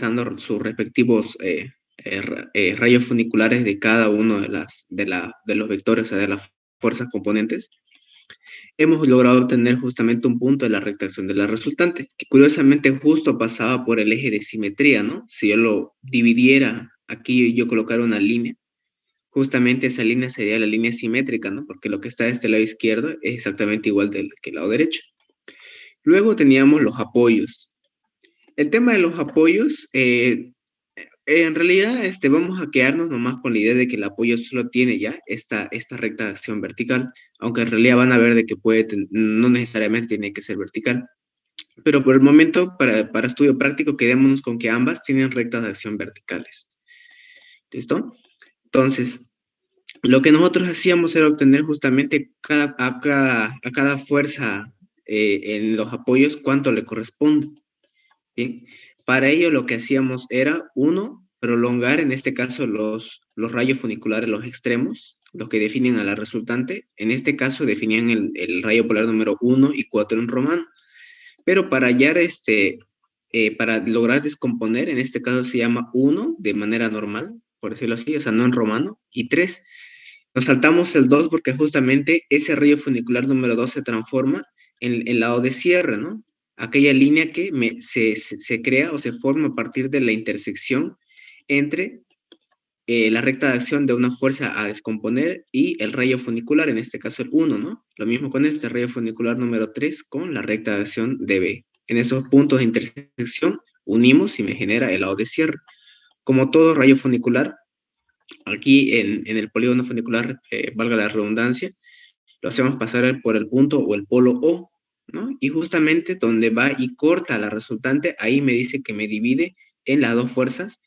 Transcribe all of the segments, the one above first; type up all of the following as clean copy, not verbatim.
utilizando sus respectivos rayos funiculares de cada uno de los vectores, o sea, de las fuerzas componentes, hemos logrado obtener justamente un punto de la recta-acción de la resultante, que curiosamente justo pasaba por el eje de simetría, ¿no? Si yo lo dividiera aquí, yo colocara una línea, justamente esa línea sería la línea simétrica, ¿no? Porque lo que está de este lado izquierdo es exactamente igual que el lado derecho. Luego teníamos los apoyos. El tema de los apoyos, en realidad vamos a quedarnos nomás con la idea de que el apoyo solo tiene ya esta recta de acción vertical, aunque en realidad van a ver de que no necesariamente tiene que ser vertical. Pero por el momento, para estudio práctico, quedémonos con que ambas tienen rectas de acción verticales. ¿Listo? Entonces, lo que nosotros hacíamos era obtener justamente a cada fuerza en los apoyos cuánto le corresponde. ¿Bien? Para ello lo que hacíamos era, uno, prolongar en este caso los rayos funiculares, los extremos, los que definen a la resultante. En este caso definían el rayo polar número 1 y 4 en romano. Pero para hallar para lograr descomponer, en este caso se llama 1 de manera normal, por decirlo así, o sea, no en romano, y 3. Nos saltamos el 2 porque justamente ese rayo funicular número 2 se transforma en el lado de cierre, ¿no? Aquella línea que se crea o se forma a partir de la intersección entre la recta de acción de una fuerza a descomponer y el rayo funicular, en este caso el 1, ¿no? Lo mismo con este rayo funicular número 3 con la recta de acción de B. En esos puntos de intersección unimos y me genera el lado de cierre. Como todo rayo funicular, aquí en el polígono funicular, valga la redundancia, lo hacemos pasar por el punto o el polo O, ¿no? Y justamente donde va y corta la resultante, ahí me dice que me divide en las dos fuerzas,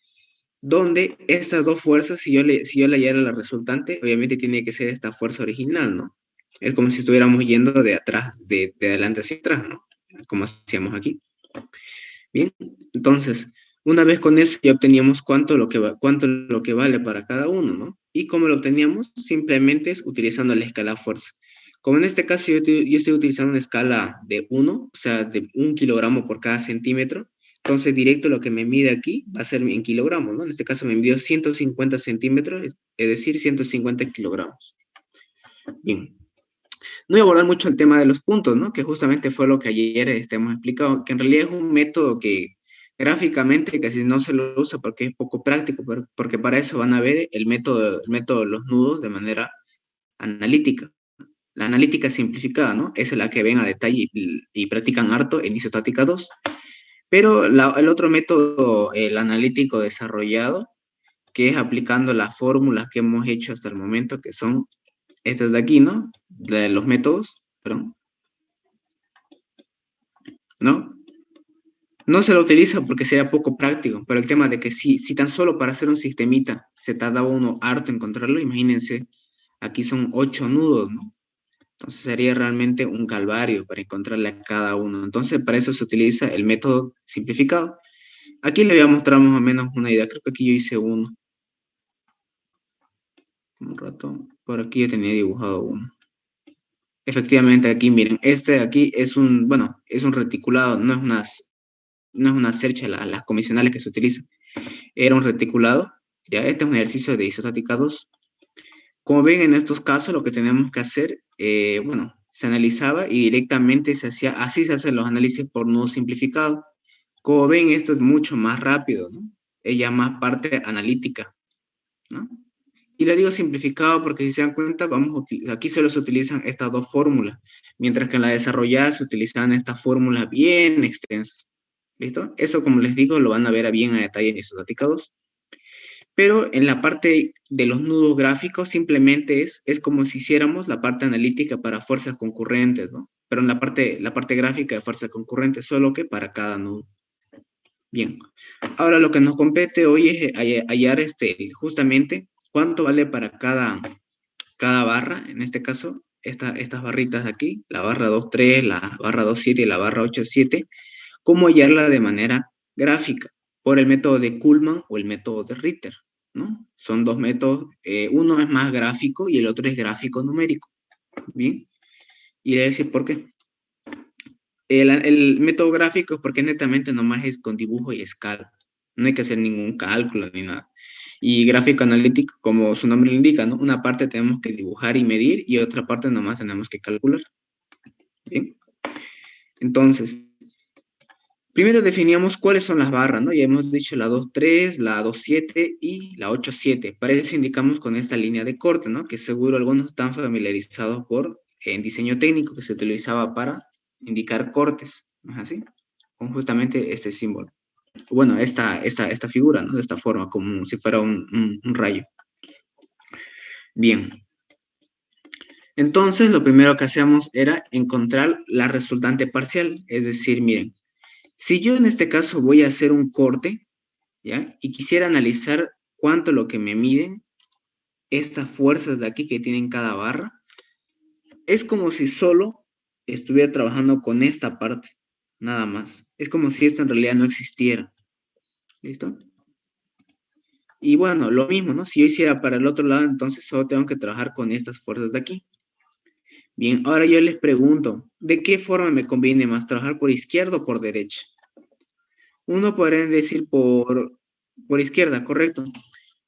donde estas dos fuerzas, si yo le hallara la resultante, obviamente tiene que ser esta fuerza original, ¿no? Es como si estuviéramos yendo de atrás, de adelante hacia atrás, ¿no? Como hacíamos aquí. Bien, entonces, una vez con eso ya obteníamos cuánto lo que vale para cada uno, ¿no? Y cómo lo obteníamos, simplemente es utilizando la escala fuerza. Como en este caso yo estoy utilizando una escala de 1, o sea, de 1 kilogramo por cada centímetro, entonces directo lo que me mide aquí va a ser en kilogramos, ¿no? En este caso me midió 150 centímetros, es decir, 150 kilogramos. Bien. No voy a abordar mucho el tema de los puntos, ¿no? Que justamente fue lo que ayer hemos explicado, que en realidad es un método que gráficamente casi no se lo usa porque es poco práctico, porque para eso van a ver el método de los nudos de manera analítica. La analítica simplificada, ¿no? Esa es la que ven a detalle y practican harto en isostática 2. Pero el otro método, el analítico desarrollado, que es aplicando las fórmulas que hemos hecho hasta el momento, que son estas de aquí, ¿no? De los métodos, perdón, ¿no? No se lo utiliza porque sería poco práctico, pero el tema de que si tan solo para hacer un sistemita se tarda uno harto en encontrarlo, imagínense, aquí son 8 nudos, ¿no? Entonces sería realmente un calvario para encontrarle a cada uno. Entonces para eso se utiliza el método simplificado. Aquí le voy a mostrar más o menos una idea, creo que aquí yo hice uno. Un rato, por aquí yo tenía dibujado uno. Efectivamente, aquí miren, este de aquí es bueno, es un reticulado, no es una cercha, las comisionales que se utilizan. Era un reticulado. Ya, este es un ejercicio de isostática 2. Como ven, en estos casos lo que tenemos que hacer, bueno, se analizaba y directamente se hacía, así se hacen los análisis por nudo simplificado. Como ven, esto es mucho más rápido, ¿no? Ella más parte analítica, ¿no? Y le digo simplificado porque si se dan cuenta, aquí solo se utilizan estas dos fórmulas, mientras que en la desarrollada se utilizan estas fórmulas bien extensas. ¿Listo? Eso, como les digo, lo van a ver a bien a detalle en isostática 2. Pero en la parte de los nudos gráficos simplemente es como si hiciéramos la parte analítica para fuerzas concurrentes, ¿no? Pero en la parte gráfica de fuerzas concurrentes, solo que para cada nudo. Bien. Ahora lo que nos compete hoy es hallar justamente cuánto vale para cada barra, en este caso, estas barritas de aquí, la barra 2.3, la barra 2.7 y la barra 8.7, cómo hallarla de manera gráfica, por el método de Kuhlmann o el método de Ritter, ¿no? Son dos métodos, uno es más gráfico y el otro es gráfico numérico, ¿bien? Y le voy a decir por qué. El método gráfico es porque netamente nomás es con dibujo y escala, No hay que hacer ningún cálculo ni nada. Y gráfico analítico, como su nombre lo indica, ¿no? Una parte tenemos que dibujar y medir y otra parte nomás tenemos que calcular. ¿Bien? Entonces, primero definíamos cuáles son las barras, ¿no? Ya hemos dicho la 2.3, la 2.7 y la 8.7. Para eso indicamos con esta línea de corte, ¿no? Que seguro algunos están familiarizados en diseño técnico, que se utilizaba para indicar cortes, ¿no es así? Con justamente este símbolo. Bueno, esta figura, ¿no? De esta forma, como si fuera un rayo. Bien. Entonces, lo primero que hacíamos era encontrar la resultante parcial. Es decir, miren, si yo en este caso voy a hacer un corte, ¿ya? Y quisiera analizar cuánto lo que me miden estas fuerzas de aquí que tienen cada barra, es como si solo estuviera trabajando con esta parte, nada más. Es como si esto en realidad no existiera. ¿Listo? Y bueno, lo mismo, ¿no? Si yo hiciera para el otro lado, entonces solo tengo que trabajar con estas fuerzas de aquí. Bien, ahora yo les pregunto, ¿de qué forma me conviene más trabajar por izquierda o por derecha? Uno podría decir por izquierda, correcto.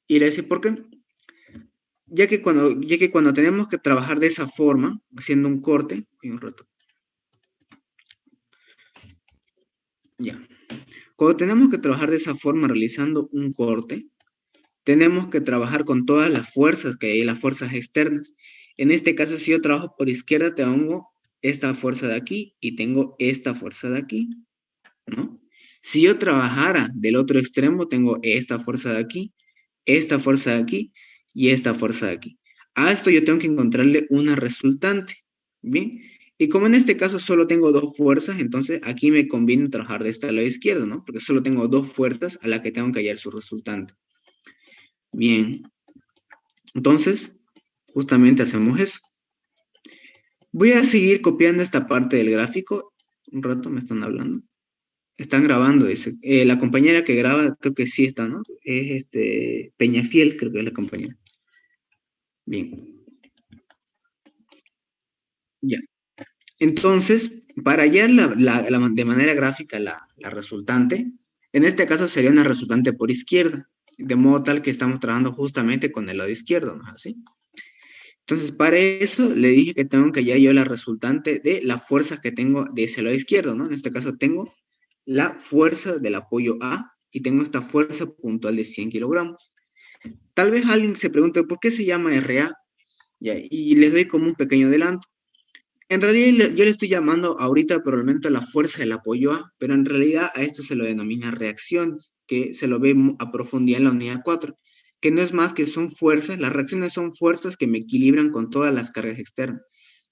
Y le decir, ¿por qué? Ya que cuando tenemos que trabajar de esa forma, haciendo un corte, y un rato, ya. Cuando tenemos que trabajar de esa forma realizando un corte, tenemos que trabajar con todas las fuerzas que hay, las fuerzas externas. En este caso, si yo trabajo por izquierda, tengo esta fuerza de aquí y tengo esta fuerza de aquí, ¿no? Si yo trabajara del otro extremo, tengo esta fuerza de aquí, esta fuerza de aquí y esta fuerza de aquí. A esto yo tengo que encontrarle una resultante, ¿bien? Y como en este caso solo tengo dos fuerzas, entonces aquí me conviene trabajar de este lado izquierdo, ¿no? Porque solo tengo dos fuerzas a las que tengo que hallar su resultante. Bien, entonces justamente hacemos eso. Voy a seguir copiando esta parte del gráfico. Un rato me están hablando. Están grabando, dice. La compañera que graba, creo que sí está, ¿no? Es Peñafiel, creo que es la compañera. Bien, ya. Entonces, para hallar de manera gráfica la resultante, en este caso sería una resultante por izquierda, de modo tal que estamos trabajando justamente con el lado izquierdo, ¿no es así? Entonces, para eso le dije que tengo que hallar yo la resultante de las fuerzas que tengo de ese lado izquierdo, ¿no? En este caso tengo la fuerza del apoyo A y tengo esta fuerza puntual de 100 kilogramos. Tal vez alguien se pregunte, ¿por qué se llama RA? Ya, y les doy como un pequeño adelanto. En realidad yo le estoy llamando ahorita probablemente la fuerza del apoyo A, pero en realidad a esto se lo denomina reacciones, que se lo ve a profundidad en la unidad 4, que no es más que son fuerzas, las reacciones son fuerzas que me equilibran con todas las cargas externas.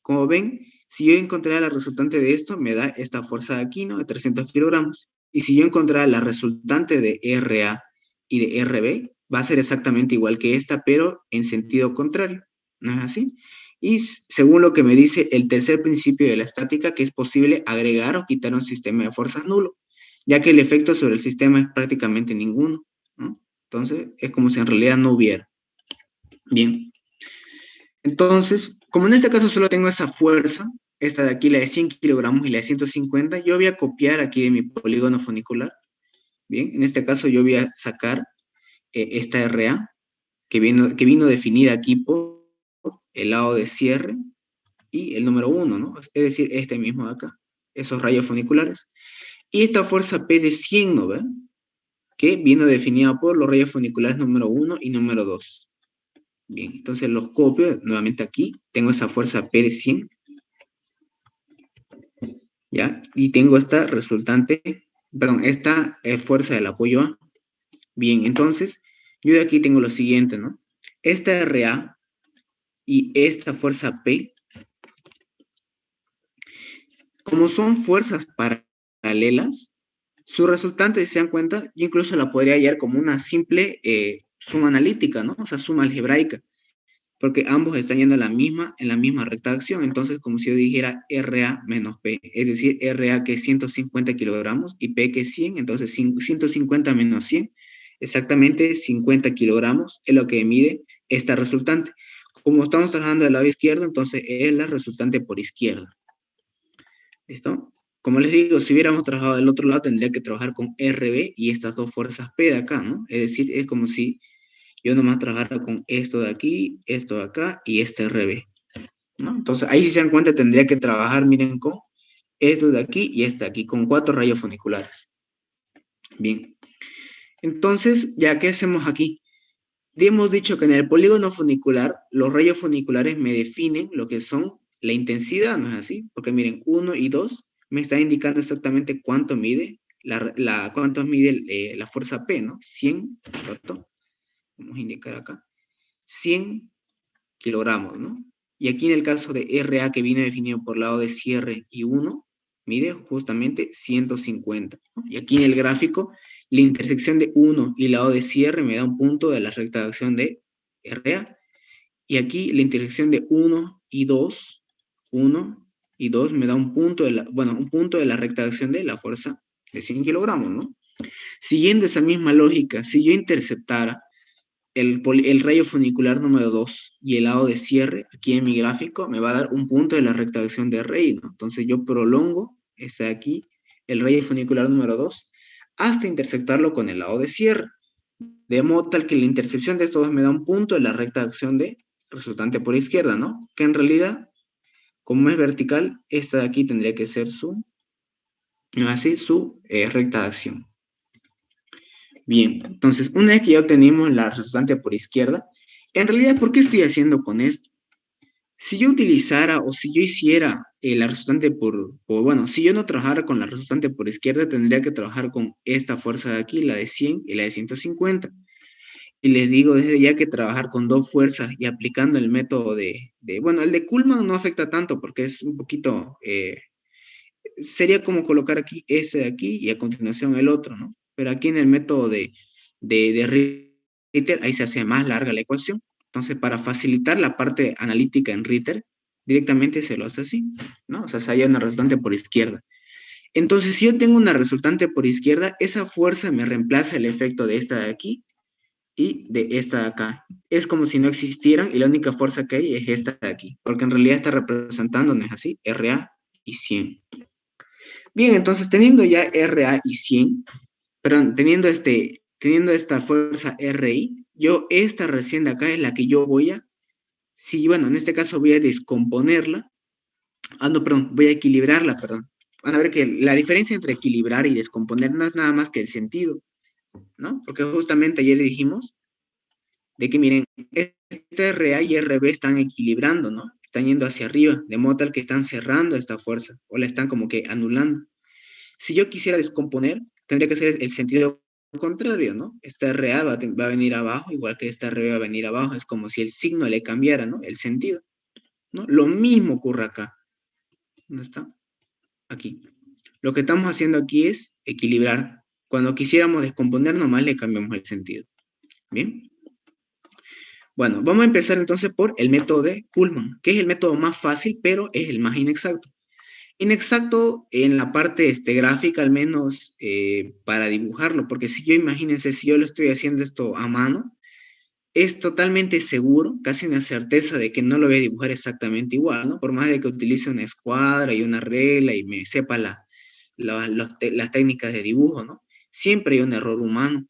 Como ven, si yo encontrara la resultante de esto, me da esta fuerza de aquí, ¿no? De 300 kilogramos. Y si yo encontrara la resultante de RA y de RB, va a ser exactamente igual que esta, pero en sentido contrario. ¿No es así? Y según lo que me dice el tercer principio de la estática, que es posible agregar o quitar un sistema de fuerzas nulo, ya que el efecto sobre el sistema es prácticamente ninguno, ¿no? Entonces, es como si en realidad no hubiera. Bien. Entonces, como en este caso solo tengo esa fuerza, esta de aquí, la de 100 kilogramos y la de 150, yo voy a copiar aquí de mi polígono funicular. Bien, en este caso yo voy a sacar esta RA, que vino definida aquí por el lado de cierre y el número 1, ¿no? Es decir, este mismo de acá, esos rayos funiculares. Y esta fuerza P de 100, ¿no ven? Que vino definida por los rayos funiculares número 1 y número 2. Bien, entonces los copio nuevamente aquí. Tengo esa fuerza P de 100, ¿ya? Y tengo esta resultante, perdón, esta fuerza del apoyo A. Bien, entonces, yo de aquí tengo lo siguiente, ¿no? Esta RA y esta fuerza P, como son fuerzas paralelas, su resultante, si se dan cuenta, yo incluso la podría hallar como una simple suma analítica, ¿no? O sea, suma algebraica, porque ambos están yendo en la misma recta de acción. Entonces, como si yo dijera RA menos P, es decir, RA que es 150 kilogramos y P que es 100, entonces 150 menos 100, exactamente 50 kilogramos es lo que mide esta resultante. Como estamos trabajando del lado izquierdo, entonces es la resultante por izquierda. ¿Listo? Como les digo, si hubiéramos trabajado del otro lado, tendría que trabajar con RB y estas dos fuerzas P de acá, ¿no? Es decir, es como si yo nomás trabajara con esto de aquí, esto de acá y este RB, ¿no? Entonces, ahí si se dan cuenta, tendría que trabajar, miren, con esto de aquí y este de aquí, con 4 rayos funiculares. Bien. Entonces, ¿ya qué hacemos aquí? Ya hemos dicho que en el polígono funicular, los rayos funiculares me definen lo que son la intensidad, ¿no es así? Porque miren, 1 y 2 me están indicando exactamente cuánto mide cuánto mide la fuerza P, ¿no? 100, ¿correcto? Vamos a indicar acá. 100 kilogramos, ¿no? Y aquí en el caso de RA, que viene definido por lado de cierre y 1, mide justamente 150, ¿no? Y aquí en el gráfico, la intersección de 1 y lado de cierre me da un punto de la recta de acción de RA. Y aquí la intersección de 1 y 2 me da un punto un punto de la recta de acción de la fuerza de 100 kilogramos, ¿no? Siguiendo esa misma lógica, si yo interceptara el rayo funicular número 2 y el lado de cierre, aquí en mi gráfico, me va a dar un punto de la recta de acción de RI, ¿no? Entonces yo prolongo, este de aquí, el rayo funicular número 2, hasta intersectarlo con el lado de cierre, de modo tal que la intersección de estos dos me da un punto de la recta de acción de resultante por izquierda, ¿no? Que en realidad, como es vertical, esta de aquí tendría que ser ¿no? Así, su recta de acción. Bien, entonces, una vez que ya obtenimos la resultante por izquierda, en realidad, ¿por qué estoy haciendo con esto? Si yo utilizara o si yo hiciera la resultante bueno, si yo no trabajara con la resultante por izquierda, tendría que trabajar con esta fuerza de aquí, la de 100 y la de 150. Y les digo desde ya que trabajar con dos fuerzas y aplicando el método bueno, el de Kuhlmann no afecta tanto porque es un poquito, sería como colocar aquí este de aquí y a continuación el otro, ¿no? Pero aquí en el método de Ritter, ahí se hace más larga la ecuación. Entonces, para facilitar la parte analítica en Ritter, directamente se lo hace así, ¿no? O sea, se halla una resultante por izquierda. Entonces, si yo tengo una resultante por izquierda, esa fuerza me reemplaza el efecto de esta de aquí y de esta de acá. Es como si no existieran y la única fuerza que hay es esta de aquí, porque en realidad está representando, ¿no es así? RA y 100. Bien, entonces teniendo ya RA y 100, perdón, teniendo esta fuerza RI, yo esta recién de acá es la que yo si, bueno, en este caso voy a descomponerla, no, perdón, voy a equilibrarla, perdón. Van a ver que la diferencia entre equilibrar y descomponer no es nada más que el sentido, ¿no? Porque justamente ayer dijimos de que, miren, este RA y RB están equilibrando, ¿no? Están yendo hacia arriba, de modo tal que están cerrando esta fuerza, o la están como que anulando. Si yo quisiera descomponer, tendría que ser el sentido contrario, ¿no? Esta RA va a venir abajo, igual que esta RB va a venir abajo. Es como si el signo le cambiara, ¿no? El sentido, ¿no? Lo mismo ocurre acá. ¿Dónde está? Aquí. Lo que estamos haciendo aquí es equilibrar. Cuando quisiéramos descomponer, nomás le cambiamos el sentido. ¿Bien? Bueno, vamos a empezar entonces por el método de Kuhlmann, que es el método más fácil, pero es el más inexacto. Inexacto en la parte gráfica, al menos para dibujarlo, porque si yo, imagínense, si yo lo estoy haciendo esto a mano, es totalmente seguro, casi una certeza de que no lo voy a dibujar exactamente igual, ¿no? Por más de que utilice una escuadra y una regla y me sepa las técnicas de dibujo, ¿no? Siempre hay un error humano.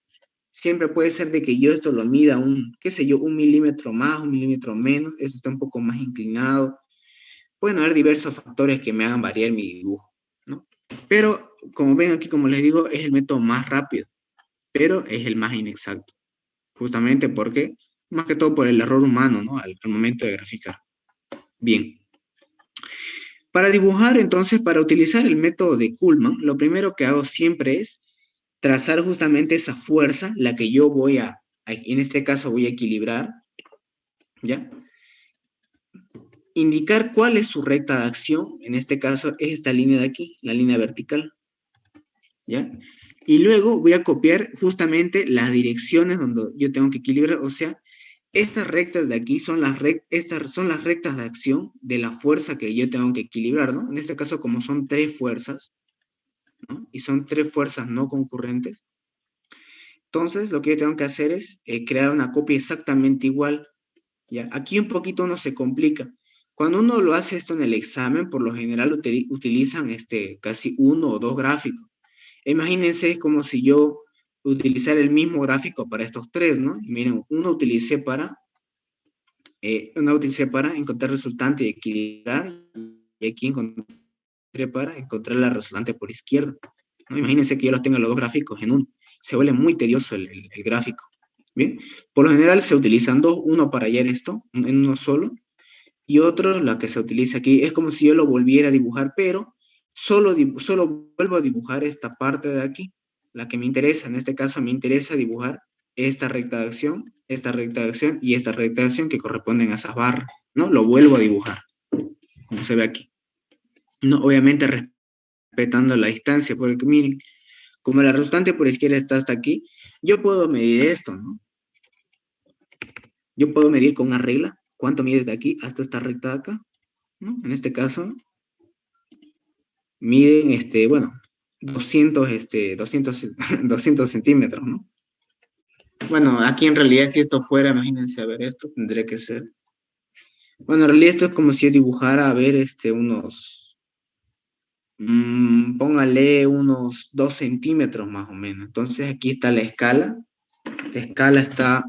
Siempre puede ser de que yo esto lo mida qué sé yo, 1 milímetro más, 1 milímetro menos, esto está un poco más inclinado. Pueden haber diversos factores que me hagan variar mi dibujo, ¿no? Pero, como ven aquí, como les digo, es el método más rápido, pero es el más inexacto. Justamente porque, más que todo por el error humano, ¿no? Al momento de graficar. Bien. Para dibujar, entonces, para utilizar el método de Kuhlmann, lo primero que hago siempre es trazar justamente esa fuerza, la que yo en este caso voy a equilibrar, ¿ya? Indicar cuál es su recta de acción, en este caso es esta línea de aquí, la línea vertical, ¿ya? Y luego voy a copiar justamente las direcciones donde yo tengo que equilibrar, o sea, estas rectas de aquí estas son las rectas de acción de la fuerza que yo tengo que equilibrar, ¿no? En este caso, como son tres fuerzas, ¿no? Y son tres fuerzas no concurrentes, entonces lo que yo tengo que hacer es crear una copia exactamente igual, ¿ya? Aquí un poquito uno se complica. Cuando uno lo hace esto en el examen, por lo general utilizan casi uno o dos gráficos. Imagínense como si yo utilizara el mismo gráfico para estos tres, ¿no? Y miren, uno utilicé para encontrar resultante y equilibrar, y aquí encontré para encontrar la resultante por izquierda, ¿no? Imagínense que yo los tengo los dos gráficos en uno. Se vuelve muy tedioso el gráfico. Bien, por lo general se utilizan dos, uno para hallar esto en uno solo, y otro, la que se utiliza aquí, es como si yo lo volviera a dibujar, pero solo vuelvo a dibujar esta parte de aquí, la que me interesa. En este caso me interesa dibujar esta recta de acción y esta recta de acción que corresponden a esas barras, ¿no? Lo vuelvo a dibujar, como se ve aquí. No, obviamente respetando la distancia, porque miren, como la resultante por izquierda está hasta aquí, yo puedo medir esto, ¿no? Yo puedo medir con una regla cuánto mide de aquí hasta esta recta de acá, ¿no? En este caso, miden, bueno, 200, 200 centímetros, ¿no? Bueno, aquí en realidad si esto fuera, imagínense, a ver, esto tendría que ser. Bueno, en realidad esto es como si yo dibujara, a ver, póngale unos 2 centímetros más o menos. Entonces aquí está la escala. La escala está,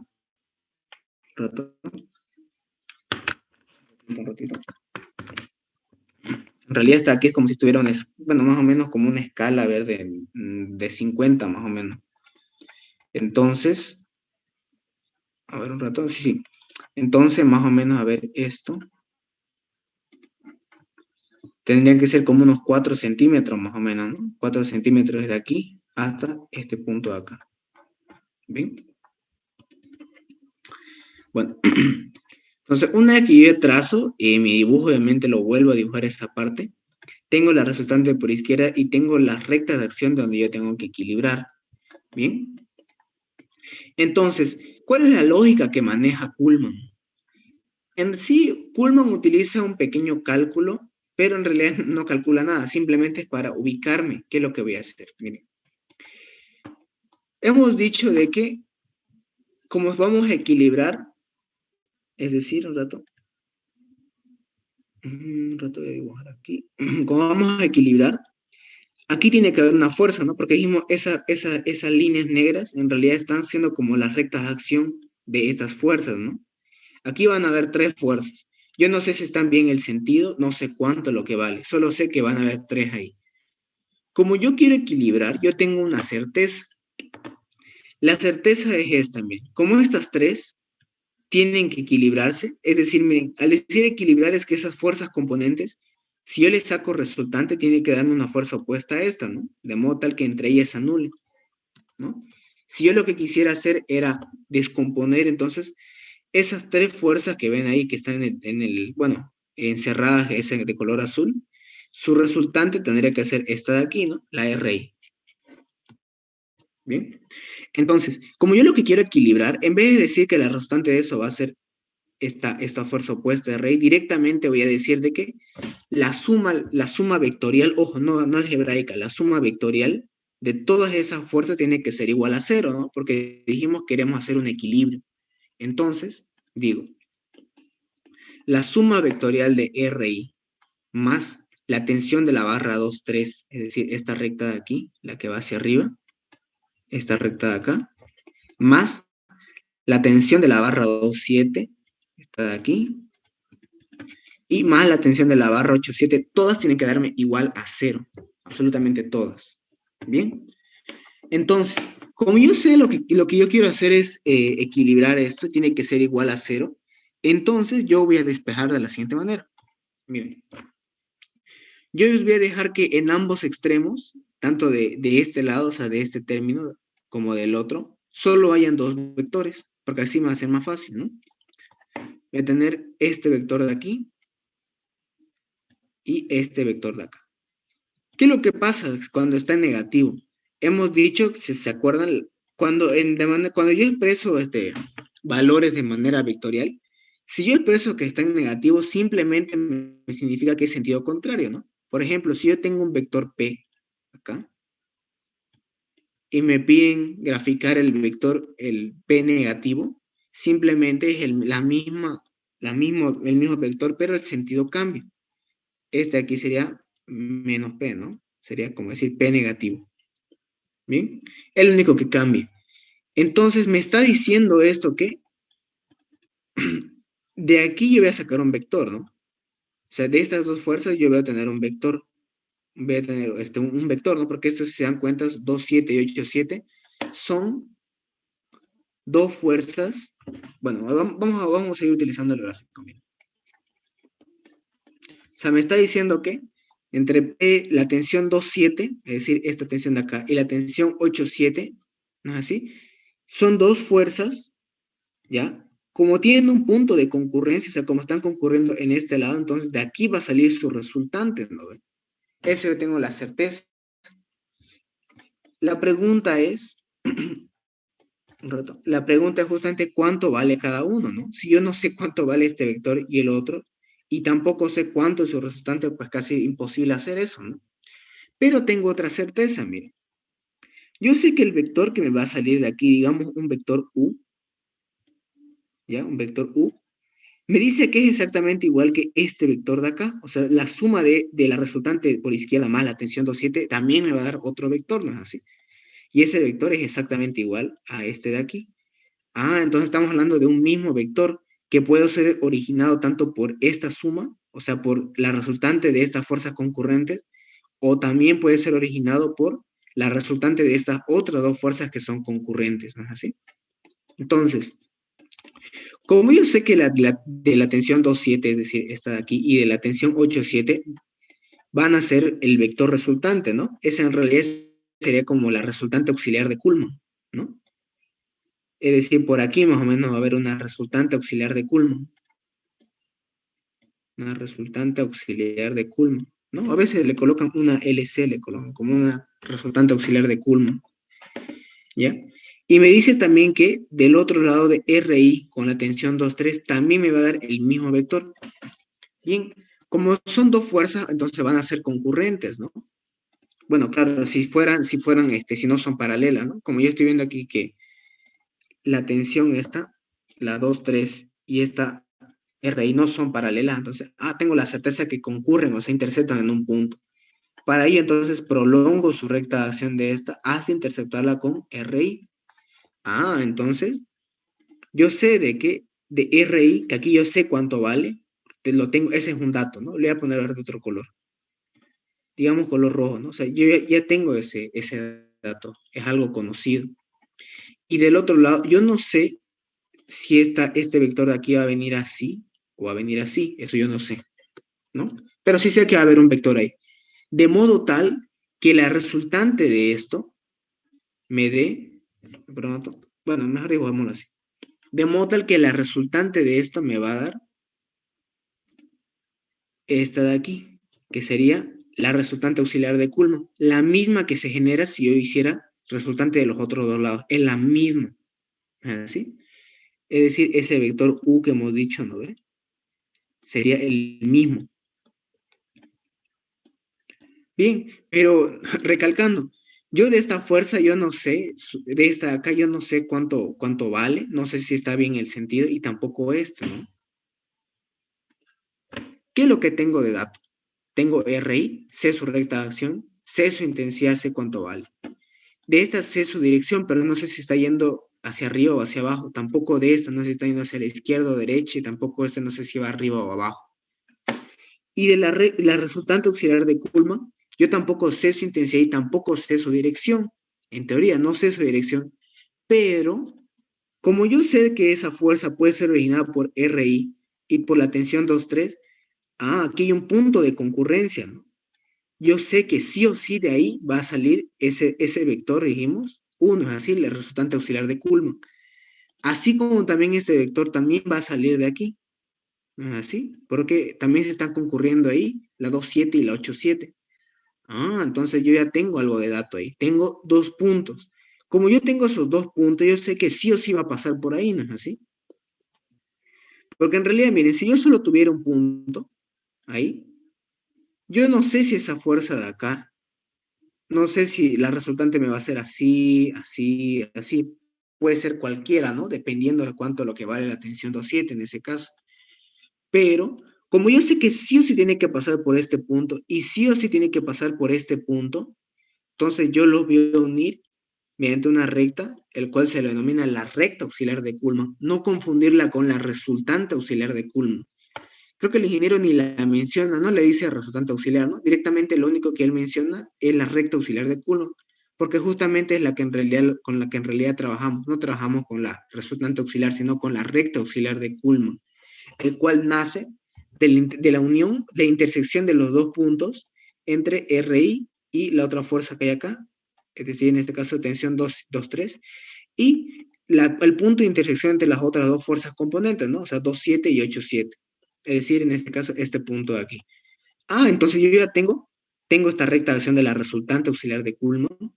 ratito, ratito. En realidad está aquí es como si estuviera, bueno, más o menos como una escala, a ver, de 50 más o menos. Entonces, a ver un rato, sí, sí. Entonces, más o menos, a ver, esto tendría que ser como unos 4 centímetros más o menos, ¿no? 4 centímetros de aquí hasta este punto de acá. ¿Bien? Bueno, entonces una vez que yo trazo mi dibujo, obviamente lo vuelvo a dibujar esa parte, tengo la resultante por izquierda y tengo las rectas de acción donde yo tengo que equilibrar. ¿Bien? Entonces, ¿cuál es la lógica que maneja Kuhlmann? En sí, Kuhlmann utiliza un pequeño cálculo, pero en realidad no calcula nada, simplemente es para ubicarme qué es lo que voy a hacer. Miren, hemos dicho de que como vamos a equilibrar, es decir, un rato voy a dibujar aquí, como vamos a equilibrar, aquí tiene que haber una fuerza, ¿no? Porque dijimos, esas líneas negras en realidad están siendo como las rectas de acción de estas fuerzas, ¿no? Aquí van a haber tres fuerzas. Yo no sé si están bien el sentido, no sé cuánto lo que vale, solo sé que van a haber tres ahí. Como yo quiero equilibrar, yo tengo una certeza. La certeza es esta, miren. Como estas tres tienen que equilibrarse, es decir, miren, al decir equilibrar es que esas fuerzas componentes, si yo les saco resultante, tiene que darme una fuerza opuesta a esta, ¿no? De modo tal que entre ellas se anule, ¿no? Si yo lo que quisiera hacer era descomponer, entonces, esas tres fuerzas que ven ahí, que están bueno, encerradas, esa de color azul, su resultante tendría que ser esta de aquí, ¿no? La RI. ¿Bien? Entonces, como yo lo que quiero equilibrar, en vez de decir que la resultante de eso va a ser esta fuerza opuesta de Rey, directamente voy a decir de que la suma vectorial, ojo, no algebraica, la suma vectorial de todas esas fuerzas tiene que ser igual a cero, ¿no? Porque dijimos que queremos hacer un equilibrio. Entonces, digo, la suma vectorial de RI más la tensión de la barra 2 3, es decir, esta recta de aquí, la que va hacia arriba, esta recta de acá, más la tensión de la barra 2 7, esta de aquí, y más la tensión de la barra 8 7, todas tienen que darme igual a cero, absolutamente todas. ¿Bien? Entonces, como yo sé lo que yo quiero hacer es equilibrar esto, tiene que ser igual a cero, entonces yo voy a despejar de la siguiente manera. Miren, yo les voy a dejar que en ambos extremos, tanto de este lado, o sea, de este término, como del otro, solo hayan dos vectores, porque así me va a ser más fácil, ¿no? Voy a tener este vector de aquí y este vector de acá. ¿Qué es lo que pasa cuando está en negativo? Hemos dicho, si se acuerdan, cuando yo expreso valores de manera vectorial, si yo expreso que está en negativo, simplemente me significa que es sentido contrario, ¿no? Por ejemplo, si yo tengo un vector P acá, y me piden graficar el vector, el P negativo, simplemente es la misma el mismo vector, pero el sentido cambia. Este aquí sería menos P, ¿no? Sería como decir P negativo. ¿Bien? El único que cambia. Entonces me está diciendo esto que de aquí yo voy a sacar un vector, ¿no? O sea, de estas dos fuerzas yo voy a tener un vector. Voy a tener un vector, ¿no? Porque estas, si se dan cuenta, 2, 7 y 8, 7, son dos fuerzas. Bueno, vamos a seguir utilizando el gráfico. Mira. O sea, me está diciendo que entre P, la tensión 2, 7, es decir, esta tensión de acá, y la tensión 8, 7, ¿no es así? Son dos fuerzas, ¿ya? Como tienen un punto de concurrencia, o sea, como están concurriendo en este lado, entonces de aquí va a salir su resultante, ¿no? Eso yo tengo la certeza. La pregunta es, la pregunta es justamente cuánto vale cada uno, ¿no? Si yo no sé cuánto vale este vector y el otro, y tampoco sé cuánto es su resultante, pues casi imposible hacer eso, ¿no? Pero tengo otra certeza, mire. Yo sé que el vector que me va a salir de aquí, digamos un vector U, ¿ya? Un vector U, me dice que es exactamente igual que este vector de acá. O sea, la suma de la resultante por izquierda más la tensión 2,7 también me va a dar otro vector, ¿no es así? Y ese vector es exactamente igual a este de aquí. Ah, entonces estamos hablando de un mismo vector que puede ser originado tanto por esta suma, o sea, por la resultante de estas fuerzas concurrentes, o también puede ser originado por la resultante de estas otras dos fuerzas que son concurrentes, ¿no es así? Entonces, como yo sé que de la tensión 2,7, es decir, esta de aquí, y de la tensión 8,7, van a ser el vector resultante, ¿no? Esa en realidad sería como la resultante auxiliar de Coulomb, ¿no? Es decir, por aquí más o menos va a haber una resultante auxiliar de Coulomb. Una resultante auxiliar de Coulomb, ¿no? A veces le colocan una LC, le colocan como una resultante auxiliar de Coulomb, ¿ya? Y me dice también que del otro lado de RI con la tensión 2,3 también me va a dar el mismo vector. Bien, como son dos fuerzas, entonces van a ser concurrentes, ¿no? Bueno, claro, si no son paralelas, ¿no? Como yo estoy viendo aquí que la tensión esta, la 2,3 y esta RI no son paralelas, entonces, tengo la certeza que concurren o se interceptan en un punto. Para ello, entonces, prolongo su recta de acción de esta hasta interceptarla con RI. Entonces, yo sé de que de RI, que aquí yo sé cuánto vale, lo tengo, ese es un dato, ¿no? Le voy a poner de otro color. Digamos color rojo, ¿no? O sea, yo ya tengo ese dato, es algo conocido. Y del otro lado, yo no sé si este vector de aquí va a venir así o va a venir así, eso yo no sé, ¿no? Pero sí sé que va a haber un vector ahí. De modo tal que la resultante de esto me dé, pronto, bueno, mejor dibujémoslo así. De modo tal que la resultante de esto me va a dar esta de aquí, que sería la resultante auxiliar de Coulomb, la misma que se genera si yo hiciera resultante de los otros dos lados, es la misma, ¿así? Es decir, ese vector U que hemos dicho, ¿no ve? Sería el mismo. Bien, pero recalcando, yo de esta fuerza yo no sé, de esta de acá yo no sé cuánto vale, no sé si está bien el sentido y tampoco esto, ¿no? ¿Qué es lo que tengo de dato? Tengo RI, sé su recta de acción, sé su intensidad, sé cuánto vale. De esta sé su dirección, pero no sé si está yendo hacia arriba o hacia abajo. Tampoco de esta, no sé si está yendo hacia la izquierda o derecha, y tampoco esta, no sé si va arriba o abajo. Y de la resultante auxiliar de Coulomb, yo tampoco sé su intensidad y tampoco sé su dirección. En teoría, no sé su dirección. Pero, como yo sé que esa fuerza puede ser originada por RI y por la tensión 2,3, aquí hay un punto de concurrencia, ¿no? Yo sé que sí o sí de ahí va a salir ese vector, dijimos, uno es así, la resultante auxiliar de Coulomb. Así como también este vector también va a salir de aquí, ¿no es así? Porque también se están concurriendo ahí la 2,7 y la 8,7. Entonces yo ya tengo algo de dato ahí. Tengo dos puntos. Como yo tengo esos dos puntos, yo sé que sí o sí va a pasar por ahí, ¿no es así? Porque en realidad, miren, si yo solo tuviera un punto ahí, yo no sé si esa fuerza de acá, no sé si la resultante me va a ser así, así, así. Puede ser cualquiera, ¿no? Dependiendo de cuánto lo que vale la tensión 2,7 en ese caso. Pero, como yo sé que sí o sí tiene que pasar por este punto, y sí o sí tiene que pasar por este punto, entonces yo los voy a unir mediante una recta, el cual se le denomina la recta auxiliar de Coulomb. No confundirla con la resultante auxiliar de Coulomb. Creo que el ingeniero ni la menciona, no le dice resultante auxiliar, ¿no? Directamente lo único que él menciona es la recta auxiliar de Coulomb, porque justamente es la que en realidad, con la que en realidad trabajamos. No trabajamos con la resultante auxiliar, sino con la recta auxiliar de Coulomb, el cual nace de la unión, de la intersección de los dos puntos entre RI y la otra fuerza que hay acá, es decir, en este caso tensión 2, 2 3, y el punto de intersección entre las otras dos fuerzas componentes, ¿no? O sea, 2,7 y 8,7. Es decir, en este caso, este punto de aquí. Entonces yo ya tengo esta recta de acción de la resultante auxiliar de Coulomb,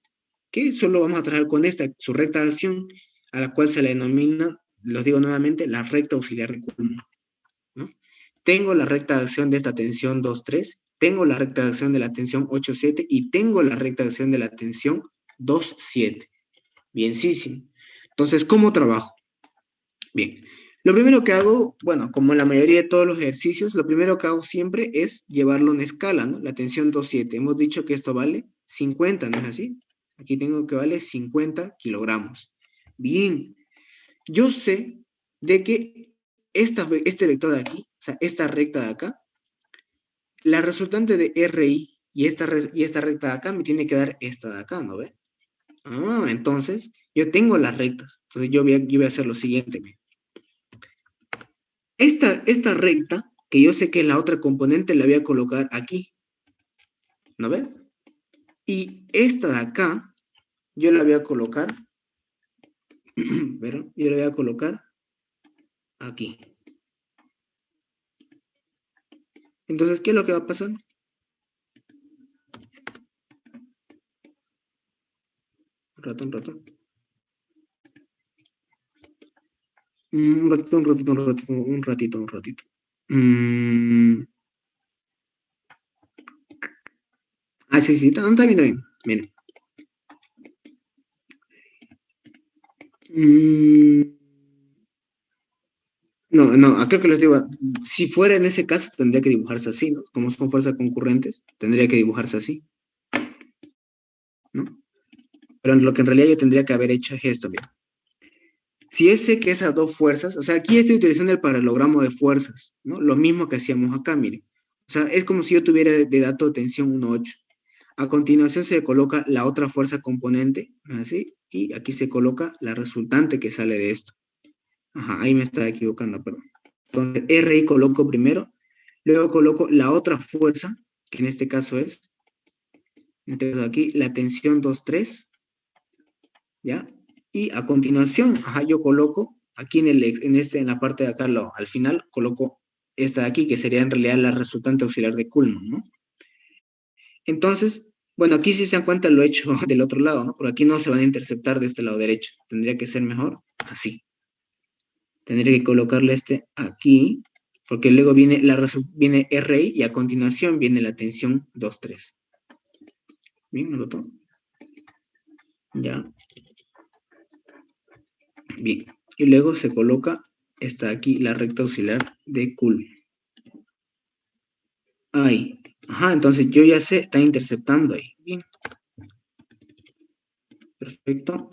que solo vamos a trabajar con esta, su recta de acción, a la cual se le denomina, los digo nuevamente, la recta auxiliar de Coulomb, ¿no? Tengo la recta de acción de esta tensión 2,3, tengo la recta de acción de la tensión 8,7 y tengo la recta de acción de la tensión 2,7. Bienísimo. Entonces, ¿cómo trabajo? Bien. Lo primero que hago, bueno, como en la mayoría de todos los ejercicios, lo primero que hago siempre es llevarlo a una escala, ¿no? La tensión 2,7. Hemos dicho que esto vale 50, ¿no es así? Aquí tengo que vale 50 kilogramos. Bien. Yo sé de que este vector de aquí, o sea, esta recta de acá, la resultante de RI y esta recta de acá me tiene que dar esta de acá, ¿no ve? Entonces, yo tengo las rectas. Entonces, yo voy a hacer lo siguiente. Esta recta, que yo sé que es la otra componente, la voy a colocar aquí, ¿no ve? Y esta de acá, yo la voy a colocar, ¿verdad? Yo la voy a colocar aquí. Entonces, ¿qué es lo que va a pasar? Un rato, un rato. Un ratito, un ratito, un ratito, un ratito, un ratito. Mm, sí, sí, está bien, está bien. Miren. Mm, no, no, creo que les digo, si fuera en ese caso, tendría que dibujarse así, ¿no? Como son fuerzas concurrentes, tendría que dibujarse así, ¿no? Pero lo que en realidad yo tendría que haber hecho es esto, mira. Si es que esas dos fuerzas, o sea, aquí estoy utilizando el paralelogramo de fuerzas, ¿no? Lo mismo que hacíamos acá, mire. O sea, es como si yo tuviera de dato de tensión 1,8. A continuación se coloca la otra fuerza componente, así, y aquí se coloca la resultante que sale de esto. Ajá, ahí me estaba equivocando, perdón. Entonces, RI coloco primero, luego coloco la otra fuerza, que en este caso es, en este caso aquí, la tensión 2,3, ¿ya? Y a continuación, yo coloco aquí en la parte de acá, al final, coloco esta de aquí, que sería en realidad la resultante auxiliar de Coulomb, ¿no? Entonces, bueno, aquí si se dan cuenta lo he hecho del otro lado, ¿no? Por aquí no se van a interceptar de este lado derecho. Tendría que ser mejor así. Tendría que colocarle este aquí, porque luego viene RI y a continuación viene la tensión 2,3. Bien, ¿me lo tomo? Ya. Bien. Y luego se coloca esta aquí, la recta auxiliar de Coulomb. Ahí. Entonces yo ya sé, está interceptando ahí. Bien. Perfecto.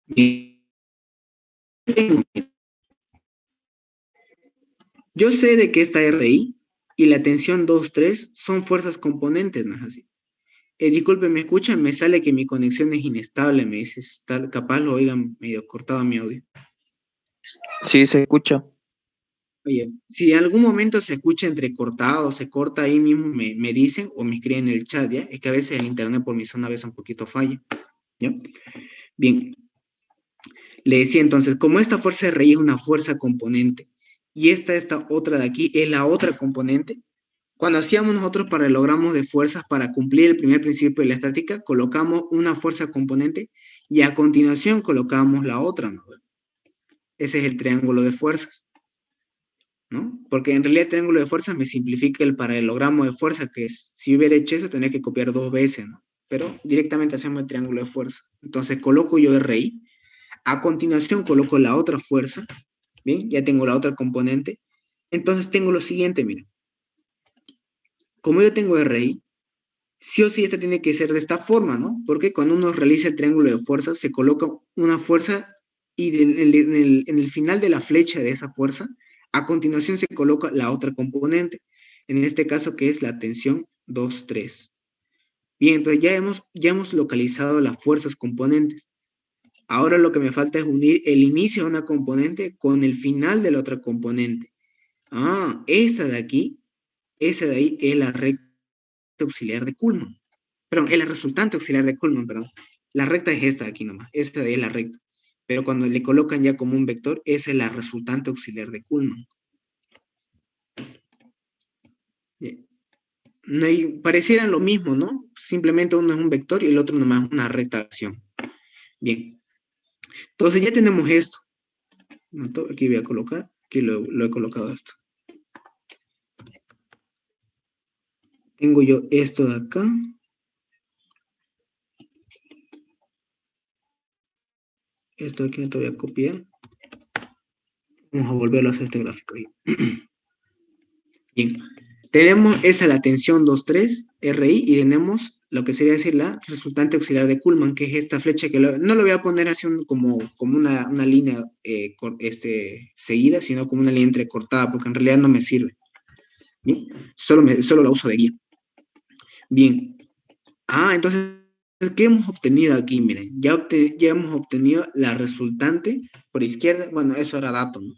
Bien. Yo sé de que esta RI y la tensión 2,3 son fuerzas componentes, ¿no es así? Disculpe, ¿me escuchan? Me sale que mi conexión es inestable, me dice, capaz lo oigan medio cortado mi audio. Sí, se escucha. Oye, si en algún momento se escucha entrecortado, se corta ahí mismo, me dicen o me escriben en el chat, ¿ya? Es que a veces el internet por mi zona a veces un poquito falla, ¿ya? Bien, le decía entonces, como esta fuerza de raíz es una fuerza componente y esta otra de aquí es la otra componente, cuando hacíamos nosotros paralelogramos de fuerzas para cumplir el primer principio de la estática, colocamos una fuerza componente y a continuación colocamos la otra, ¿no? Ese es el triángulo de fuerzas, ¿no? Porque en realidad el triángulo de fuerzas me simplifica el paralelogramo de fuerza, que es, si hubiera hecho eso, tendría que copiar dos veces, ¿no? Pero directamente hacemos el triángulo de fuerza. Entonces coloco yo RI. A continuación coloco la otra fuerza, ¿bien? Ya tengo la otra componente. Entonces tengo lo siguiente, miren. Como yo tengo RI, sí o sí esta tiene que ser de esta forma, ¿no? Porque cuando uno realiza el triángulo de fuerzas, se coloca una fuerza y en el final de la flecha de esa fuerza, a continuación se coloca la otra componente, en este caso que es la tensión 2, 3. Bien, entonces ya hemos localizado las fuerzas componentes. Ahora lo que me falta es unir el inicio de una componente con el final de la otra componente. Ah, esta de aquí, esa de ahí es la recta auxiliar de Kuhlmann. Perdón, es la resultante auxiliar de Kuhlmann, perdón. La recta es esta de aquí nomás, esta de ahí es la recta. Pero cuando le colocan ya como un vector, esa es la resultante auxiliar de Kuhlmann. Bien. No hay, parecieran lo mismo, ¿no? Simplemente uno es un vector y el otro nomás una recta de acción. Bien. Entonces ya tenemos esto. Aquí voy a colocar, aquí lo he colocado esto. Tengo yo esto de acá. Esto de aquí no te voy a copiar. Vamos a volverlo a hacer este gráfico ahí. Bien. Tenemos esa la tensión 2,3 RI y tenemos lo que sería decir la resultante auxiliar de Kuhlmann, que es esta flecha que no lo voy a poner así como una línea seguida, sino como una línea entrecortada, porque en realidad no me sirve. Bien. Solo la uso de guía. Bien. Ah, entonces, ¿qué hemos obtenido aquí? Miren, ya hemos obtenido la resultante por izquierda, bueno, eso era dato, ¿no?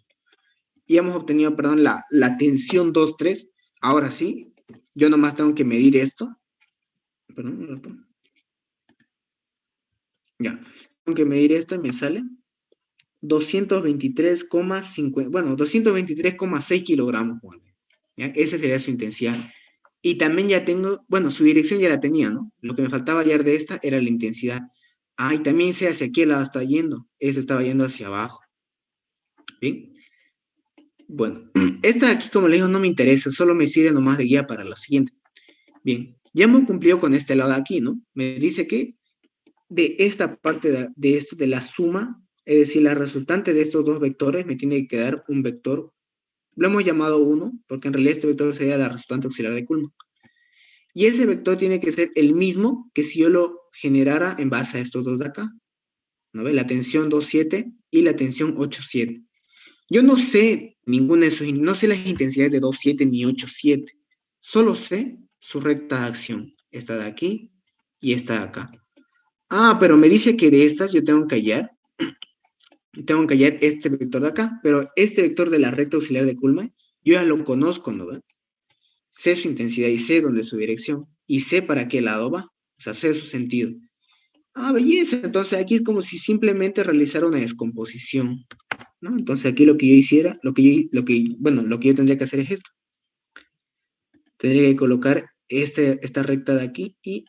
Y hemos obtenido, perdón, la tensión 2,3. Ahora sí, yo nomás tengo que medir esto. Perdón. Ya. Tengo que medir esto y me sale 223,50, bueno, 223,6 kilogramos. Bueno, ¿ya? Esa sería su intensidad. Y también ya tengo, bueno, su dirección ya la tenía, ¿no? Lo que me faltaba hallar de esta era la intensidad. Ah, y también sé hacia qué lado está yendo. Esta estaba yendo hacia abajo. ¿Bien? Bueno, esta de aquí, como le digo, no me interesa, solo me sirve nomás de guía para la siguiente. Bien, ya hemos cumplido con este lado de aquí, ¿no? Me dice que de esta parte de esto, de la suma, es decir, la resultante de estos dos vectores, me tiene que quedar un vector, lo hemos llamado 1, porque en realidad este vector sería la resultante auxiliar de Kuhlmann. Y ese vector tiene que ser el mismo que si yo lo generara en base a estos dos de acá, ¿no ve? La tensión 2,7 y la tensión 8,7. Yo no sé ninguna de sus, no sé las intensidades de 2,7 ni 8,7. Solo sé su recta de acción. Esta de aquí y esta de acá. Ah, pero me dice que de estas yo tengo que hallar este vector de acá, pero este vector de la recta auxiliar de Kuhlmann, yo ya lo conozco, ¿no ve? Sé su intensidad y sé dónde es su dirección. Y sé para qué lado va. O sea, sé su sentido. Ah, belleza. Entonces aquí es como si simplemente realizara una descomposición, ¿no? Entonces aquí lo que yo hiciera, lo que yo tendría que hacer es esto. Tendría que colocar esta recta de aquí y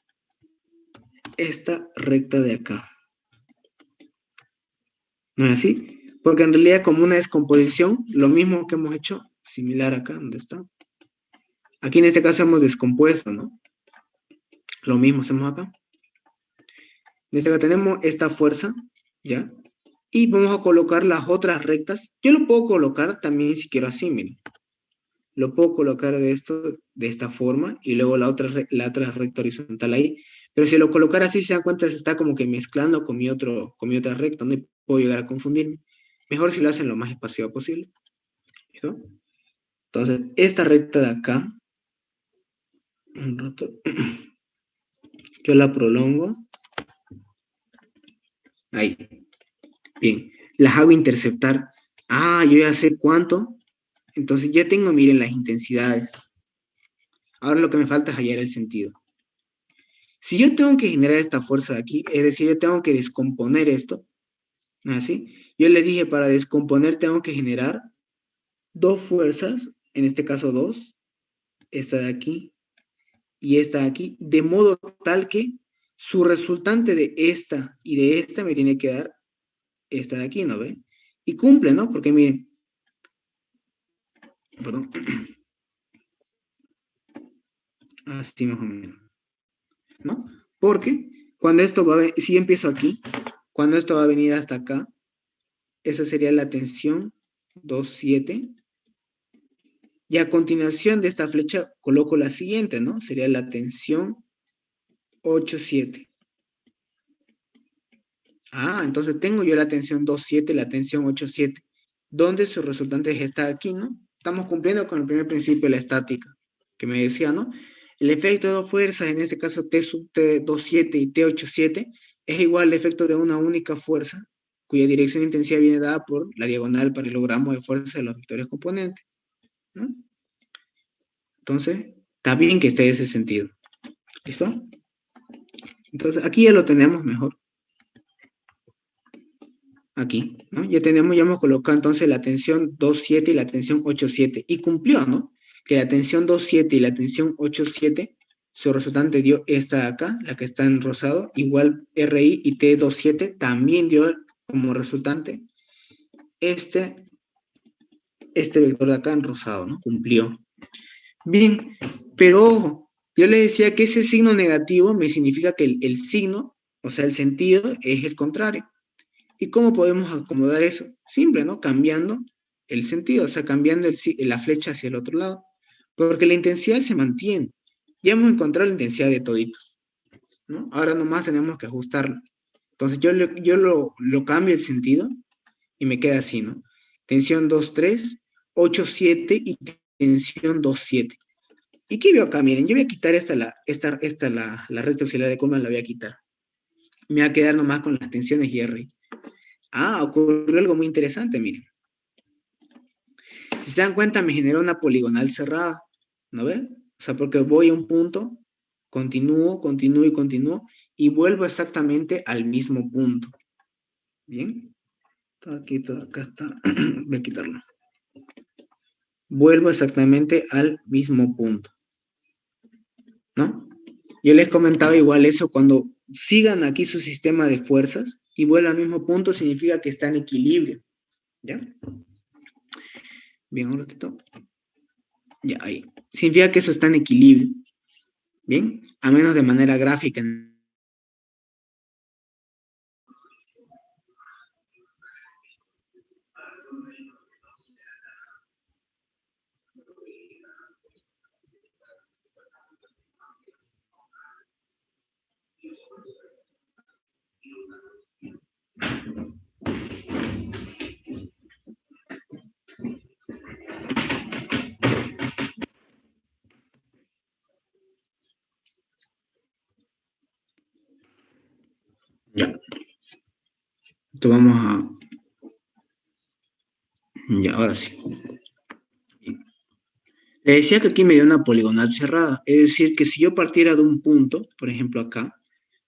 esta recta de acá. ¿No es así? Porque en realidad como una descomposición, lo mismo que hemos hecho, similar acá, ¿dónde está? Aquí en este caso hemos descompuesto, ¿no? Lo mismo hacemos acá. En este caso tenemos esta fuerza, ¿ya? Y vamos a colocar las otras rectas. Yo lo puedo colocar también si quiero así, miren. Lo puedo colocar de esta forma y luego la otra recta horizontal ahí. Pero si lo colocara así, se dan cuenta, se está como que mezclando con mi otra recta, no puedo llegar a confundirme. Mejor si lo hacen lo más espaciado posible. ¿Listo? Entonces, esta recta de acá, un rato, yo la prolongo. Ahí. Bien. Las hago interceptar. Ah, yo ya sé cuánto. Entonces ya tengo, miren, las intensidades. Ahora lo que me falta es hallar el sentido. Si yo tengo que generar esta fuerza de aquí, es decir, yo tengo que descomponer esto, ¿no es así? Yo le dije, para descomponer tengo que generar dos fuerzas, en este caso dos, esta de aquí y esta de aquí, de modo tal que su resultante de esta y de esta me tiene que dar esta de aquí, ¿no ve? Y cumple, ¿no? Porque miren, perdón, así más o menos, ¿no? Porque cuando esto va a venir, si yo empiezo aquí, cuando esto va a venir hasta acá, Esa sería la tensión 2,7. Y a continuación de esta flecha coloco la siguiente, ¿no? Sería la tensión 8,7. Entonces tengo yo la tensión 2,7, la tensión 8,7, donde su resultante está aquí, ¿no? Estamos cumpliendo con el primer principio de la estática, que me decía, ¿no? El efecto de dos fuerzas, en este caso T sub T27 y T87, es igual al efecto de una única fuerza, cuya dirección de intensidad viene dada por la diagonal paralelogramo de fuerza de los vectores componentes, ¿no? Entonces, está bien que esté en ese sentido. ¿Listo? Entonces, aquí ya lo tenemos mejor. Aquí, ¿no? Ya hemos colocado entonces la tensión 2,7 y la tensión 8,7. Y cumplió, ¿no? Que la tensión 2,7 y la tensión 8,7, su resultante dio esta de acá, la que está en rosado, igual RI y T27 también dio como resultante este vector de acá en rosado, ¿no? Cumplió. Bien, pero ojo, yo le decía que ese signo negativo me significa que el signo, o sea, el sentido, es el contrario. ¿Y cómo podemos acomodar eso? Simple, ¿no? Cambiando el sentido, o sea, cambiando la flecha hacia el otro lado. Porque la intensidad se mantiene. Ya hemos encontrado la intensidad de toditos, ¿no? Ahora nomás tenemos que ajustarlo. Entonces yo lo cambio el sentido y me queda así, ¿no? Tensión 2,3, 8,7 y tensión 2,7. ¿Y qué veo acá? Miren, yo voy a quitar la recta auxiliar de Kuhlmann, la voy a quitar. Me va a quedar nomás con las tensiones y R. Ocurrió algo muy interesante, miren. Si se dan cuenta, me generó una poligonal cerrada, ¿no ven? O sea, porque voy a un punto, continúo, continúo y continúo, y vuelvo exactamente al mismo punto. ¿Bien? Todo aquí, todo acá está. Voy a quitarlo. Vuelvo exactamente al mismo punto, ¿no? Yo les comentaba igual eso, cuando sigan aquí su sistema de fuerzas y vuelvan al mismo punto, significa que está en equilibrio, ¿ya? Bien, un ratito. Ya, ahí. Significa que eso está en equilibrio. Bien, a menos de manera gráfica. Ya. Entonces vamos a... Ya, ahora sí. Le decía que aquí me dio una poligonal cerrada. Es decir, que si yo partiera de un punto, por ejemplo acá,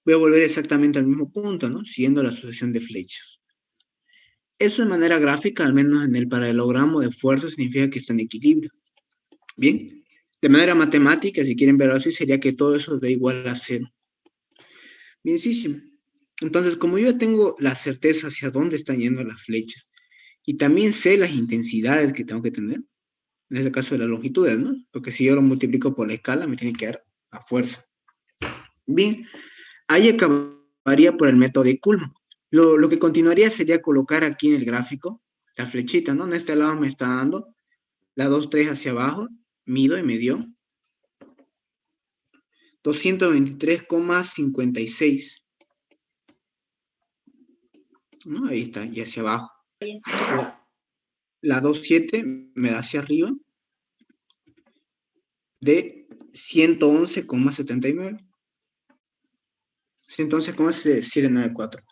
voy a volver exactamente al mismo punto, ¿no? Siguiendo la sucesión de flechas. Eso de manera gráfica, al menos en el paralelogramo de fuerza, significa que está en equilibrio. Bien. De manera matemática, si quieren verlo así, sería que todo eso da igual a cero. Bienísimo. Entonces, como yo ya tengo la certeza hacia dónde están yendo las flechas, y también sé las intensidades que tengo que tener, en este caso de las longitudes, ¿no? Porque si yo lo multiplico por la escala, me tiene que dar a fuerza. Bien, ahí acabaría por el método de Coulomb. Lo que continuaría sería colocar aquí en el gráfico la flechita, ¿no? En este lado me está dando la 2,3 hacia abajo, mido y me dio 223,56. ¿No? Ahí está, y hacia abajo. La 2,7 me da hacia arriba de 111,79. 111,794.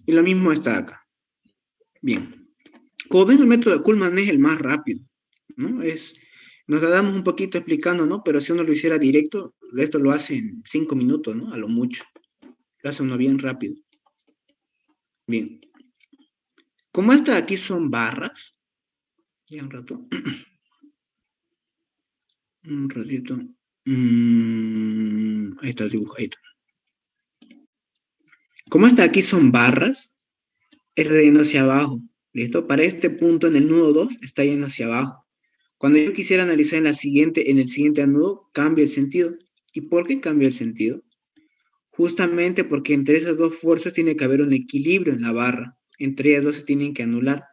Y lo mismo está acá. Bien. Como ven, el método de Kuhlmann es el más rápido, ¿no? Nos tardamos un poquito explicando, ¿no? Pero si uno lo hiciera directo, esto lo hace en 5 minutos, ¿no? A lo mucho. Lo hace uno bien rápido. Bien. Como estas aquí son barras, ya un rato. Un ratito. Ahí está el dibujo, ahí está. Como estas aquí son barras, está yendo hacia abajo. ¿Listo? Para este punto en el nudo 2 está yendo hacia abajo. Cuando yo quisiera analizar en el siguiente nudo, cambio el sentido. ¿Y por qué cambio el sentido? Justamente porque entre esas dos fuerzas tiene que haber un equilibrio en la barra. Entre ellas dos se tienen que anular.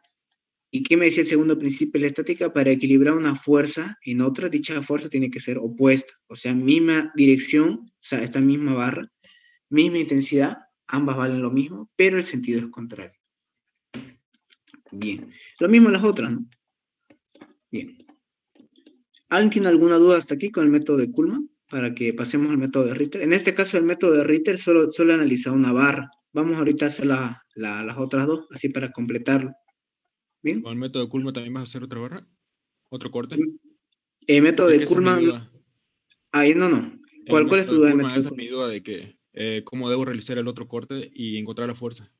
¿Y qué me decía el segundo principio de la estática? Para equilibrar una fuerza en otra, dicha fuerza tiene que ser opuesta. O sea, misma dirección, o sea, esta misma barra, misma intensidad, ambas valen lo mismo, pero el sentido es contrario. Bien. Lo mismo las otras, ¿no? Bien. ¿Alguien tiene alguna duda hasta aquí con el método de Kuhlmann? Para que pasemos al método de Ritter. En este caso, el método de Ritter solo analiza una barra. Vamos ahorita a hacer las otras dos, así para completarlo. ¿Bien? Con el método de Kuhlmann también vas a hacer otra barra, otro corte. El método Es de que esa es mi Kuhlmann... duda. Ahí no. El ¿Cuál es tu método de duda del Kuhlmann, método de esa es mi Kuhlmann? duda de que cómo debo realizar el otro corte y encontrar la fuerza.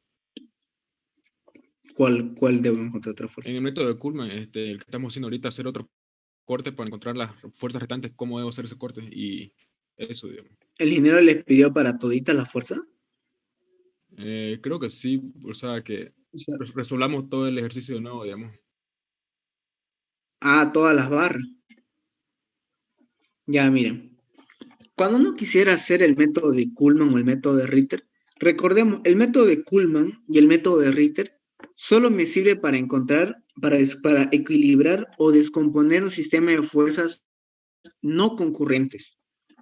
¿Cuál debo encontrar otra fuerza? En el método de Kuhlmann, el que estamos haciendo ahorita, hacer otro corte para encontrar las fuerzas restantes, cómo debo hacer ese corte y eso, digamos. ¿El ingeniero les pidió para todita la fuerza? Creo que sí, o sea, que O sea, resolvamos todo el ejercicio de nuevo, digamos. todas las barras. Ya, miren. Cuando uno quisiera hacer el método de Kuhlmann o el método de Ritter, recordemos, el método de Kuhlmann y el método de Ritter solo me sirve para encontrar, para equilibrar o descomponer un sistema de fuerzas no concurrentes.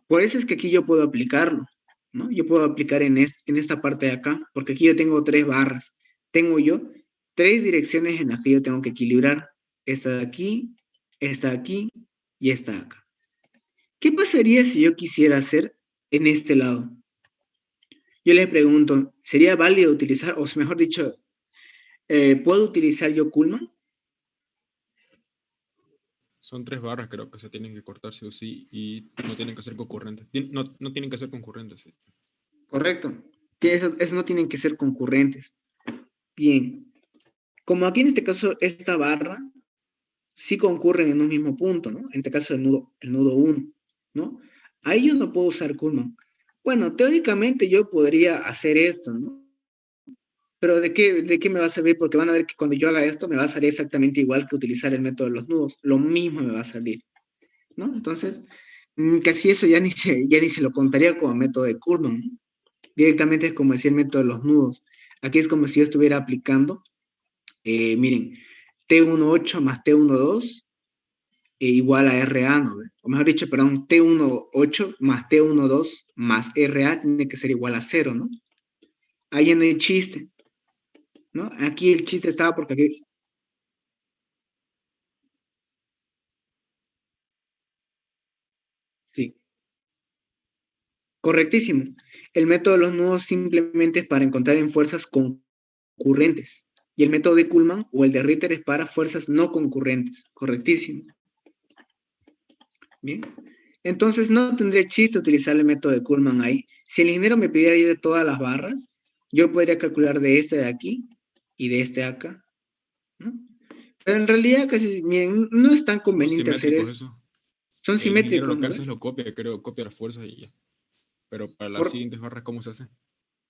Por eso es que aquí yo puedo aplicarlo, ¿no? Yo puedo aplicar en esta parte de acá, porque aquí yo tengo tres barras. Tengo yo tres direcciones en las que yo tengo que equilibrar. Esta de aquí, esta de aquí y esta de acá. ¿Qué pasaría si yo quisiera hacer en este lado? Yo le pregunto, ¿sería válido utilizar, o mejor dicho, ¿puedo utilizar yo Kuhlmann? Son tres barras, creo que se tienen que cortar sí o sí y no tienen que ser concurrentes. No tienen que ser concurrentes, sí. Correcto. Que eso no tienen que ser concurrentes. Bien. Como aquí en este caso, esta barra sí concurren en un mismo punto, ¿no? En este caso, el nudo 1, ¿no? Ahí yo no puedo usar Kuhlmann. Bueno, teóricamente yo podría hacer esto, ¿no? Pero ¿de qué me va a servir? Porque van a ver que cuando yo haga esto me va a salir exactamente igual que utilizar el método de los nudos. Lo mismo me va a salir, ¿no? Entonces, casi eso ya ni se lo contaría como método de Kuhlmann, ¿no? Directamente es como decir el método de los nudos. Aquí es como si yo estuviera aplicando, miren, T18 más T12 igual a RA, ¿no? O mejor dicho, perdón, T18 más T12 más RA tiene que ser igual a 0, ¿no? Ahí ya no hay chiste, ¿no? Aquí el chiste estaba porque aquí... Sí, correctísimo. El método de los nudos simplemente es para encontrar en fuerzas concurrentes. Y el método de Kuhlmann o el de Ritter es para fuerzas no concurrentes. Correctísimo. Bien. Entonces no tendría chiste utilizar el método de Kuhlmann ahí. Si el ingeniero me pidiera ir de todas las barras, yo podría calcular de este de aquí y de este de acá, ¿no? Pero en realidad casi bien, no es tan Son conveniente hacer simétricos eso. eso. Son El ingeniero simétricos, lo que ¿no hace ve? es lo copia, creo, copia las fuerzas y ya. Pero para las Cor- siguientes barras, ¿cómo se hace?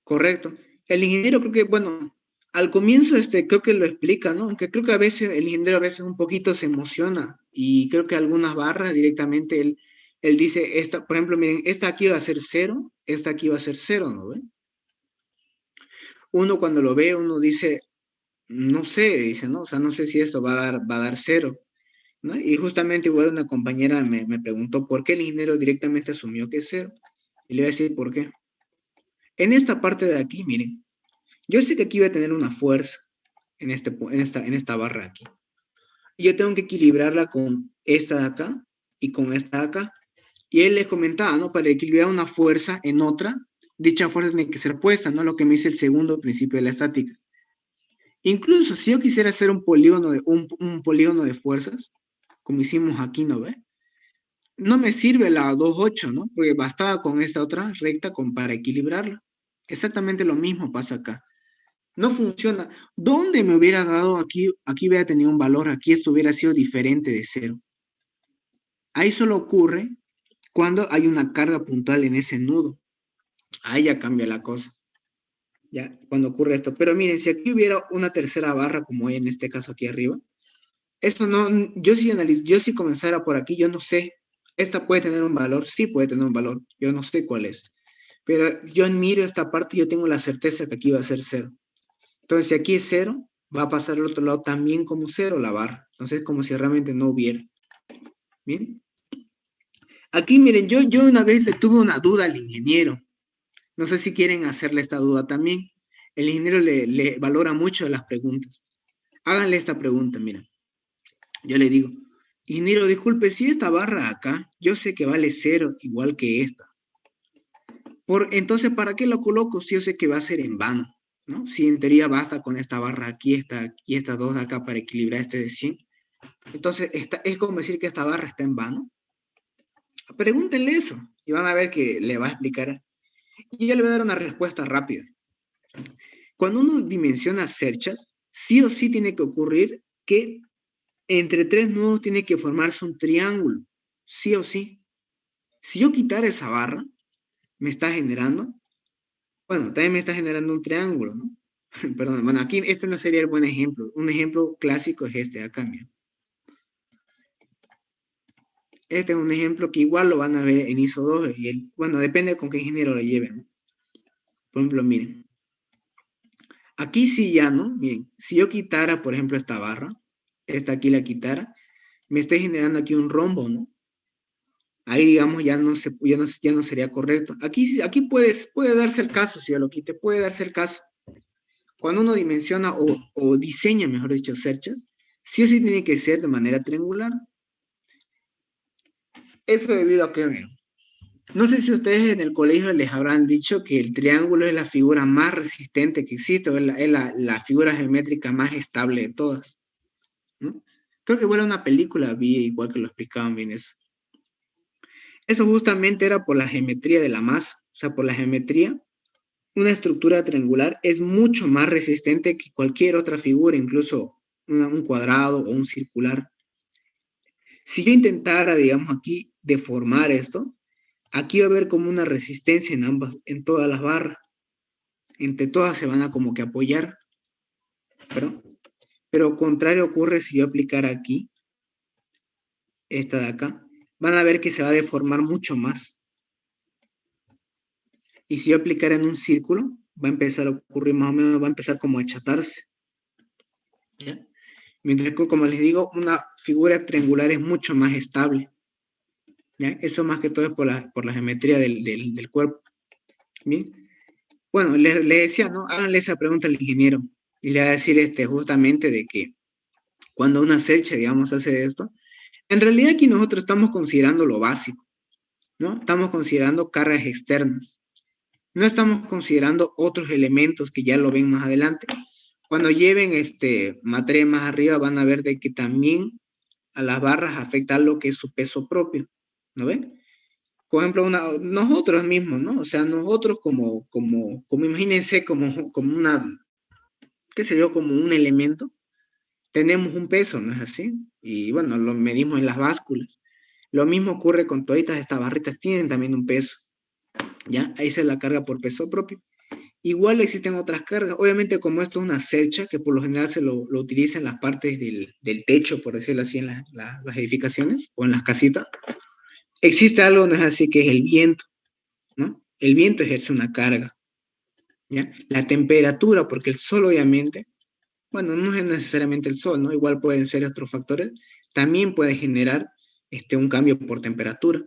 correcto. El ingeniero creo que, bueno, al comienzo creo que lo explica, ¿no? Aunque creo que a veces el ingeniero a veces un poquito se emociona y creo que algunas barras directamente él dice, esta, por ejemplo, miren, esta aquí va a ser cero, esta aquí va a ser cero, ¿no ve? Uno cuando lo ve, uno dice, no sé, dice, ¿no? O sea, no sé si eso va a dar cero, ¿no? Y justamente igual una compañera me preguntó por qué el ingeniero directamente asumió que es cero. Y le voy a decir por qué. En esta parte de aquí, miren, yo sé que aquí voy a tener una fuerza en esta barra aquí. Y yo tengo que equilibrarla con esta de acá y con esta de acá. Y él les comentaba, ¿no? Para equilibrar una fuerza en otra, dicha fuerza tiene que ser puesta, ¿no? Lo que me dice el segundo principio de la estática. Incluso si yo quisiera hacer un polígono de fuerzas, como hicimos aquí, ¿no ve? No me sirve la 2,8, ¿no? Porque bastaba con esta otra recta para equilibrarla. Exactamente lo mismo pasa acá. No funciona. ¿Dónde me hubiera dado aquí? Aquí hubiera tenido un valor, aquí esto hubiera sido diferente de cero. Ahí solo ocurre cuando hay una carga puntual en ese nudo. Ahí ya cambia la cosa. Ya, cuando ocurre esto. Pero miren, si aquí hubiera una tercera barra, como hay en este caso aquí arriba, eso no, yo si comenzara por aquí, yo no sé, esta puede tener un valor, sí puede tener un valor, yo no sé cuál es, pero yo miro esta parte, yo tengo la certeza que aquí va a ser cero. Entonces, si aquí es cero, va a pasar al otro lado también como cero la barra. Entonces, como si realmente no hubiera. Bien. Aquí, miren, yo una vez le tuve una duda al ingeniero. No sé si quieren hacerle esta duda también. El ingeniero le valora mucho las preguntas. Háganle esta pregunta, mira. Yo le digo, ingeniero, disculpe, si esta barra acá, yo sé que vale cero igual que esta. Entonces, ¿para qué lo coloco si yo sé que va a ser en vano? ¿No? Si en teoría basta con esta barra aquí, y estas dos de acá para equilibrar este de 100. Entonces, es como decir que esta barra está en vano. Pregúntenle eso y van a ver que le va a explicar. Y yo le voy a dar una respuesta rápida. Cuando uno dimensiona cerchas, sí o sí tiene que ocurrir que entre tres nudos tiene que formarse un triángulo. Sí o sí. Si yo quitara esa barra, me está generando, bueno, también me está generando un triángulo, ¿no? Perdón, bueno, aquí este no sería el buen ejemplo. Un ejemplo clásico es este de acá, mira. Este es un ejemplo que igual lo van a ver en ISO 2 bueno, depende con qué ingeniero lo lleven, ¿no? Por ejemplo, miren. Aquí sí ya, ¿no? Miren, si yo quitara, por ejemplo, esta barra, esta aquí la quitara, me estoy generando aquí un rombo, ¿no? Ahí, digamos, ya no sería correcto. Aquí puede darse el caso, si yo lo quite, puede darse el caso. Cuando uno dimensiona o diseña, mejor dicho, cerchas, sí o sí tiene que ser de manera triangular. Eso debido a que, no sé si ustedes en el colegio les habrán dicho que el triángulo es la figura más resistente que existe, o es la figura geométrica más estable de todas, ¿no? Creo que bueno, una película vi igual que lo explicaban bien eso. Eso justamente era por la geometría de la masa, o sea, por la geometría, una estructura triangular es mucho más resistente que cualquier otra figura, incluso un cuadrado o un circular. Si yo intentara, digamos, aquí deformar esto, aquí va a haber como una resistencia en todas las barras. Entre todas se van a como que apoyar, ¿perdón? Pero contrario ocurre si yo aplicara aquí, esta de acá, van a ver que se va a deformar mucho más. Y si yo aplicara en un círculo, va a empezar a ocurrir más o menos, va a empezar como a achatarse. ¿Ya? Mientras que, como les digo, una figura triangular es mucho más estable. ¿Ya? Eso más que todo es por la geometría del cuerpo. Bien. Bueno, le decía, ¿no? Háganle esa pregunta al ingeniero. Y le va a decir justamente de que cuando una cercha, digamos, hace esto, en realidad aquí nosotros estamos considerando lo básico, ¿no? Estamos considerando cargas externas. No estamos considerando otros elementos que ya lo ven más adelante. Cuando lleven materia más arriba van a ver de que también a las barras afecta lo que es su peso propio, ¿no ven? Por ejemplo, nosotros mismos, ¿no? O sea, nosotros como imagínense, como una, qué sé yo, como un elemento, tenemos un peso, ¿no es así? Y bueno, lo medimos en las básculas. Lo mismo ocurre con todas estas barritas, tienen también un peso, ¿ya? Ahí se la carga por peso propio. Igual existen otras cargas. Obviamente, como esto es una cercha, que por lo general lo utiliza en las partes del techo, por decirlo así, en las edificaciones o en las casitas, existe algo, no es así, que es el viento, ¿no? El viento ejerce una carga, ¿ya? La temperatura, porque el sol obviamente, bueno, no es necesariamente el sol, ¿no? Igual pueden ser otros factores, también puede generar un cambio por temperatura.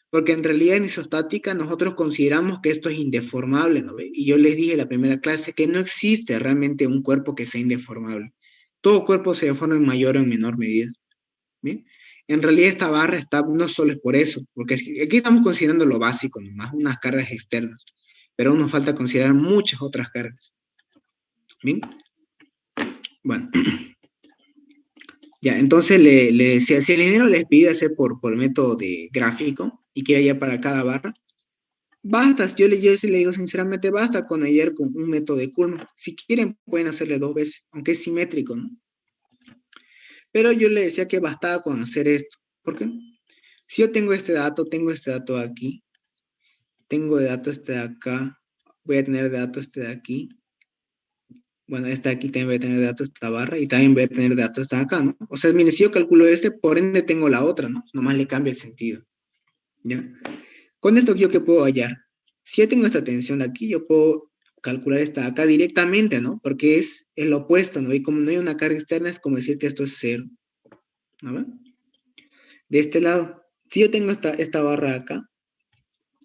Porque en realidad en isostática nosotros consideramos que esto es indeformable, ¿no? Y yo les dije en la primera clase que no existe realmente un cuerpo que sea indeformable. Todo cuerpo se deforma en mayor o en menor medida. ¿Bien? En realidad esta barra está, no solo es por eso, porque aquí estamos considerando lo básico, nomás unas cargas externas, pero aún nos falta considerar muchas otras cargas. ¿Bien? Bueno, ya, entonces le decía, si el ingeniero les pide hacer por método de gráfico y quiere ya para cada barra, basta, yo sí le digo sinceramente, basta con hallar con un método de Kuhlmann. Si quieren, pueden hacerle 2 veces, aunque es simétrico, ¿no? Pero yo le decía que bastaba con hacer esto. ¿Por qué? Si yo tengo este dato aquí, tengo de dato este de acá, voy a tener de dato este de aquí, bueno, este de aquí también voy a tener de dato esta barra y también voy a tener de dato esta de acá, ¿no? O sea, mire, si yo calculo este, por ende tengo la otra, ¿no? Nomás le cambia el sentido, ¿ya? Con esto, ¿yo qué puedo hallar? Si yo tengo esta tensión de aquí, yo puedo calcular esta acá directamente, ¿no? Porque es lo opuesto, ¿no? Y como no hay una carga externa, es como decir que esto es cero, ¿no? De este lado, si yo tengo esta barra acá,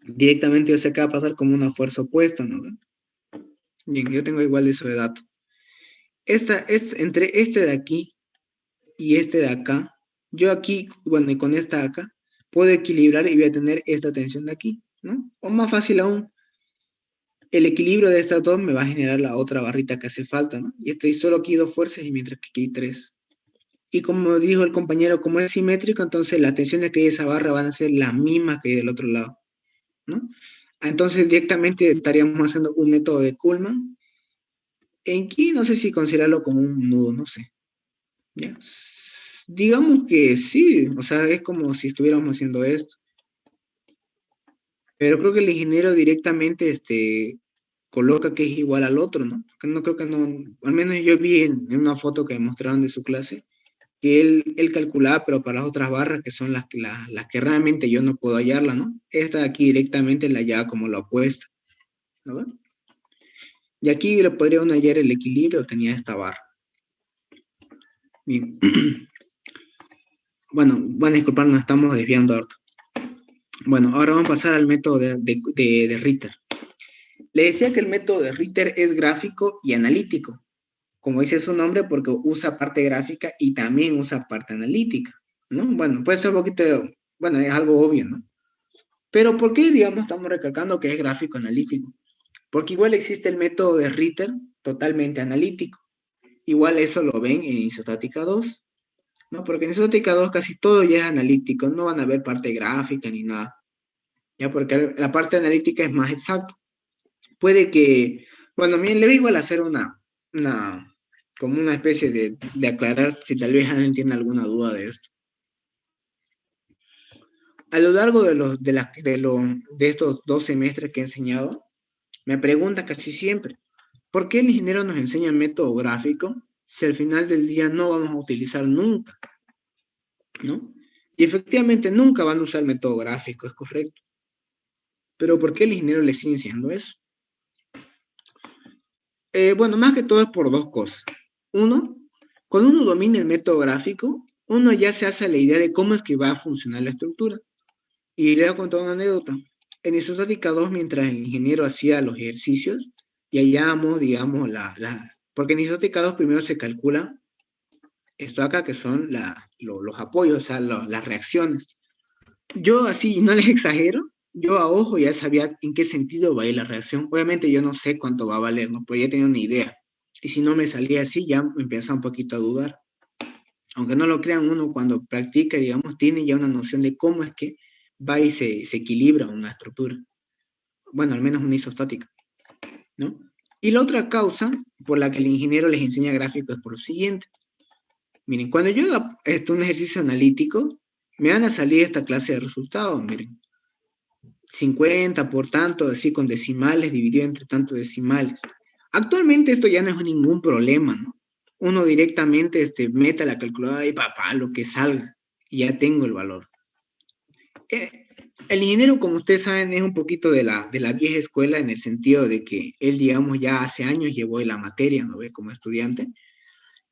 directamente yo sé que va a pasar como una fuerza opuesta, ¿no? Bien, yo tengo igual eso de dato. Entre este de aquí y este de acá, yo aquí, bueno, y con esta acá, puedo equilibrar y voy a tener esta tensión de aquí, ¿no? O más fácil aún, el equilibrio de estas dos me va a generar la otra barrita que hace falta, ¿no? Y estoy solo aquí dos fuerzas y mientras que aquí hay tres. Y como dijo el compañero, como es simétrico, entonces las tensiones que hay de esa barra van a ser las mismas que hay del otro lado, ¿no? Entonces directamente estaríamos haciendo un método de Kuhlmann. En aquí no sé si considerarlo como un nudo, no sé. ¿Ya? Digamos que sí, o sea, es como si estuviéramos haciendo esto. Pero creo que el ingeniero directamente coloca que es igual al otro, ¿no? Que no creo que no, al menos yo vi en una foto que me mostraron de su clase, que él calculaba, pero para las otras barras, que son las que realmente yo no puedo hallarla, ¿no? Esta de aquí directamente la hallaba como la opuesta, ¿no? Y aquí le podría uno hallar el equilibrio, tenía esta barra. Bien. Bueno, van a disculpar, nos estamos desviando harto. Bueno, ahora vamos a pasar al método de Ritter. Le decía que el método de Ritter es gráfico y analítico, como dice su nombre, porque usa parte gráfica y también usa parte analítica, ¿no? Bueno, puede ser un poquito, bueno, es algo obvio, ¿no? Pero ¿por qué, digamos, estamos recalcando que es gráfico analítico? Porque igual existe el método de Ritter totalmente analítico. Igual eso lo ven en isostática 2, ¿no? Porque en isostática 2 casi todo ya es analítico, no van a ver parte gráfica ni nada, ¿ya? Porque la parte analítica es más exacta. Puede que, bueno, miren, le voy igual a hacer una, como una especie de aclarar si tal vez alguien tiene alguna duda de esto. A lo largo de estos 2 semestres que he enseñado, me pregunta casi siempre, ¿por qué el ingeniero nos enseña método gráfico si al final del día no vamos a utilizar nunca? ¿No? Y efectivamente nunca van a usar método gráfico, es correcto. Pero ¿por qué el ingeniero le sigue enseñando eso? Bueno, más que todo es por dos cosas. Uno, cuando uno domina el método gráfico, uno ya se hace la idea de cómo es que va a funcionar la estructura. Y le voy a contar una anécdota. En Isostática 2, mientras el ingeniero hacía los ejercicios, y hallábamos, digamos, porque en Isostática 2 primero se calcula esto acá, que son los apoyos, o sea, las reacciones. Yo así, no les exagero, yo a ojo ya sabía en qué sentido va a ir la reacción. Obviamente yo no sé cuánto va a valer, ¿no? Pero ya tenía una idea. Y si no me salía así, ya me empezaba un poquito a dudar. Aunque no lo crean, uno cuando practica, digamos, tiene ya una noción de cómo es que va y se equilibra una estructura. Bueno, al menos una isostática, ¿no? Y la otra causa por la que el ingeniero les enseña gráficos es por lo siguiente. Miren, cuando yo hago un ejercicio analítico, me van a salir esta clase de resultados, miren. 50 por tanto, así con decimales, dividido entre tantos decimales. Actualmente esto ya no es ningún problema, ¿no? Uno directamente mete a la calculadora y papá, lo que salga, y ya tengo el valor. El ingeniero, como ustedes saben, es un poquito de la vieja escuela en el sentido de que él, digamos, ya hace años llevó la materia, ¿no ve? Como estudiante,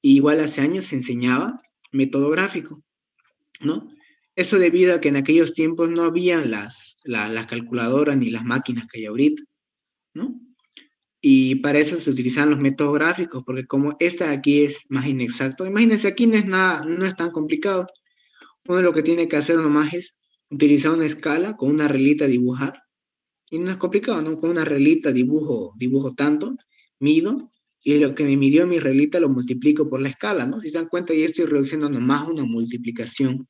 y igual hace años se enseñaba método gráfico, ¿no? Eso debido a que en aquellos tiempos no habían las calculadoras ni las máquinas que hay ahorita, ¿no? Y para eso se utilizaban los métodos gráficos, porque como esta de aquí es más inexacto, imagínense, aquí no es nada, no es tan complicado. Uno lo que tiene que hacer nomás es utilizar una escala con una reglita dibujar, y no es complicado, ¿no? Con una reglita dibujo tanto, mido, y lo que me midió mi reglita lo multiplico por la escala, ¿no? Si se dan cuenta, ya estoy reduciendo nomás una multiplicación,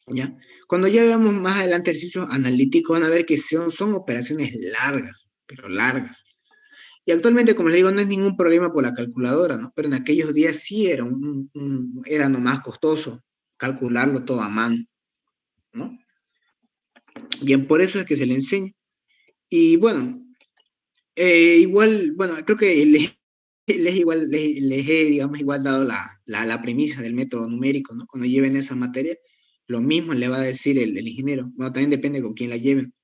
¿ya? Cuando ya veamos más adelante ejercicios analíticos, van a ver que son operaciones largas, pero largas. Y actualmente, como les digo, no es ningún problema por la calculadora, ¿no? Pero en aquellos días sí era nomás costoso calcularlo todo a mano, ¿no? Bien, por eso es que se le enseña. Y bueno, igual, bueno, creo que les he, digamos, igual dado la premisa del método numérico, ¿no? Cuando lleven esa materia, lo mismo le va a decir el ingeniero. Bueno, también depende con quién la lleven.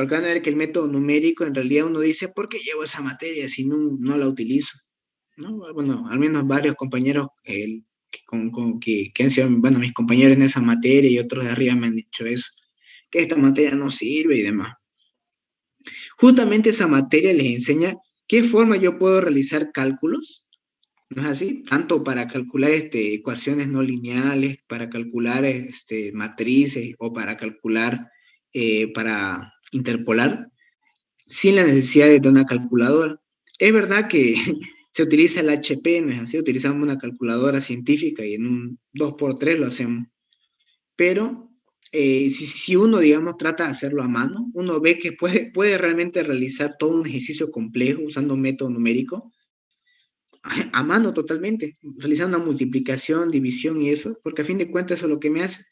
Porque van a ver que el método numérico, en realidad uno dice, ¿por qué llevo esa materia si no la utilizo? ¿No? Bueno, al menos varios compañeros que han sido, bueno, mis compañeros en esa materia y otros de arriba me han dicho eso, que esta materia no sirve y demás. Justamente esa materia les enseña qué forma yo puedo realizar cálculos, ¿no es así? Tanto para calcular ecuaciones no lineales, para calcular matrices o para calcular, para interpolar, sin la necesidad de una calculadora. Es verdad que se utiliza el HP, ¿no es así? Utilizamos una calculadora científica y en un 2x3 lo hacemos. Pero si uno, digamos, trata de hacerlo a mano, uno ve que puede realmente realizar todo un ejercicio complejo usando un método numérico a mano totalmente, realizando una multiplicación, división y eso, porque a fin de cuentas eso es lo que me hace.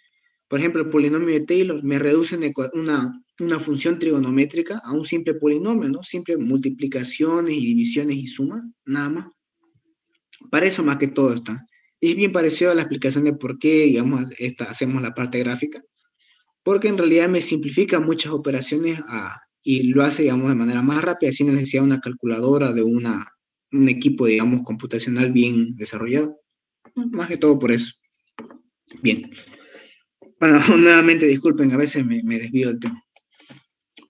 Por ejemplo, el polinomio de Taylor me reduce una función trigonométrica a un simple polinomio, ¿no? Simple multiplicaciones y divisiones y sumas, nada más. Para eso más que todo está. Es bien parecido a la explicación de por qué, digamos, hacemos la parte gráfica, porque en realidad me simplifica muchas operaciones y lo hace, digamos, de manera más rápida, sin necesidad de una calculadora, de un equipo, digamos, computacional bien desarrollado. Más que todo por eso. Bien. Bueno, nuevamente disculpen, a veces me desvío del tema.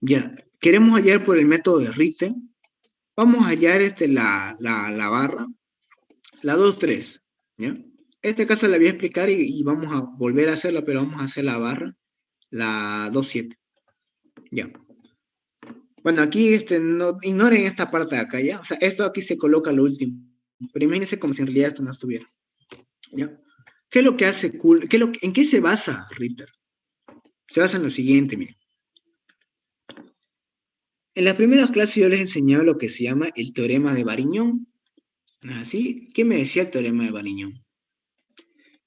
Ya, queremos hallar por el método de Richter. Vamos a hallar la barra, la 2,3. ¿Ya? Este caso la voy a explicar y vamos a volver a hacerla, pero vamos a hacer la barra, la 2,7. Ya. Bueno, aquí no, ignoren esta parte de acá, ¿ya? O sea, esto aquí se coloca lo último. Pero imagínense como si en realidad esto no estuviera. ¿Ya? ¿Qué es lo que hace cool? ¿En qué se basa Richter? Se basa en lo siguiente, miren. En las primeras clases yo les enseñaba lo que se llama el teorema de Variñón. ¿Así? ¿Qué me decía el teorema de Variñón?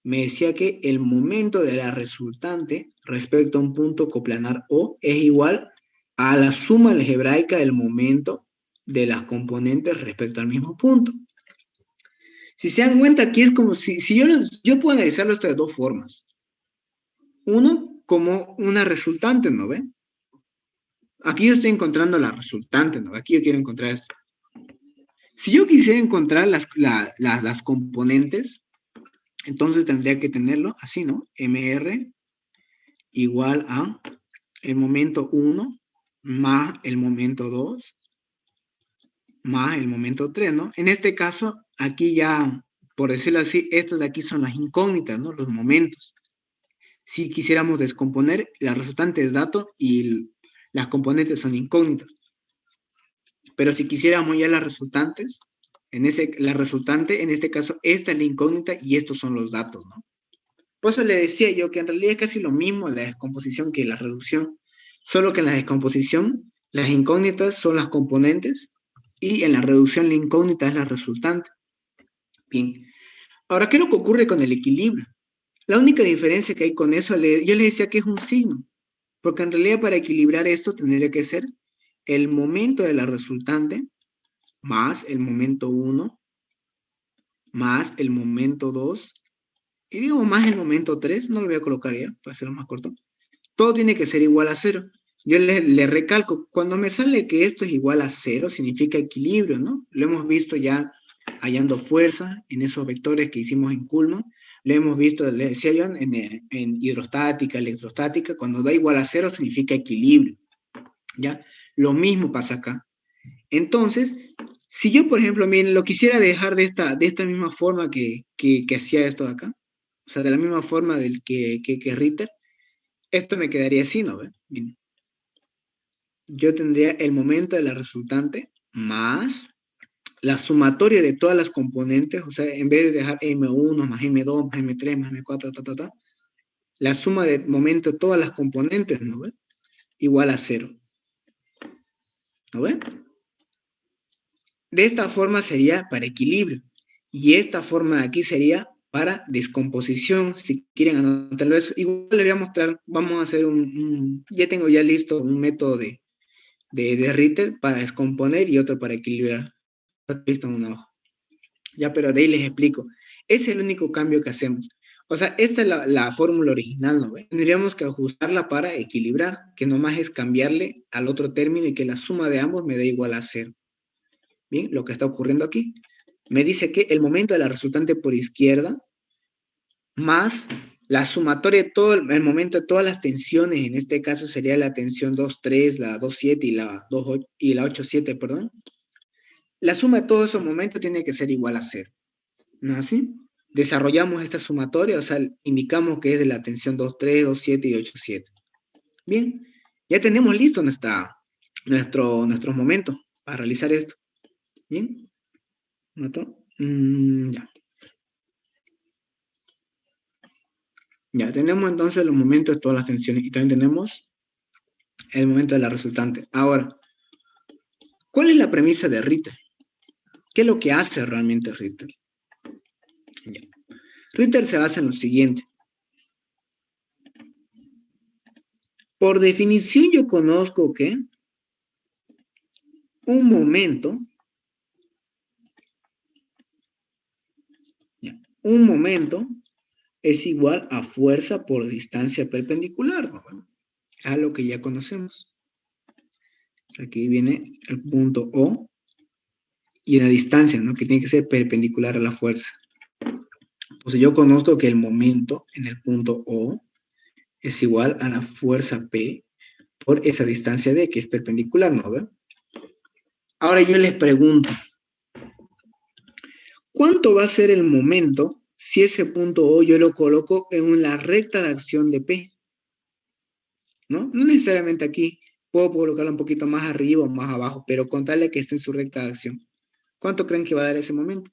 Me decía que el momento de la resultante respecto a un punto coplanar O es igual a la suma algebraica del momento de las componentes respecto al mismo punto. Si se dan cuenta, aquí es como si yo puedo analizarlo esto de dos formas. Uno, como una resultante, ¿no ven? Aquí yo estoy encontrando la resultante, ¿no? Aquí yo quiero encontrar esto. Si yo quisiera encontrar las componentes, entonces tendría que tenerlo así, ¿no? MR igual a el momento 1 más el momento 2 más el momento 3, ¿no? En este caso, aquí ya, por decirlo así, estos de aquí son las incógnitas, ¿no? Los momentos. Si quisiéramos descomponer, la resultante es dato y las componentes son incógnitas. Pero si quisiéramos ya las resultantes, la resultante, en este caso, esta es la incógnita y estos son los datos, ¿no? Por eso le decía yo que en realidad es casi lo mismo la descomposición que la reducción, solo que en la descomposición las incógnitas son las componentes y en la reducción la incógnita es la resultante. Bien, ahora, ¿qué es lo que ocurre con el equilibrio? La única diferencia que hay con eso, yo le decía que es un signo, porque en realidad para equilibrar esto tendría que ser el momento de la resultante más el momento 1 más el momento 2 y digo más el momento 3, no lo voy a colocar ya, para hacerlo más corto. Todo tiene que ser igual a 0. Yo le recalco, cuando me sale que esto es igual a 0, significa equilibrio, ¿no? Lo hemos visto ya hallando fuerza en esos vectores que hicimos en Kuhlmann. Lo hemos visto, le decía yo, en hidrostática, electrostática, cuando da igual a 0 significa equilibrio, ¿ya? Lo mismo pasa acá. Entonces, si yo, por ejemplo, miren, lo quisiera dejar de esta misma forma que hacía esto de acá, o sea, de la misma forma del que Ritter, esto me quedaría así, ¿no? Miren, yo tendría el momento de la resultante más la sumatoria de todas las componentes, o sea, en vez de dejar M1 más M2 más M3 más M4, la suma de momento de todas las componentes, ¿no ve? Igual a 0. ¿No ve? De esta forma sería para equilibrio. Y esta forma de aquí sería para descomposición, si quieren anotarlo eso. Igual les voy a mostrar, vamos a hacer ya tengo ya listo un método de Ritter para descomponer y otro para equilibrar. Listo en una hoja. Ya, pero de ahí les explico. Ese es el único cambio que hacemos. O sea, esta es la fórmula original, ¿no ve? Tendríamos que ajustarla para equilibrar, que nomás es cambiarle al otro término y que la suma de ambos me dé igual a cero. Bien, lo que está ocurriendo aquí. Me dice que el momento de la resultante por izquierda más la sumatoria de todo el momento de todas las tensiones, en este caso sería la tensión 2,3, la 2,7 y la 2,8 y la 8,7, perdón. La suma de todos esos momentos tiene que ser igual a cero. ¿No es así? Desarrollamos esta sumatoria, o sea, indicamos que es de la tensión 2,3, 2,7 y 8,7. Bien, ya tenemos listo nuestros momentos para realizar esto. Bien, ¿noto? Ya. Ya tenemos entonces los momentos de todas las tensiones y también tenemos el momento de la resultante. Ahora, ¿cuál es la premisa de Ritter? ¿Qué es lo que hace realmente Ritter? Ya. Ritter se basa en lo siguiente. Por definición yo conozco que un momento, un momento es igual a fuerza por distancia perpendicular, ¿no? A lo que ya conocemos. Aquí viene el punto O y la distancia, ¿no? Que tiene que ser perpendicular a la fuerza. Entonces yo conozco que el momento en el punto O es igual a la fuerza P por esa distancia D, que es perpendicular, ¿no? ¿Ve? Ahora yo les pregunto, ¿cuánto va a ser el momento si ese punto O yo lo coloco en la recta de acción de P? ¿No? No necesariamente aquí, puedo colocarlo un poquito más arriba o más abajo, pero contarle que esté en su recta de acción. ¿Cuánto creen que va a dar ese momento?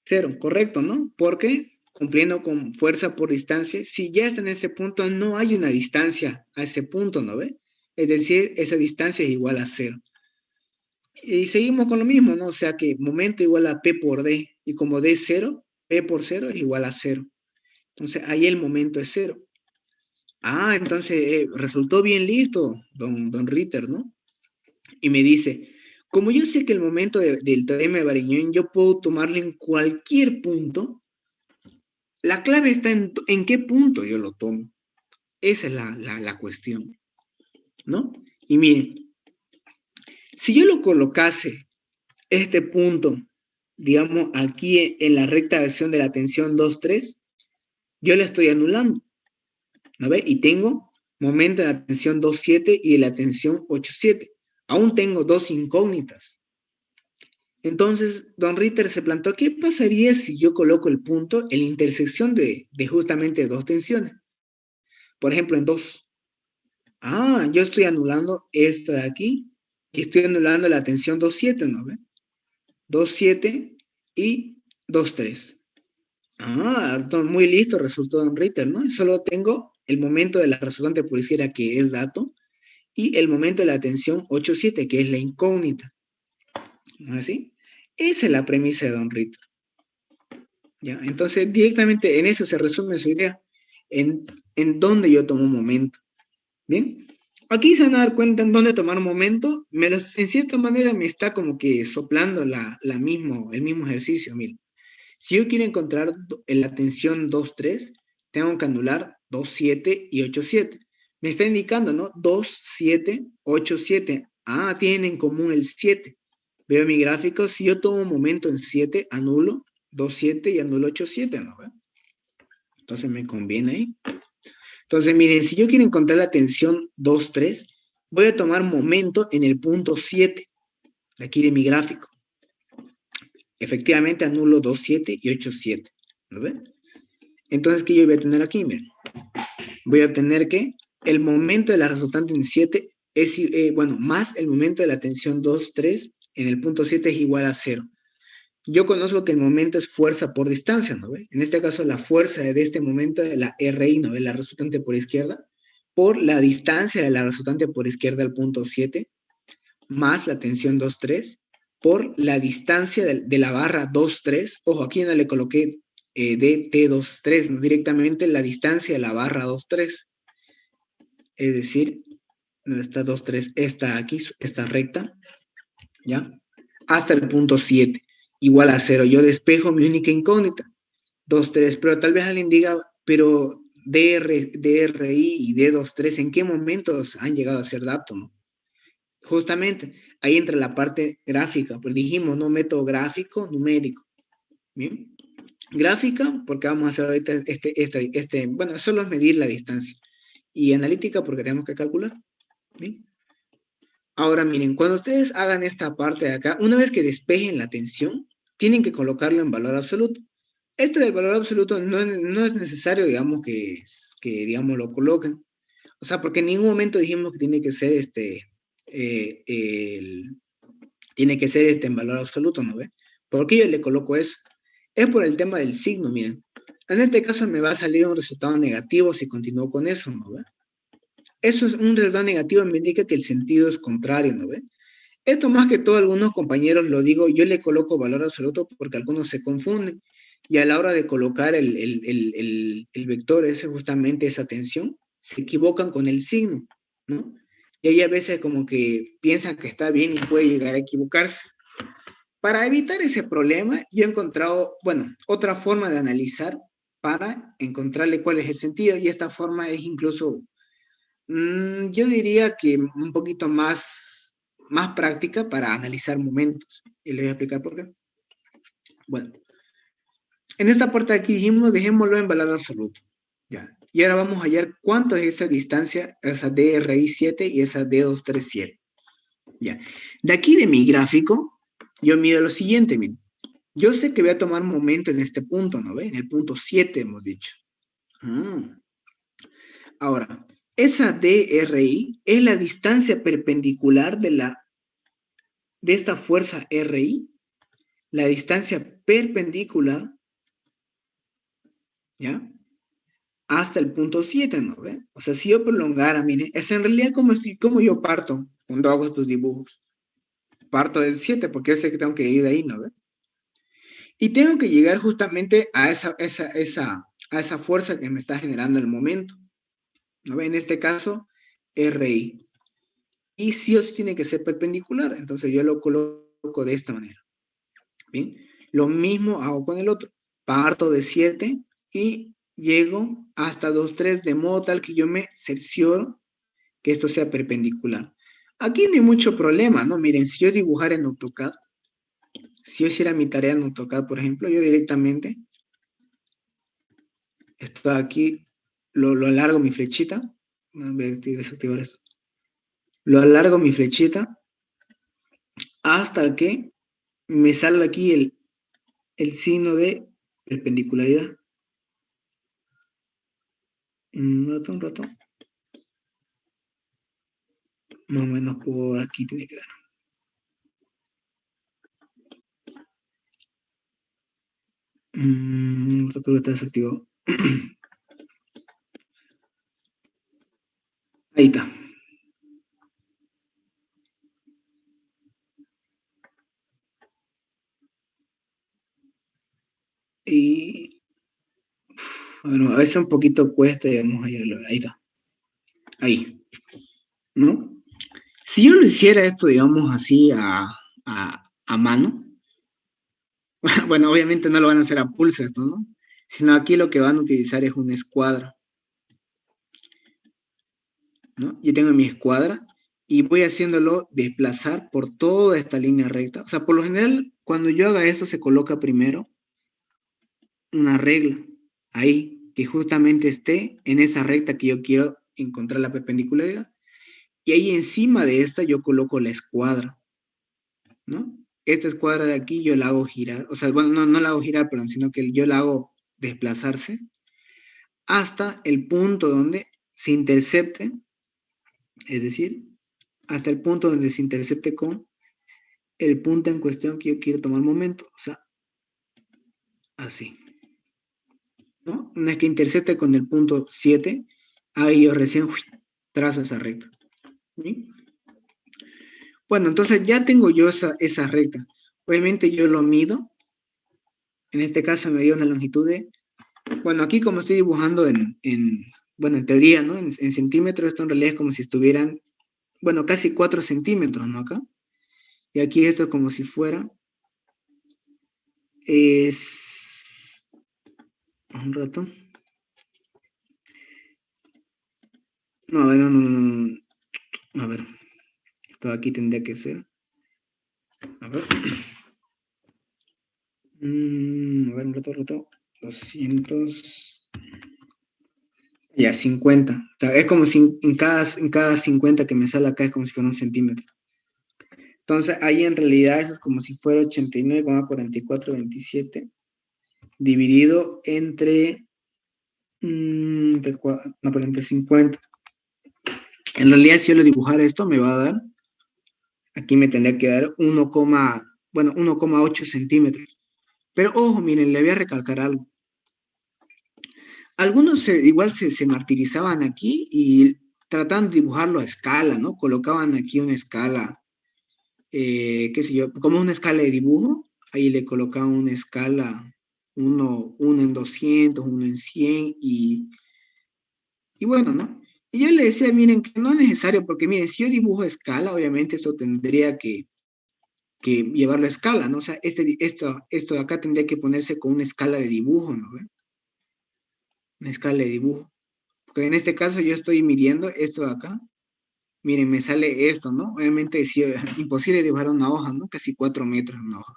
Cero, correcto, ¿no? Porque cumpliendo con fuerza por distancia, si ya está en ese punto, no hay una distancia a ese punto, ¿no ve? Es decir, esa distancia es igual a cero. Y seguimos con lo mismo, ¿no? O sea que momento igual a P por D, y como D es cero, P por cero es igual a cero. Entonces ahí el momento es cero. Ah, entonces resultó bien listo, don Ritter, ¿no? Y me dice, como yo sé que el momento del teorema de Variñón yo puedo tomarlo en cualquier punto, la clave está en qué punto yo lo tomo. Esa es la cuestión, ¿no? Y miren, si yo lo colocase este punto, digamos, aquí en la recta de acción de la tensión 2,3, yo la estoy anulando, ¿no ve? Y tengo momento de la tensión 2,7 y de la tensión 8,7. Aún tengo dos incógnitas. Entonces, don Ritter se planteó, ¿qué pasaría si yo coloco el punto en la intersección de justamente dos tensiones? Por ejemplo, en 2. Ah, yo estoy anulando esta de aquí y estoy anulando la tensión 2,7, ¿no ve? 2,7 y 2,3. Ah, muy listo resultó don Ritter, ¿no? Solo tengo el momento de la resultante por izquierda, que es dato, y el momento de la tensión 8,7, que es la incógnita. ¿No es así? Esa es la premisa de don Ritter. ¿Ya? Entonces, directamente en eso se resume su idea, en dónde yo tomo un momento. ¿Bien? Aquí se van a dar cuenta en dónde tomar un momento, en cierta manera me está como que soplando el mismo ejercicio. Miren, si yo quiero encontrar la tensión 2,3, tengo que anular 2,7 y 8,7. Me está indicando, ¿no? 2,7, 8,7. Ah, tienen en común el 7. Veo mi gráfico, si yo tomo un momento en 7, anulo 2,7 y anulo 8,7, ¿no? Entonces me conviene ahí. Entonces, miren, si yo quiero encontrar la tensión 2,3, voy a tomar momento en el punto 7, de aquí de mi gráfico. Efectivamente, anulo 2,7 y 8,7. ¿Lo ven? Entonces, ¿qué yo voy a tener aquí? Miren, voy a obtener que el momento de la resultante en 7 es, más el momento de la tensión 2,3 en el punto 7 es igual a 0. Yo conozco que el momento es fuerza por distancia, ¿no ve? En este caso, la fuerza de este momento de la RI, ¿no ve? La resultante por izquierda, por la distancia de la resultante por izquierda al punto 7, más la tensión 2,3, por la distancia de la barra 2,3. Ojo, aquí no le coloqué DT2,3, ¿no? Directamente la distancia de la barra 2,3. Es decir, no está 2,3, esta aquí, esta recta, ¿ya? Hasta el punto 7, igual a 0. Yo despejo mi única incógnita. 2,3, pero tal vez alguien diga, pero DRI y D23, ¿en qué momentos han llegado a ser datos, no? Justamente, ahí entra la parte gráfica, pues dijimos, ¿no? Método gráfico, numérico, ¿bien? Gráfica, porque vamos a hacer ahorita bueno, solo es medir la distancia. Y analítica, porque tenemos que calcular, ¿bien? Ahora miren, cuando ustedes hagan esta parte de acá, una vez que despejen la tensión, tienen que colocarlo en valor absoluto. Este del valor absoluto no es necesario, digamos, digamos, lo coloquen. O sea, porque en ningún momento dijimos que tiene que ser tiene que ser en valor absoluto, ¿no ve? ¿Por qué yo le coloco eso? Es por el tema del signo, miren. En este caso me va a salir un resultado negativo si continúo con eso, ¿no ve? Eso es un resultado negativo, me indica que el sentido es contrario, ¿no ve? Esto más que todo algunos compañeros lo digo, yo le coloco valor absoluto porque algunos se confunden y a la hora de colocar el vector ese, justamente esa tensión, se equivocan con el signo, ¿no? Y ahí a veces como que piensan que está bien y puede llegar a equivocarse. Para evitar ese problema, yo he encontrado, bueno, otra forma de analizar para encontrarle cuál es el sentido y esta forma es incluso, yo diría que un poquito más práctica para analizar momentos. Y les voy a explicar por qué. Bueno, en esta parte de aquí dijimos, dejémoslo en valor absoluto. Ya. Y ahora vamos a hallar cuánto es esa distancia, esa DRI7 y esa D237. Ya. De aquí de mi gráfico, yo mido lo siguiente, miren. Yo sé que voy a tomar momento en este punto, ¿no ve? En el punto 7 hemos dicho. Ahora, esa DRI es la distancia perpendicular de esta fuerza RI, la distancia perpendicular, ¿ya? Hasta el punto 7, ¿no ve? O sea, si yo prolongara, mire, es en realidad como yo parto cuando hago estos dibujos. Parto del 7 porque yo sé que tengo que ir de ahí, ¿no ve? Y tengo que llegar justamente a esa fuerza que me está generando el momento, ¿no ve? En este caso, RI. Y sí o sí tiene que ser perpendicular, entonces yo lo coloco de esta manera. ¿Bien? Lo mismo hago con el otro. Parto de 7 y llego hasta 2,3 de modo tal que yo me cercioro que esto sea perpendicular. Aquí no hay mucho problema, ¿no? Miren, si yo dibujara en AutoCAD, si yo hiciera mi tarea en AutoCAD, por ejemplo, yo directamente, esto de aquí, lo alargo mi flechita. Voy a desactivar esto. Lo alargo mi flechita hasta que me sale aquí el signo de perpendicularidad. Un rato. Más o menos por aquí tiene que dar. Creo que está desactivado. Ahí está. Y bueno, a veces un poquito cuesta y vamos a hallarlo. Ahí está. Ahí. ¿No? Si yo lo hiciera esto, digamos así, a mano, bueno, obviamente no lo van a hacer a pulso esto, ¿no? Sino aquí lo que van a utilizar es una escuadra, ¿no? Yo tengo mi escuadra y voy haciéndolo desplazar por toda esta línea recta. O sea, por lo general, cuando yo haga esto, se coloca primero una regla ahí, que justamente esté en esa recta que yo quiero encontrar la perpendicularidad. Y ahí encima de esta yo coloco la escuadra, ¿no? Esta escuadra de aquí yo la hago girar, o sea, bueno, no la hago girar, perdón, sino que yo la hago desplazarse hasta el punto donde se intercepte, es decir, hasta el punto donde se intercepte con el punto en cuestión que yo quiero tomar momento, o sea, así, ¿no? Una vez que intercepte con el punto 7, ahí yo recién trazo esa recta. ¿Sí? Bueno, entonces ya tengo yo esa recta. Obviamente yo lo mido. En este caso me dio una longitud de... Bueno, aquí como estoy dibujando bueno, en teoría, ¿no? En centímetros, esto en realidad es como si estuvieran, bueno, casi 4 centímetros, ¿no? Acá. Y aquí esto es como si fuera... Es Un rato. No, a ver, no. A ver, esto aquí tendría que ser. A ver. A ver, un rato. 200. Ya, 50. O sea, es como si en cada 50 que me sale acá es como si fuera 1 centímetro. Entonces, ahí en realidad eso es como si fuera 89,4427 dividido entre 50. En realidad, si yo le dibujara esto, me va a dar, aquí me tendría que dar 1,8 centímetros. Pero ojo, miren, le voy a recalcar algo. Algunos igual se martirizaban aquí y trataban de dibujarlo a escala, ¿no? Colocaban aquí una escala, qué sé yo, como una escala de dibujo, ahí le colocaban una escala, uno en 200, uno en 100 y bueno, ¿no? Y yo le decía, miren, que no es necesario, porque miren, si yo dibujo a escala, obviamente esto tendría que llevarlo a escala, ¿no? O sea, esto de acá tendría que ponerse con una escala de dibujo, ¿no? ¿Ve? Una escala de dibujo. Porque en este caso yo estoy midiendo esto de acá. Miren, me sale esto, ¿no? Obviamente es imposible dibujar una hoja, ¿no? Casi 4 metros en una hoja.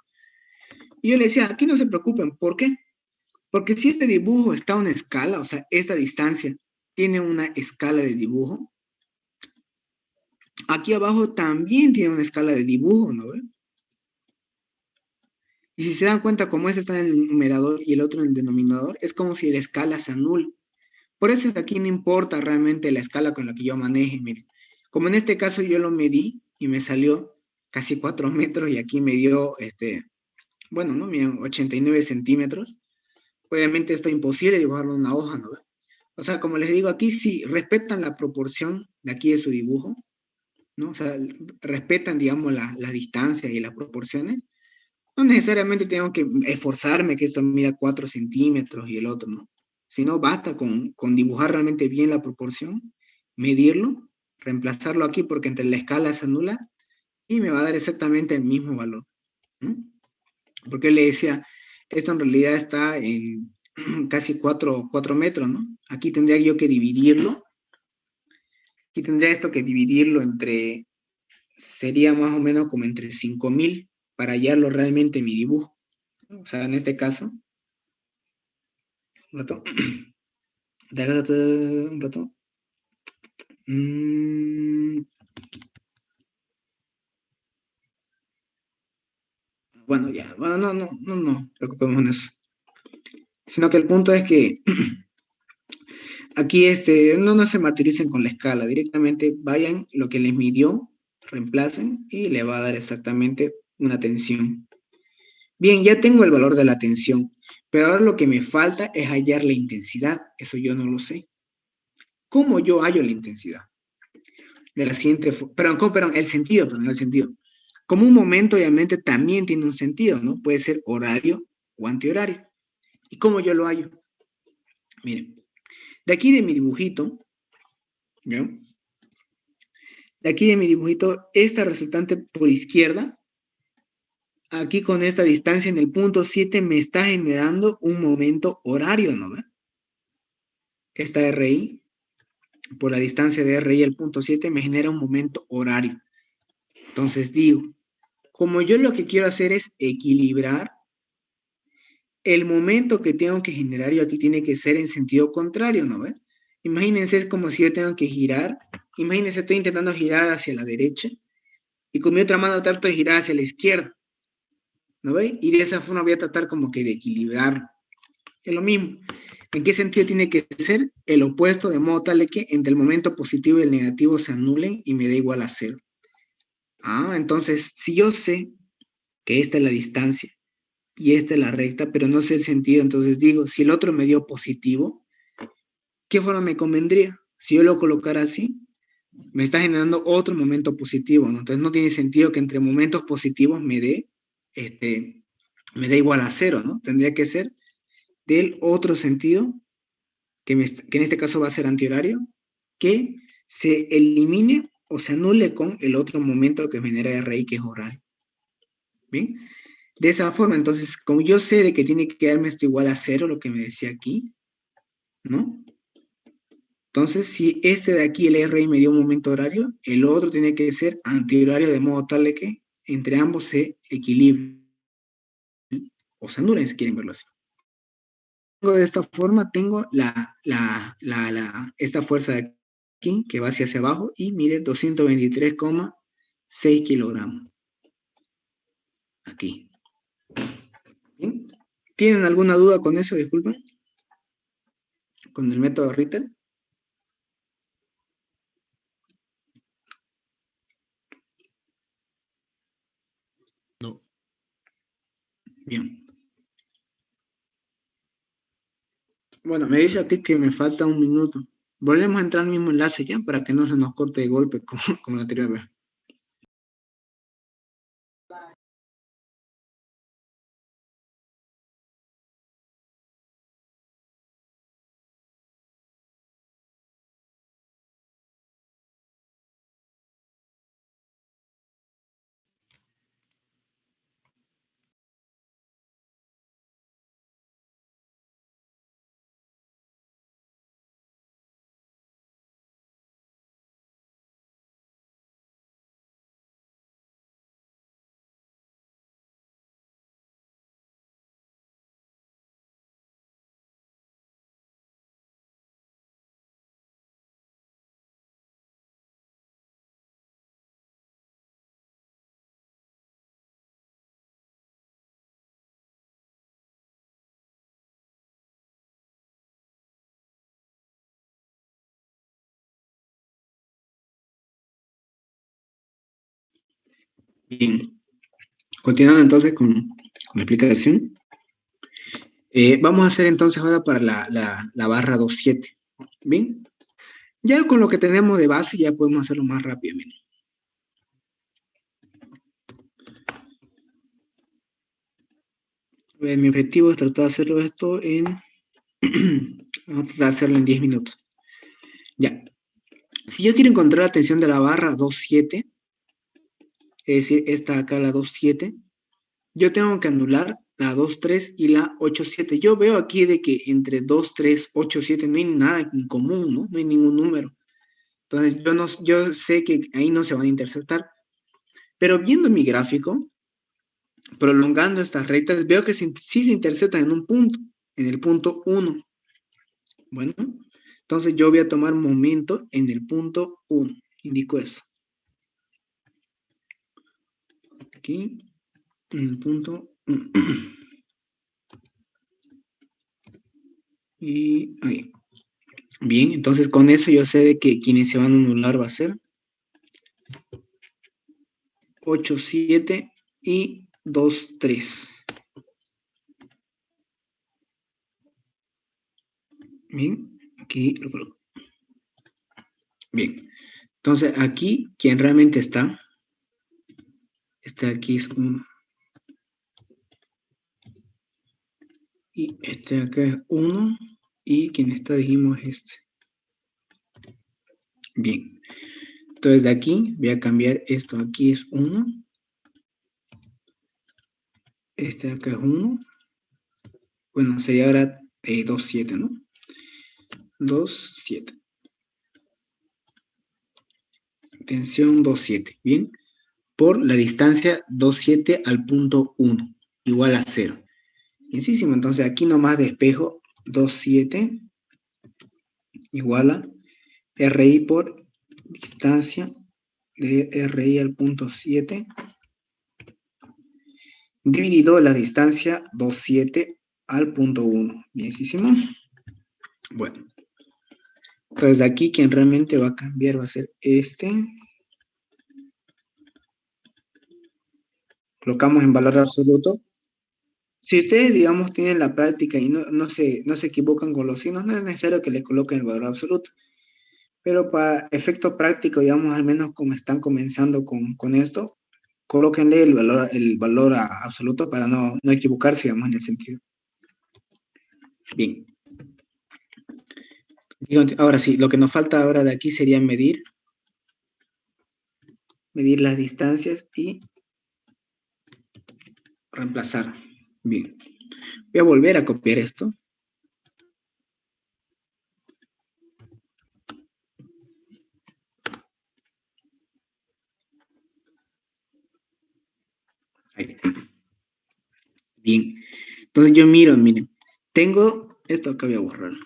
Y yo le decía, aquí no se preocupen, ¿por qué? Porque si este dibujo está a una escala, o sea, esta distancia tiene una escala de dibujo, aquí abajo también tiene una escala de dibujo, ¿no ven? Y si se dan cuenta, como este está en el numerador y el otro en el denominador, es como si la escala se anula. Por eso es que aquí no importa realmente la escala con la que yo maneje, miren. Como en este caso yo lo medí y me salió casi 4 metros y aquí me dio, bueno, ¿no? Miren, 89 centímetros. Obviamente esto es imposible dibujarlo en una hoja, ¿no? O sea, como les digo, aquí sí respetan la proporción de aquí de su dibujo, ¿no? O sea, respetan, digamos, la distancia y las proporciones. No necesariamente tengo que esforzarme que esto mida 4 centímetros y el otro, ¿no? Sino basta con dibujar realmente bien la proporción, medirlo, reemplazarlo aquí porque entre la escala se anula y me va a dar exactamente el mismo valor, ¿no? Porque le decía, esto en realidad está en casi 4 metros, ¿no? Aquí tendría yo que dividirlo. Aquí tendría esto que dividirlo sería más o menos como entre 5000 para hallarlo realmente en mi dibujo. O sea, en este caso, un rato, un rato. Bueno, ya, bueno, no preocupemos en eso. Sino que el punto es que aquí no se martiricen con la escala, directamente vayan lo que les midió, reemplacen y le va a dar exactamente una tensión. Bien, ya tengo el valor de la tensión, pero ahora lo que me falta es hallar la intensidad, eso yo no lo sé. ¿Cómo yo hallo la intensidad? De la siguiente, perdón, el sentido. Como un momento obviamente también tiene un sentido, ¿no? Puede ser horario o antihorario. ¿Y cómo yo lo hallo? Miren, de aquí de mi dibujito, ¿ya? De aquí de mi dibujito, esta resultante por izquierda, aquí con esta distancia en el punto 7 me está generando un momento horario, ¿no? Esta RI, por la distancia de RI al punto 7, me genera un momento horario. Entonces digo, como yo lo que quiero hacer es equilibrar, el momento que tengo que generar yo aquí tiene que ser en sentido contrario, ¿no ves? Imagínense, es como si yo tengo que girar. Imagínense, estoy intentando girar hacia la derecha y con mi otra mano trato de girar hacia la izquierda, ¿no ves? Y de esa forma voy a tratar como que de equilibrar. Es lo mismo. ¿En qué sentido tiene que ser? El opuesto, de modo tal que entre el momento positivo y el negativo se anulen y me da igual a 0. Entonces, si yo sé que esta es la distancia y esta es la recta, pero no sé el sentido, entonces digo, si el otro me dio positivo, ¿qué forma me convendría? Si yo lo colocara así, me está generando otro momento positivo, ¿no? Entonces no tiene sentido que entre momentos positivos me dé igual a 0, ¿no? Tendría que ser del otro sentido, que en este caso va a ser antihorario, que se elimine o se anule con el otro momento que genera RI, que es horario. ¿Bien? De esa forma, entonces, como yo sé de que tiene que darme esto igual a 0, lo que me decía aquí, ¿no? Entonces, si este de aquí, el RI, me dio un momento horario, el otro tiene que ser antihorario, de modo tal de que entre ambos se equilibren o se anulen, si quieren verlo así. De esta forma tengo esta fuerza de aquí que va hacia abajo y mide 223,6 kilogramos. Aquí. ¿Bien? ¿Tienen alguna duda con eso? Disculpen. Con el método Ritter. No. Bien. Bueno, me dice aquí que me falta un minuto. Volvemos a entrar al mismo enlace ya para que no se nos corte de golpe como la anterior vez. Bien. Continuando entonces con la explicación. Vamos a hacer entonces ahora para la barra 2.7. Bien. Ya con lo que tenemos de base ya podemos hacerlo más rápidamente. Mi objetivo es tratar de hacerlo esto en... Vamos a tratar de hacerlo en 10 minutos. Ya. Si yo quiero encontrar la tensión de la barra 2.7, es decir, esta acá, la 2.7, yo tengo que anular la 2.3 y la 8.7. Yo veo aquí de que entre 2.3, 8.7 no hay nada en común, ¿no? No hay ningún número. Entonces, yo sé que ahí no se van a interceptar. Pero viendo mi gráfico, prolongando estas rectas, veo que sí se interceptan en un punto, en el punto 1. Bueno, entonces yo voy a tomar momento en el punto 1. Indico eso. Aquí, en el punto 1. Y ahí. Bien, entonces con eso yo sé de que quienes se van a anular va a ser 8, 7 y 2, 3. Bien, aquí lo coloco. Bien, entonces aquí quien realmente está, este aquí es 1. Y este acá es 1. Y quien está, dijimos, es este. Bien, entonces de aquí voy a cambiar esto. Aquí es 1. Este acá es 1. Bueno, sería ahora 2, 7, ¿no? 2, 7. Tensión 2, 7. Bien. Por la distancia 2,7 al punto 1, igual a 0. Bienísimo, entonces aquí nomás despejo 2,7 igual a RI por distancia de RI al punto 7 dividido la distancia 2,7 al punto 1. Bienísimo. Bueno, entonces de aquí quien realmente va a cambiar va a ser este. Colocamos en valor absoluto. Si ustedes, digamos, tienen la práctica y no se equivocan con los signos, no es necesario que les coloquen el valor absoluto. Pero para efecto práctico, digamos, al menos como están comenzando con esto, colóquenle el valor absoluto para no equivocarse, digamos, en el sentido. Bien. Ahora sí, lo que nos falta ahora de aquí sería medir las distancias y reemplazar. Bien. Voy a volver a copiar esto. Ahí. Bien. Entonces yo miro, miren. Tengo, esto acá voy a borrarlo.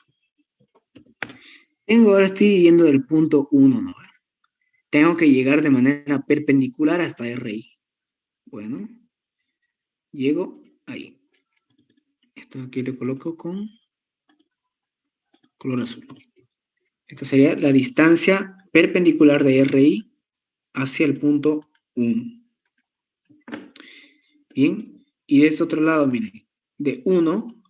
Ahora estoy yendo del punto 1, ¿no? Tengo que llegar de manera perpendicular hasta RI. Bueno, llego ahí. Esto aquí le coloco con color azul. Esta sería la distancia perpendicular de RI hacia el punto 1. Bien, y de este otro lado, miren, de 1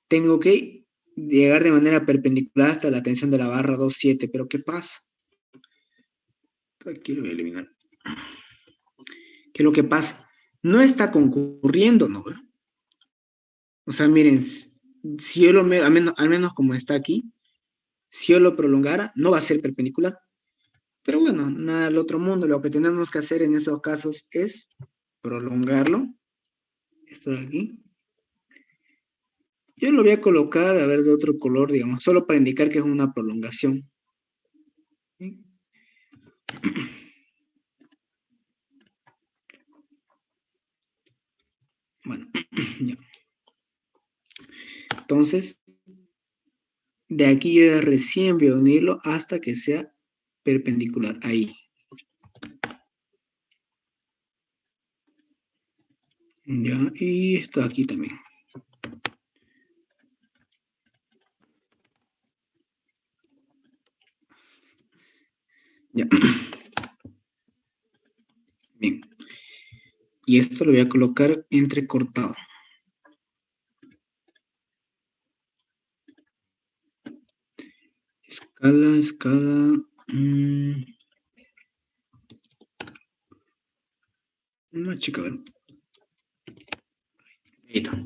tengo que llegar de manera perpendicular hasta la tensión de la barra 2,7. Pero ¿qué pasa? Aquí lo voy a eliminar. ¿Qué es lo que pasa? No está concurriendo, ¿no? O sea, miren, si yo al menos como está aquí, si yo lo prolongara, no va a ser perpendicular. Pero bueno, nada del otro mundo. Lo que tenemos que hacer en esos casos es prolongarlo. Esto de aquí. Yo lo voy a colocar, a ver, de otro color, digamos, solo para indicar que es una prolongación. ¿Sí? Bueno, ya. Entonces, de aquí yo recién voy a unirlo hasta que sea perpendicular. Ahí. Ya, y esto aquí también. Ya. Bien. Y esto lo voy a colocar entrecortado. Escala. Una chica, a ver. Ahí está.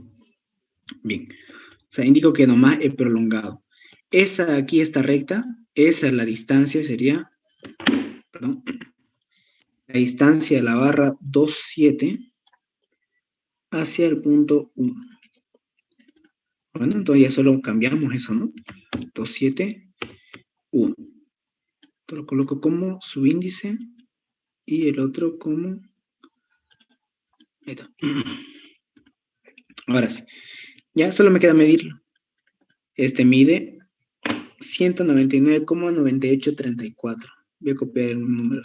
Bien. O sea, indico que nomás he prolongado. Esa de aquí, esta recta, esa es la distancia, sería, perdón, la distancia de la barra 2,7 hacia el punto 1. Bueno, entonces ya solo cambiamos eso, ¿no? 2,7, 1. Esto lo coloco como subíndice y el otro como... Ahí está. Ahora sí. Ya solo me queda medirlo. Este mide 199,9834. Voy a copiar el número.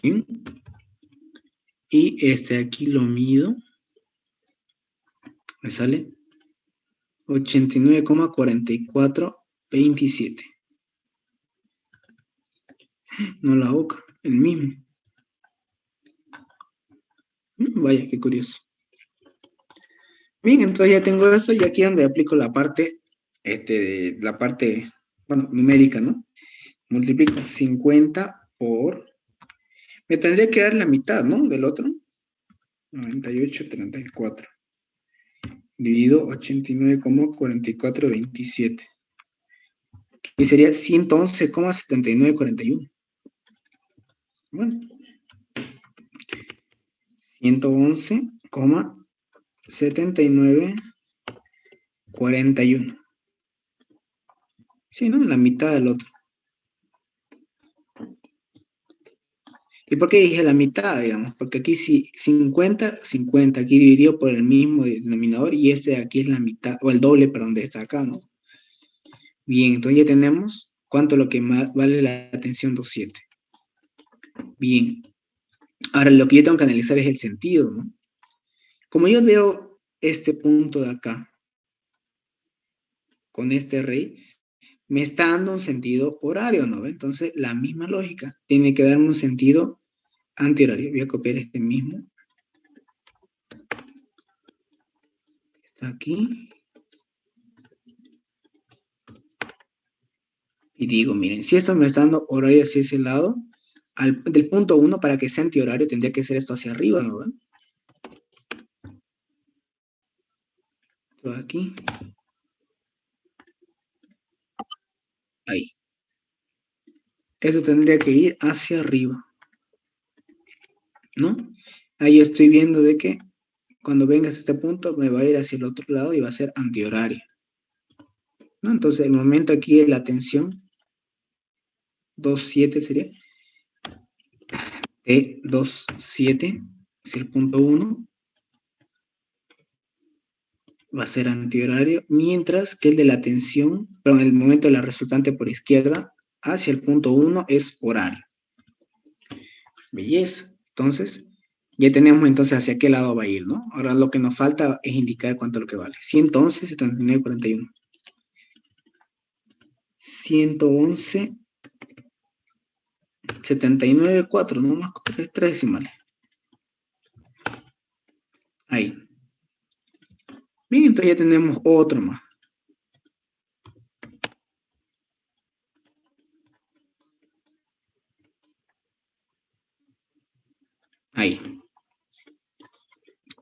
Bien. Y este aquí lo mido. Me sale 89,4427. No la boca, el mismo. Vaya, qué curioso. Bien, entonces ya tengo esto y aquí es donde aplico la parte, bueno, numérica, ¿no? Multiplico 50 por... Me tendría que dar la mitad, ¿no? Del otro. 98,34. Dividido 89,4427. Y sería 111,7941. Bueno. 111,7941. Sí, ¿no? La mitad del otro. ¿Y por qué dije la mitad, digamos? Porque aquí sí, 50, 50, aquí dividido por el mismo denominador, y este de aquí es la mitad, o el doble, perdón, de esta acá, ¿no? Bien, entonces ya tenemos cuánto es lo que vale la tensión 2,7. Bien. Ahora lo que yo tengo que analizar es el sentido, ¿no? Como yo veo este punto de acá, con este RI, me está dando un sentido horario, ¿no? Entonces, la misma lógica tiene que darme un sentido antihorario. Voy a copiar este mismo. Está aquí. Y digo, miren, si esto me está dando horario hacia ese lado, del punto 1, para que sea antihorario, tendría que ser esto hacia arriba, ¿no? Todo aquí. Ahí. Eso tendría que ir hacia arriba, ¿no? Ahí estoy viendo de que cuando vengas a este punto me va a ir hacia el otro lado y va a ser antihorario. ¿no? Entonces, el momento aquí de la tensión, 2,7 sería, T27 es el punto 1, va a ser antihorario, mientras que el de la tensión, perdón, el momento de la resultante por izquierda hacia el punto 1 es horario. Belleza. Entonces, ya tenemos entonces hacia qué lado va a ir, ¿no? Ahora lo que nos falta es indicar cuánto es lo que vale. 111, 79, 41. 111, 79, 4, no más, 3 decimales. Ahí. Bien, entonces ya tenemos otro más. Ahí.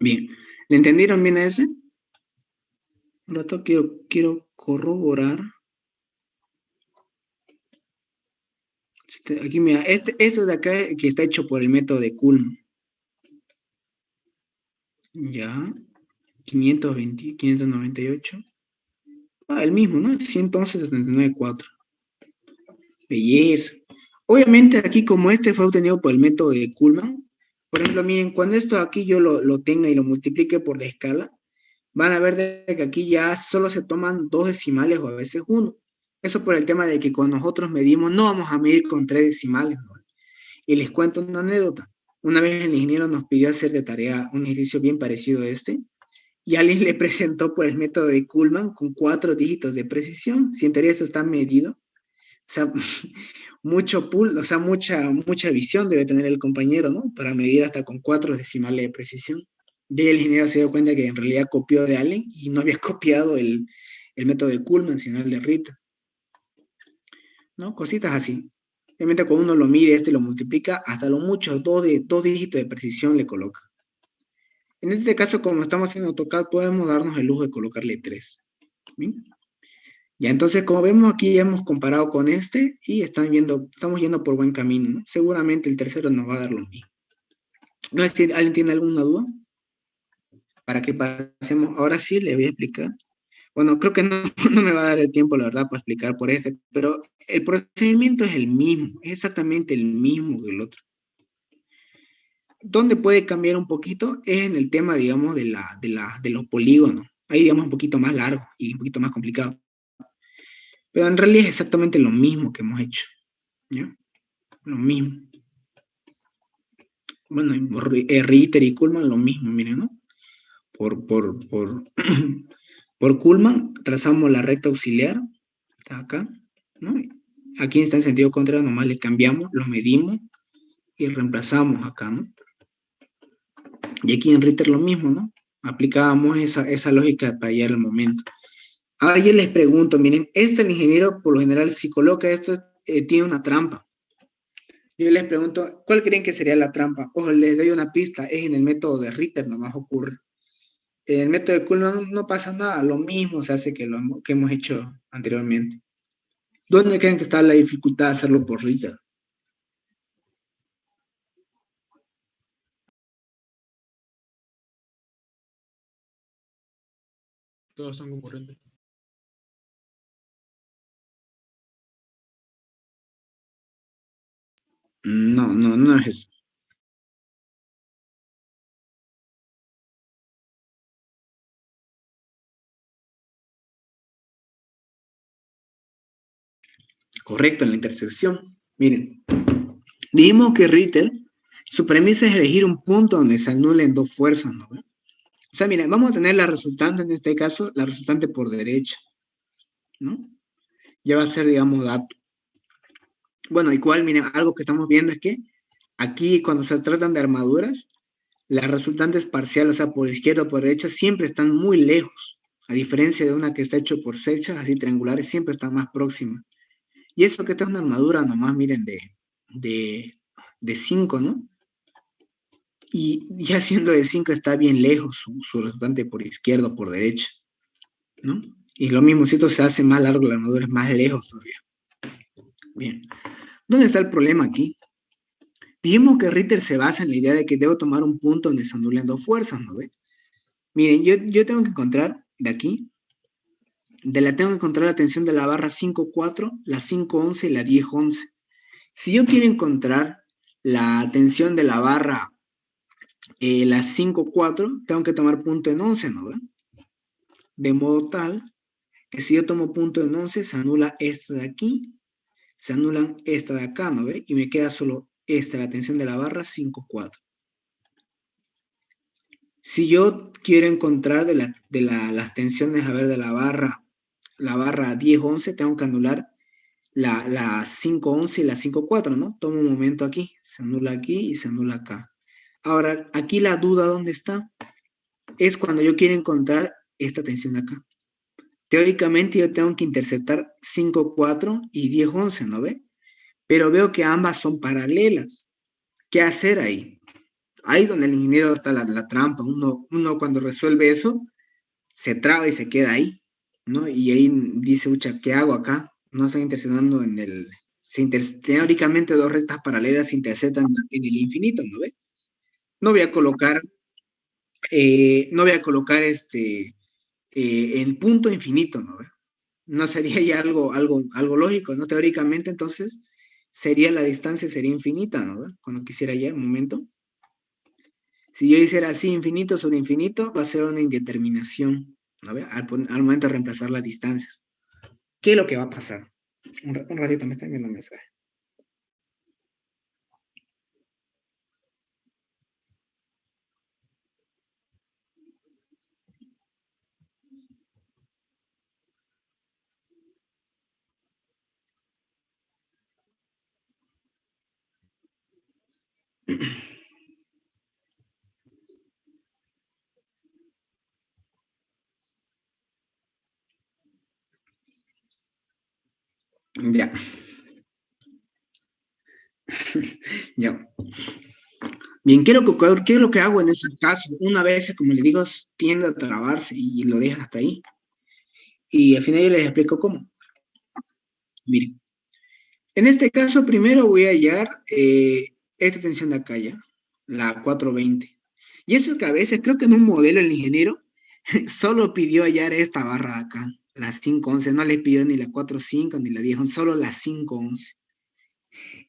Bien. ¿Le entendieron bien a ese? Un rato quiero corroborar. Aquí mira, este de acá que está hecho por el método de Coulomb. Ya. 520, 598. Ah, el mismo, ¿no? 111, 79, 4. Belleza. Obviamente aquí como este fue obtenido por el método de Kuhlmann, por ejemplo, miren, cuando esto aquí yo lo tenga y lo multiplique por la escala, van a ver de que aquí ya solo se toman 2 decimales o a veces 1. Eso por el tema de que cuando nosotros medimos no vamos a medir con 3 decimales, ¿no? Y les cuento una anécdota. Una vez el ingeniero nos pidió hacer de tarea un ejercicio bien parecido a este, y alguien le presentó por el método de Kuhlmann con 4 dígitos de precisión. Si en teoría eso está medido, o sea, o sea, mucha visión debe tener el compañero, ¿no? Para medir hasta con 4 decimales de precisión. Y el ingeniero se dio cuenta que en realidad copió de Allen y no había copiado el método de Kuhlmann, sino el de Ritter, ¿no? Cositas así. Obviamente cuando uno lo mide este lo multiplica, hasta lo mucho, dos dígitos de precisión le coloca. En este caso, como estamos haciendo AutoCAD, podemos darnos el lujo de colocarle 3. ¿Bien? Ya, entonces, como vemos aquí, ya hemos comparado con este y estamos yendo por buen camino, ¿no? Seguramente el tercero nos va a dar lo mismo. ¿No sé si alguien tiene alguna duda? Para que pasemos, ahora sí le voy a explicar. Bueno, creo que no, no me va a dar el tiempo, la verdad, para explicar por este, pero el procedimiento es el mismo, es exactamente el mismo que el otro. ¿Dónde puede cambiar un poquito? Es en el tema, digamos, de los polígonos. Ahí, digamos, un poquito más largo y un poquito más complicado. Pero en realidad es exactamente lo mismo que hemos hecho, ¿ya? Lo mismo. Bueno, Ritter y Kuhlmann lo mismo, miren, ¿no? Por Kuhlmann trazamos la recta auxiliar, está acá, ¿no? Aquí está en sentido contrario, nomás le cambiamos, lo medimos y reemplazamos acá, ¿no? Y aquí en Ritter lo mismo, ¿no? Aplicábamos esa lógica para hallar el momento. Ahora yo les pregunto, miren, el ingeniero por lo general si coloca esto, tiene una trampa. Yo les pregunto, ¿cuál creen que sería la trampa? Ojo, les doy una pista, es en el método de Ritter, nomás ocurre. En el método de Kuhlmann no pasa nada, lo mismo se hace que que hemos hecho anteriormente. ¿Dónde creen que está la dificultad de hacerlo por Ritter? Todos son concurrentes. No es eso. Correcto, en la intersección. Miren, dijimos que Ritter, su premisa es elegir un punto donde se anulen dos fuerzas, ¿no? O sea, miren, vamos a tener la resultante, en este caso, la resultante por derecha, ¿no? Ya va a ser, digamos, dato. Bueno, igual, miren, algo que estamos viendo es que aquí, cuando se tratan de armaduras, las resultantes parciales, o sea, por izquierda o por derecha, siempre están muy lejos. A diferencia de una que está hecho por sechas, así triangulares, siempre está más próxima. Y eso que esta es una armadura nomás, miren, de 5, ¿no? Y ya siendo de 5 está bien lejos su resultante por izquierda o por derecha, ¿no? Y lo mismo, si esto se hace más largo, la armadura es más lejos todavía. Bien. ¿Dónde está el problema aquí? Dijimos que Ritter se basa en la idea de que debo tomar un punto donde se anulen dos fuerzas, ¿no ve? Miren, yo tengo que encontrar de aquí tengo que encontrar la tensión de la barra 5.4, la 5.11 y la 10.11. Si yo quiero encontrar la tensión de la barra la 5.4, tengo que tomar punto en 11, ¿no ve? De modo tal que si yo tomo punto en 11, se anula esta de aquí, se anulan esta de acá, ¿no ve? Y me queda solo esta, la tensión de la barra 5.4. Si yo quiero encontrar las tensiones, a ver, de la barra 10.11, tengo que anular la 5.11 y la 5.4, ¿no? Tomo un momento aquí, se anula aquí y se anula acá. Ahora, aquí la duda, ¿dónde está? Es cuando yo quiero encontrar esta tensión acá. Teóricamente yo tengo que interceptar 5.4 y 10.11, ¿no ve? Pero veo que ambas son paralelas. ¿Qué hacer ahí? Ahí donde el ingeniero está la trampa. Uno cuando resuelve eso, se traba y se queda ahí, ¿no? Y ahí dice, ucha, ¿qué hago acá? No están interseccionando en el... teóricamente dos rectas paralelas se interceptan en el infinito, ¿no ve? No voy a colocar, el punto infinito, ¿no ve? No sería ya algo lógico, ¿no? Teóricamente, entonces, la distancia sería infinita, ¿no? Cuando quisiera ya, un momento. Si yo hiciera así infinito sobre infinito, va a ser una indeterminación, ¿no? Al momento de reemplazar las distancias. ¿Qué es lo que va a pasar? Un ratito, me está enviando un mensaje. Ya. Ya. Bien, ¿qué es lo que hago en esos casos? Una vez, como le digo, tiende a trabarse y lo deja hasta ahí. Y al final yo les explico cómo. Miren, en este caso primero voy a hallar esta tensión de acá ya, la 420. Y eso que a veces creo que en un modelo el ingeniero solo pidió hallar esta barra de acá, la 511, no le pidió ni la 45 ni la 10, solo la 511.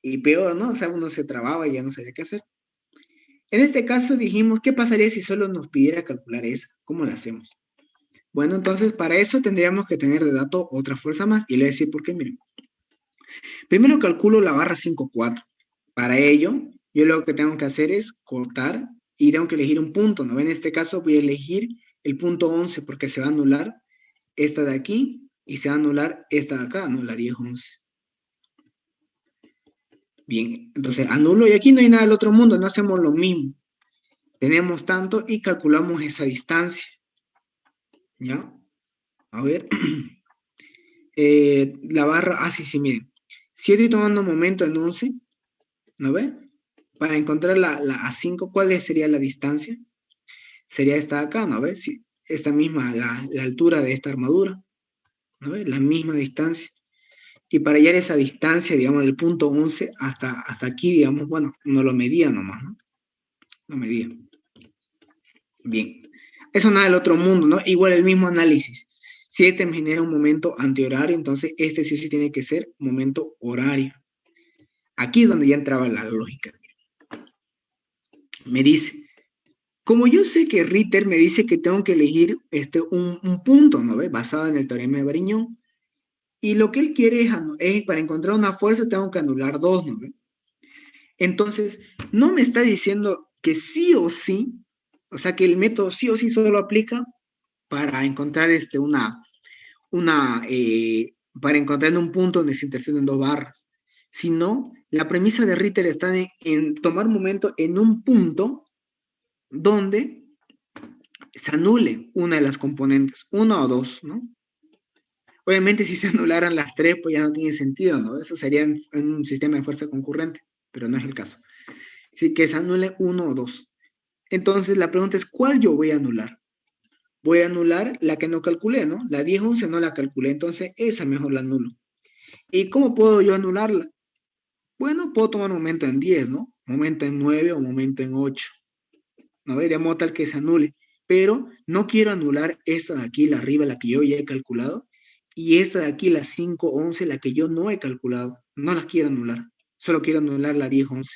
Y peor, ¿no? O sea, uno se trababa y ya no sabía qué hacer. En este caso dijimos, ¿qué pasaría si solo nos pidiera calcular esa? ¿Cómo la hacemos? Bueno, entonces para eso tendríamos que tener de dato otra fuerza más. Y le voy a decir por qué, miren. Primero calculo la barra 5.4. Para ello, yo lo que tengo que hacer es cortar y tengo que elegir un punto, ¿no? En este caso voy a elegir el punto 11 porque se va a anular esta de aquí y se va a anular esta de acá, ¿no? La 10-11. Bien, entonces anulo y aquí no hay nada del otro mundo, no hacemos lo mismo. Tenemos tanto y calculamos esa distancia. ¿Ya? A ver. La barra, sí, miren. Si estoy tomando momento en 11, ¿no ve? Para encontrar la A5, ¿cuál sería la distancia? Sería esta de acá, ¿no ve? Sí, esta misma, la altura de esta armadura, ¿no ve? La misma distancia. Y para hallar esa distancia, digamos, del punto 11 hasta aquí, digamos, bueno, no lo medía nomás, ¿no? Lo medía. Bien. Eso nada del otro mundo, ¿no? Igual el mismo análisis. Si este me genera un momento antihorario, entonces este sí tiene que ser momento horario. Aquí es donde ya entraba la lógica. Me dice, como yo sé que Ritter me dice que tengo que elegir un punto, ¿no ve? Basado en el teorema de Brignón. Y lo que él quiere es para encontrar una fuerza tengo que anular dos, ¿no ve? Entonces, no me está diciendo que sí o sí, o sea, que el método sí o sí solo aplica para encontrar para encontrar un punto donde se intersecten dos barras, sino la premisa de Ritter está en tomar momento en un punto donde se anule una de las componentes, una o dos, ¿no? Obviamente si se anularan las tres, pues ya no tiene sentido, ¿no? Eso sería en un sistema de fuerza concurrente, pero no es el caso. Así que se anule uno o dos. Entonces la pregunta es, ¿cuál yo voy a anular? Voy a anular la que no calculé, ¿no? La 10-11 no la calculé, entonces esa mejor la anulo. ¿Y cómo puedo yo anularla? Bueno, puedo tomar momento en 10, ¿no? Momento en 9 o momento en 8, ¿no? De modo tal que se anule. Pero no quiero anular esta de aquí, la arriba, la que yo ya he calculado, Y esta de aquí, la 5, 11, la que yo no he calculado, no las quiero anular, solo quiero anular la 10, 11.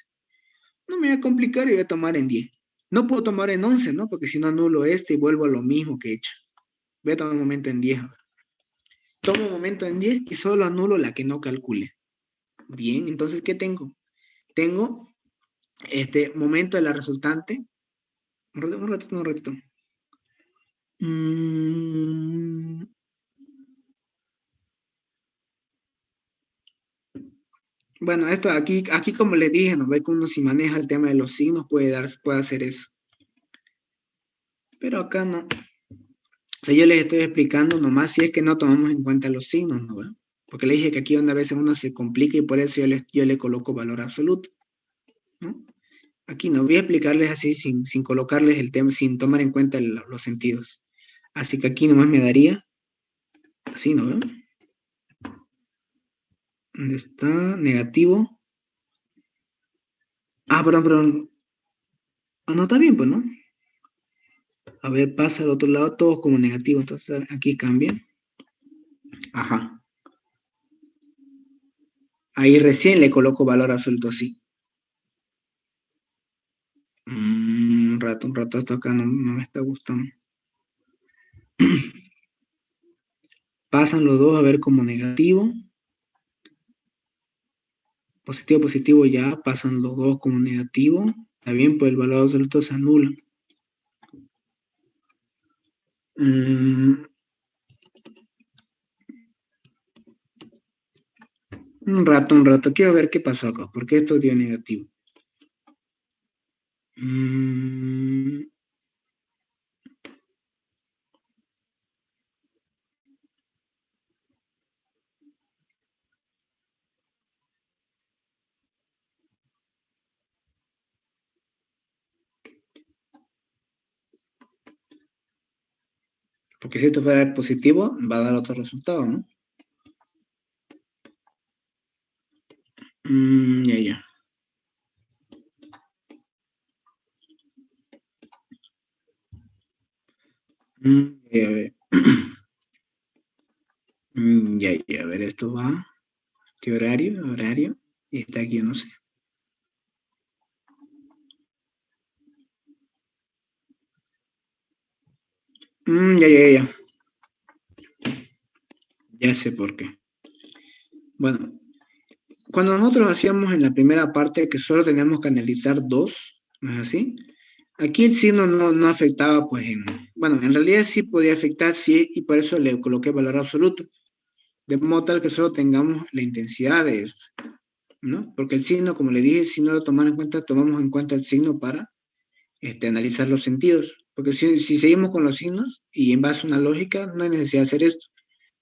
No me voy a complicar y voy a tomar en 10. No puedo tomar en 11, ¿no? Porque si no anulo este y vuelvo a lo mismo que he hecho. Voy a tomar un momento en 10. Tomo un momento en 10 y solo anulo la que no calcule. Bien, entonces, ¿qué tengo? Tengo este momento de la resultante. Un ratito, un ratito. Mm, bueno, esto aquí como les dije, ¿no ve que uno si maneja el tema de los signos puede hacer eso. Pero acá no. O sea, yo les estoy explicando nomás si es que no tomamos en cuenta los signos, ¿no ve? Porque le dije que aquí una vez uno se complica y por eso yo le coloco valor absoluto, ¿no? Aquí no voy a explicarles así sin colocarles el tema, sin tomar en cuenta los sentidos. Así que aquí nomás me daría, así, ¿no ve? ¿Dónde está? Negativo. Ah, perdón. Ah, no, está bien, pues, ¿no? A ver, pasa al otro lado, todos como negativo. Entonces, aquí cambia. Ajá. Ahí recién le coloco valor absoluto así. Un rato, esto acá no me está gustando. Pasan los dos a ver como negativo. Positivo, positivo ya. Pasan los dos como negativo. Está bien, pues el valor absoluto se anula. Mm, un rato. Quiero ver qué pasó acá. ¿Por qué esto dio negativo? Mm, porque si esto fuera positivo, va a dar otro resultado, ¿no? Ya. A ver. A ver, esto va. ¿Qué horario? Y está aquí, no sé. Ya. Ya sé por qué. Bueno, cuando nosotros hacíamos en la primera parte que solo teníamos que analizar dos, ¿no es así? Aquí el signo no afectaba, pues, bueno, en realidad sí podía afectar, sí, y por eso le coloqué valor absoluto, de modo tal que solo tengamos la intensidad de esto, ¿no? Porque el signo, como le dije, si no lo tomamos en cuenta, tomamos en cuenta el signo para analizar los sentidos, porque si seguimos con los signos y en base a una lógica, no hay necesidad de hacer esto,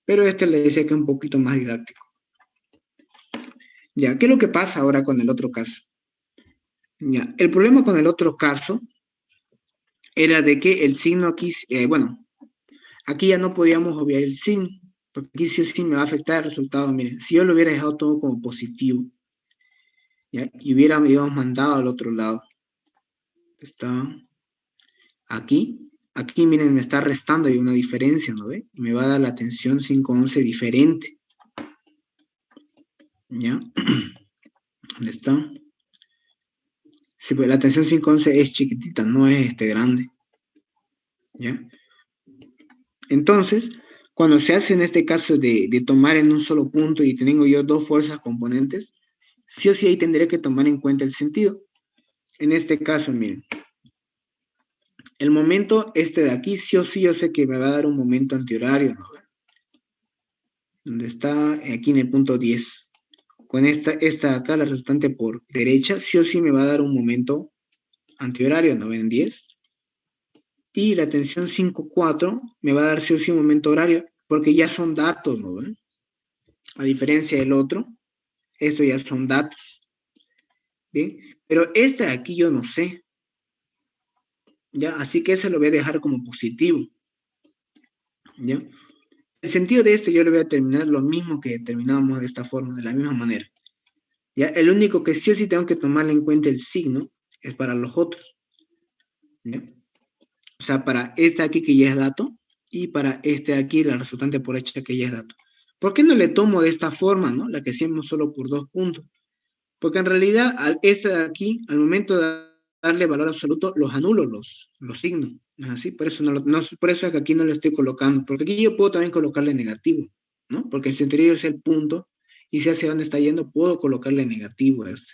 pero le decía que es un poquito más didáctico. Ya, ¿qué es lo que pasa ahora con el otro caso? Ya, el problema con el otro caso era de que el signo aquí, bueno, aquí ya no podíamos obviar el signo, porque aquí sí o sí me va a afectar el resultado. Miren, si yo lo hubiera dejado todo como positivo, ¿ya? Y hubiéramos mandado al otro lado, está aquí, miren, me está restando, hay una diferencia, ¿no ve? Y me va a dar la tensión 511 diferente, ¿ya? ¿Dónde está? Sí, pues la tensión 511 es chiquitita, no es grande, ¿ya? Entonces, cuando se hace en este caso de tomar en un solo punto y tengo yo dos fuerzas componentes, sí o sí ahí tendré que tomar en cuenta el sentido. En este caso, miren, el momento de aquí, sí o sí yo sé que me va a dar un momento antihorario, ¿no? Donde está aquí en el punto 10. Con esta acá, la resultante por derecha, sí o sí me va a dar un momento antihorario, ¿no? En 10. Y la tensión 5,4 me va a dar sí o sí un momento horario, porque ya son datos, ¿no? A diferencia del otro, esto ya son datos. Bien, pero de aquí yo no sé, ¿ya? Así que ese lo voy a dejar como positivo, ¿ya? El sentido de yo lo voy a terminar lo mismo que terminábamos de esta forma, de la misma manera, ¿ya? El único que sí o sí tengo que tomarle en cuenta el signo es para los otros, ¿ya? O sea, para aquí que ya es dato y para de aquí la resultante por hecha que ya es dato. ¿Por qué no le tomo de esta forma, ¿no? La que hacemos solo por 2 puntos. Porque en realidad, este de aquí, al momento de darle valor absoluto, los anulo, los signos. ¿No es así? Por eso, por eso es que aquí no le estoy colocando. Porque aquí yo puedo también colocarle negativo, ¿no? Porque si en teoría es el punto, y si hacia dónde está yendo, puedo colocarle negativo a este,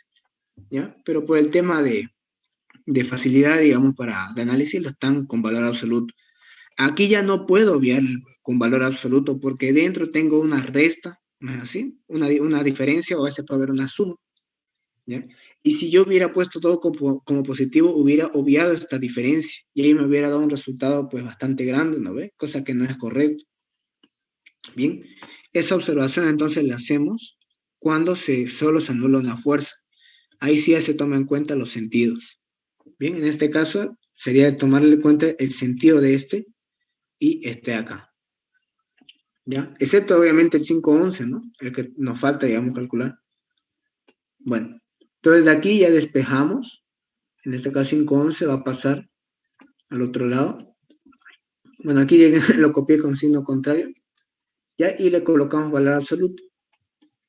¿ya? Pero por el tema de facilidad, digamos, de análisis, lo están con valor absoluto. Aquí ya no puedo obviar con valor absoluto porque dentro tengo una resta, ¿no es así? Una diferencia o a veces puede haber una suma, ¿ya? Y si yo hubiera puesto todo como positivo, hubiera obviado esta diferencia y ahí me hubiera dado un resultado pues bastante grande, ¿no ve? Cosa que no es correcto. Bien, esa observación entonces la hacemos cuando solo se anula una fuerza. Ahí sí ya se toma en cuenta los sentidos. Bien, en este caso sería tomarle en cuenta el sentido de este y este acá. ¿Ya? Excepto obviamente el 511, ¿no? El que nos falta, digamos, calcular. Bueno, entonces de aquí ya despejamos. En este caso 511 va a pasar al otro lado. Bueno, aquí lo copié con signo contrario. ¿Ya? Y le colocamos valor absoluto.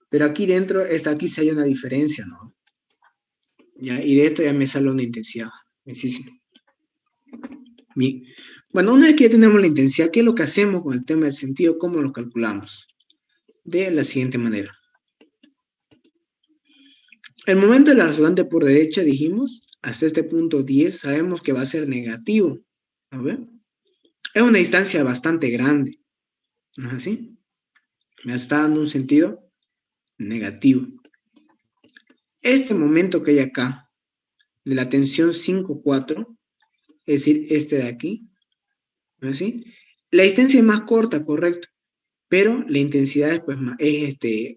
Pero aquí dentro, aquí sí hay una diferencia, ¿no? ¿Ya? Y de esto ya me sale una intensidad. Bien. Bueno, una vez que ya tenemos la intensidad, ¿qué es lo que hacemos con el tema del sentido? ¿Cómo lo calculamos? De la siguiente manera. El momento de la resultante por derecha, dijimos, hasta este punto 10, sabemos que va a ser negativo. ¿A ver? Es una distancia bastante grande. ¿No es así? Me está dando un sentido negativo. Este momento que hay acá, de la tensión 5,4, es decir, este de aquí, ¿no es así? La distancia es más corta, correcto, pero la intensidad es, pues,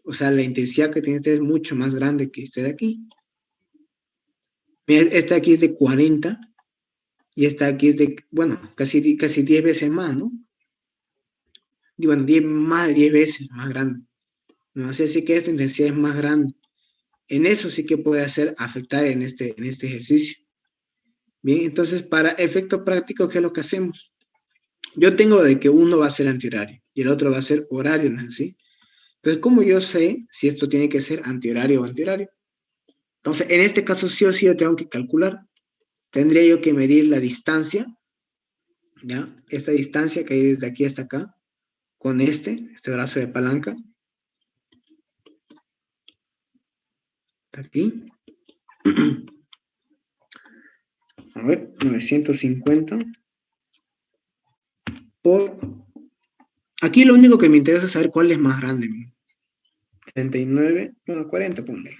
o sea, la intensidad que tiene este es mucho más grande que este de aquí. Mira, este de aquí es de 40 y esta aquí es de, bueno, casi 10 veces más, ¿no? Y bueno, más de 10 veces más grande. ¿No? Así que esta intensidad es más grande. En eso sí que puede hacer afectar en este ejercicio. Bien, entonces para efecto práctico, ¿qué es lo que hacemos? Yo tengo de que uno va a ser antihorario y el otro va a ser horario, ¿no es así? Entonces, ¿cómo yo sé si esto tiene que ser antihorario o antihorario? Entonces, en este caso sí o sí yo tengo que calcular. Tendría yo que medir la distancia, ¿ya? Esta distancia que hay desde aquí hasta acá, con este brazo de palanca, aquí. A ver, 950 por... Aquí lo único que me interesa es saber cuál es más grande. 39, bueno, 40, ponle.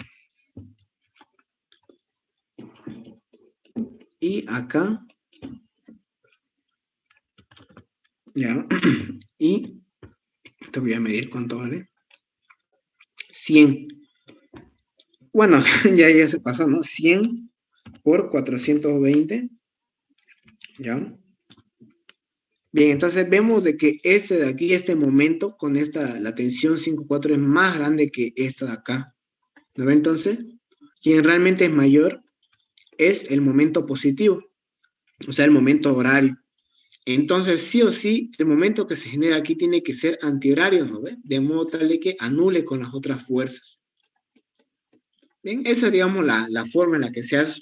Y acá, ya, y te voy a medir cuánto vale. 100. Bueno, ya se pasó, ¿no? 100 por 420, ¿ya? Bien, entonces vemos de que este de aquí, este momento, con la tensión 5,4 es más grande que esta de acá. ¿No ve entonces? Quien realmente es mayor es el momento positivo, o sea, el momento horario. Entonces, sí o sí, el momento que se genera aquí tiene que ser antihorario, ¿no ve? De modo tal de que anule con las otras fuerzas. Bien, esa es, digamos, la forma en la que se hace.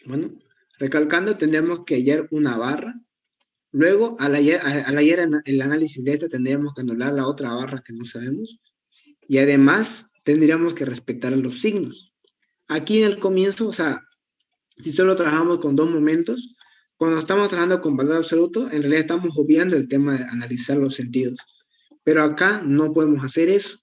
Bueno, recalcando, tendríamos que hallar una barra. Luego, al hallar el análisis de esta, tendríamos que anular la otra barra que no sabemos. Y además, tendríamos que respetar los signos. Aquí en el comienzo, o sea, si solo trabajamos con dos momentos, cuando estamos trabajando con valor absoluto, en realidad estamos obviando el tema de analizar los sentidos. Pero acá no podemos hacer eso.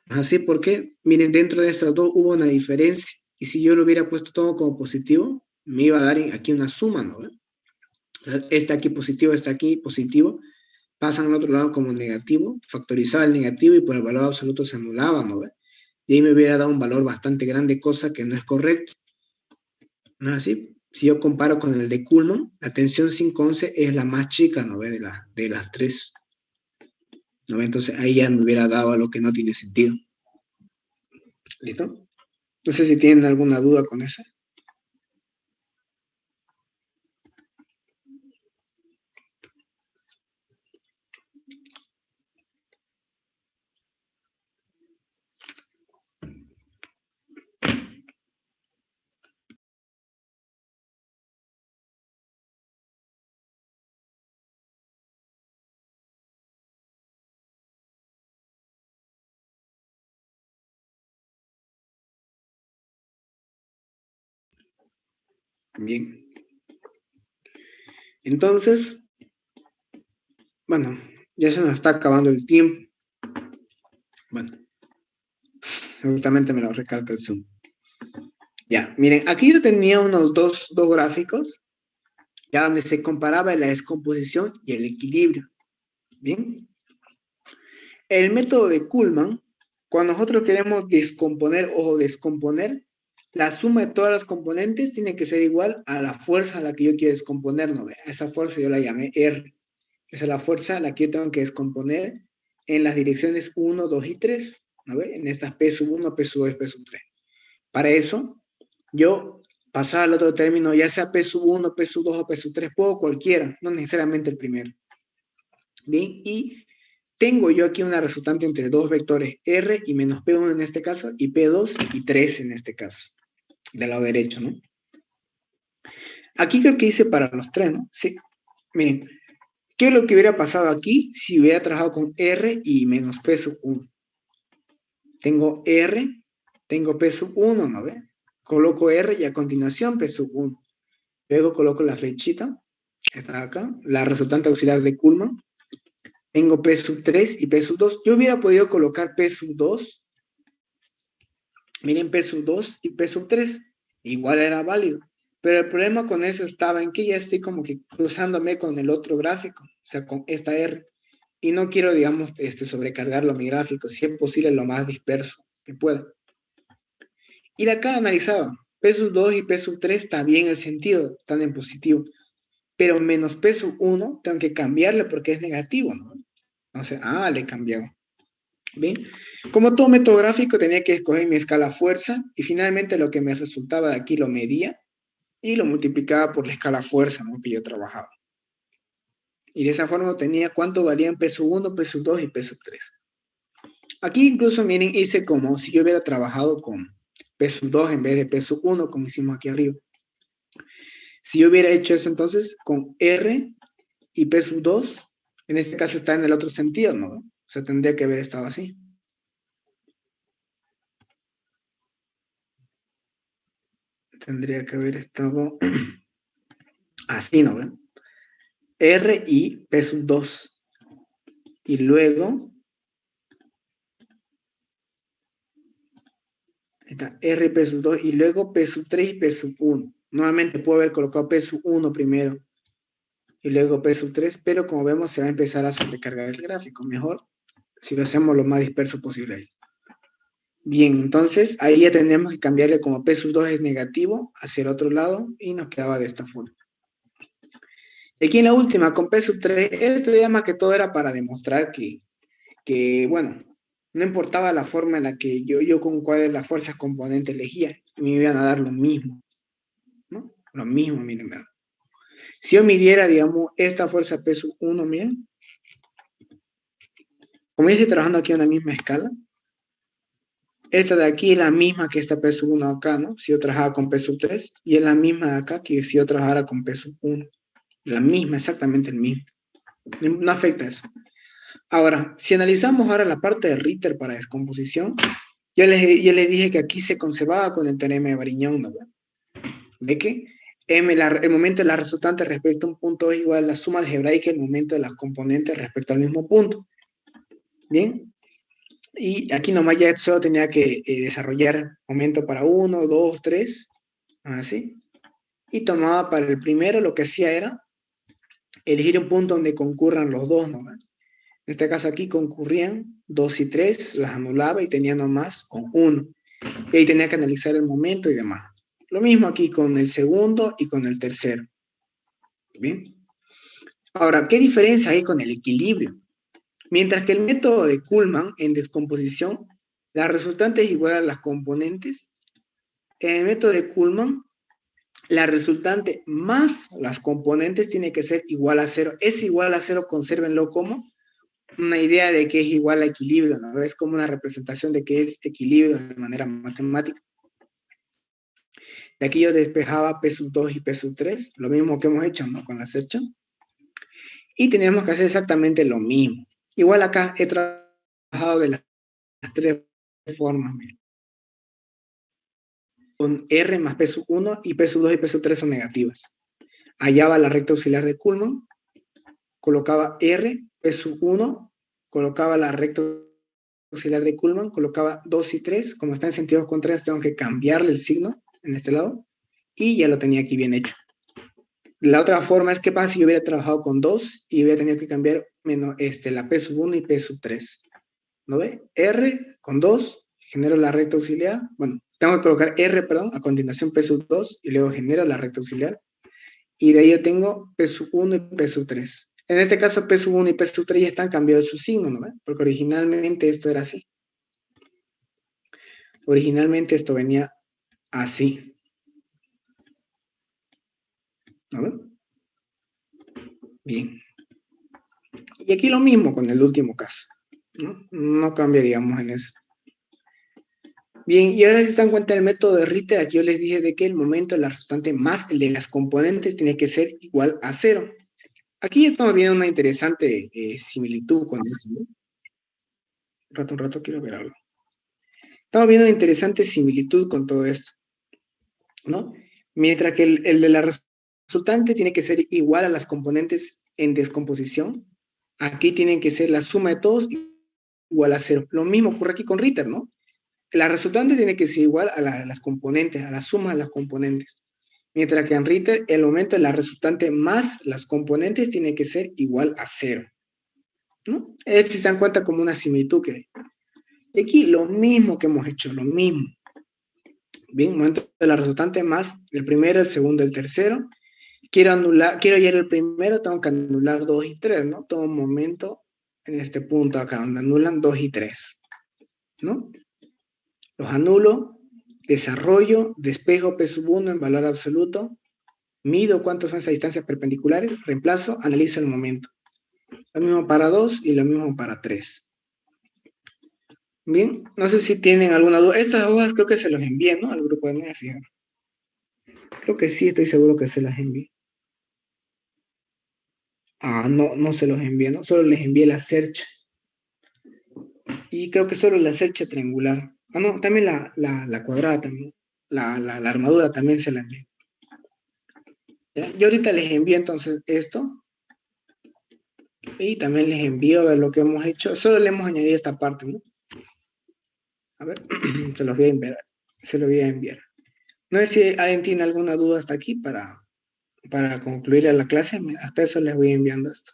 Así porque, miren, dentro de estas dos hubo una diferencia. Y si yo lo hubiera puesto todo como positivo, me iba a dar aquí una suma, ¿no? O sea, este aquí positivo, pasan al otro lado como negativo, factorizaba el negativo y por el valor absoluto se anulaba, ¿no? Y ahí me hubiera dado un valor bastante grande, cosa que no es correcto. ¿No es así? Si yo comparo con el de Coulomb, la tensión 511 es la más chica, ¿no ve? De las tres. ¿No ve? Entonces ahí ya me hubiera dado a lo que no tiene sentido. ¿Listo? No sé si tienen alguna duda con eso. Bien. Entonces, bueno, ya se nos está acabando el tiempo. Bueno, justamente me lo recalca el Zoom. Ya, miren, aquí yo tenía unos dos gráficos, ya donde se comparaba la descomposición y el equilibrio. Bien. El método de Kuhlmann, cuando nosotros queremos descomponer o descomponer, la suma de todas las componentes tiene que ser igual a la fuerza a la que yo quiero descomponer, ¿no? A esa fuerza yo la llamé R. Esa es la fuerza a la que yo tengo que descomponer en las direcciones 1, 2 y 3, ¿no? En estas P sub 1, P sub 2 y P sub 3. Para eso, yo pasaba al otro término, ya sea P sub 1, P sub 2 o P sub 3, puedo cualquiera, no necesariamente el primero. Bien, y tengo yo aquí una resultante entre dos vectores R y menos P1 en este caso, y P2 y 3 en este caso, del lado derecho, ¿no? Aquí creo que hice para los tres, ¿no? Sí. Miren, ¿qué es lo que hubiera pasado aquí si hubiera trabajado con R y menos P sub 1? Tengo R, tengo P sub 1, ¿no ve? Coloco R y a continuación P sub 1. Luego coloco la flechita, que está acá, la resultante auxiliar de Kuhlmann. Tengo P sub 3 y P sub 2. Yo hubiera podido colocar P sub 2. Miren, P sub 2 y P sub 3. Igual era válido. Pero el problema con eso estaba en que ya estoy como que cruzándome con el otro gráfico, o sea, con esta R. Y no quiero, digamos, sobrecargarlo a mi gráfico, si es posible lo más disperso que pueda. Y de acá analizaba, P sub 2 y P sub 3 está bien el sentido, están en positivo. Pero menos P sub 1 tengo que cambiarle porque es negativo, ¿no? Entonces, le he cambiado. ¿Bien? Como todo método gráfico tenía que escoger mi escala fuerza y finalmente lo que me resultaba de aquí lo medía y lo multiplicaba por la escala fuerza, ¿no? Que yo trabajaba. Y de esa forma tenía cuánto valían P sub 1, P sub 2 y P sub 3. Aquí incluso, miren, hice como si yo hubiera trabajado con P sub 2 en vez de P sub 1, como hicimos aquí arriba. Si yo hubiera hecho eso entonces con R y P sub 2, en este caso está en el otro sentido, ¿no? O sea, tendría que haber estado así. Tendría que haber estado así, ¿no ven? R y P sub 2. Y luego, está R y P sub 2, y luego P sub 3 y P sub 1. Nuevamente puedo haber colocado P sub 1 primero, y luego P sub 3, pero como vemos se va a empezar a sobrecargar el gráfico. Mejor si lo hacemos lo más disperso posible ahí. Bien, entonces ahí ya tenemos que cambiarle como P sub 2 es negativo hacia el otro lado, y nos quedaba de esta forma. Aquí en la última, con P sub 3, esto ya más que todo era para demostrar que bueno, no importaba la forma en la que yo con cuál de las fuerzas componentes elegía, me iban a dar lo mismo, ¿no? Lo mismo, miren, vean. Si yo midiera, digamos, esta fuerza P sub 1, miren, como yo estoy trabajando aquí en la misma escala, esta de aquí es la misma que esta P sub 1 acá, ¿no? Si yo trabajaba con P sub 3, y es la misma de acá que si yo trabajara con P sub 1. La misma, exactamente el mismo. No afecta eso. Ahora, si analizamos ahora la parte de Ritter para descomposición, yo les dije que aquí se conservaba con el teorema de Variñón, ¿no? De que el momento de la resultante respecto a un punto es igual a la suma algebraica del momento de las componentes respecto al mismo punto. Bien, y aquí nomás ya solo tenía que desarrollar momento para 1, 2, 3, así, y tomaba para el primero, lo que hacía era elegir un punto donde concurran los dos, ¿no? En este caso aquí concurrían 2 y 3, las anulaba y tenía nomás con 1. Y ahí tenía que analizar el momento y demás. Lo mismo aquí con el segundo y con el tercero. Bien. Ahora, ¿qué diferencia hay con el equilibrio? Mientras que el método de Kuhlmann en descomposición, la resultante es igual a las componentes, en el método de Kuhlmann, la resultante más las componentes tiene que ser igual a 0. Es igual a 0, consérvenlo como una idea de que es igual a equilibrio, ¿no? Es como una representación de que es equilibrio de manera matemática. De aquí yo despejaba P sub 2 y P sub 3, lo mismo que hemos hecho, ¿no? Con la sección. Y teníamos que hacer exactamente lo mismo. Igual acá he trabajado de las tres formas. Miren. con R más P sub 1 y P sub 2 y P sub 3 son negativas. Hallaba la recta auxiliar de Kuhlmann, colocaba R, P sub 1, colocaba la recta auxiliar de Kuhlmann, colocaba 2 y 3, como está en sentidos contrarios tengo que cambiarle el signo en este lado, y ya lo tenía aquí bien hecho. La otra forma es, ¿qué pasa si yo hubiera trabajado con 2 y hubiera tenido que cambiar menos la P sub 1 y P sub 3? ¿No ve? R con 2, genero la recta auxiliar. Bueno, tengo que colocar R, perdón, a continuación P sub 2 y luego genero la recta auxiliar. Y de ahí yo tengo P sub 1 y P sub 3. En este caso, P sub 1 y P sub 3 ya están cambiados su signo, ¿no ve? Porque originalmente esto era así. Originalmente esto venía así. ¿No ve? Bien. Y aquí lo mismo con el último caso. No cambia, digamos, en eso. Bien, y ahora si se dan cuenta del método de Ritter, aquí yo les dije de que el momento de la resultante más el de las componentes tiene que ser igual a 0. Aquí ya estamos viendo una interesante similitud con esto, ¿no? Un rato quiero ver algo. Estamos viendo una interesante similitud con todo esto, ¿no? Mientras que el de la resultante tiene que ser igual a las componentes en descomposición, aquí tienen que ser la suma de todos igual a 0. Lo mismo ocurre aquí con Ritter, ¿no? La resultante tiene que ser igual a las componentes, a la suma de las componentes. Mientras que en Ritter, el momento de la resultante más las componentes tiene que ser igual a 0. ¿No? Si se dan cuenta como una similitud que hay. Y aquí lo mismo que hemos hecho, lo mismo. Bien, momento de la resultante más el primero, el segundo, el tercero. Quiero hallar el primero, tengo que anular 2 y 3, ¿no? Todo un momento en este punto acá, donde anulan 2 y 3, ¿no? Los anulo, desarrollo, despejo P sub 1 en valor absoluto, mido cuántas son esas distancias perpendiculares, reemplazo, analizo el momento. Lo mismo para 2 y lo mismo para 3. Bien, no sé si tienen alguna duda. Estas hojas creo que se los envié, ¿no? Al grupo de MEF. Creo que sí, estoy seguro que se las envié. Ah, no se los envié, ¿no? Solo les envié la search. Y creo que solo la search triangular. Ah, no, también la cuadrada también. La armadura también se la envié. ¿Ya? Yo ahorita les envío entonces esto. Y también les envío de lo que hemos hecho. Solo le hemos añadido esta parte, ¿no? A ver, se los voy a enviar. Se lo voy a enviar. No sé si alguien tiene alguna duda hasta aquí para concluir la clase. Hasta eso les voy enviando esto.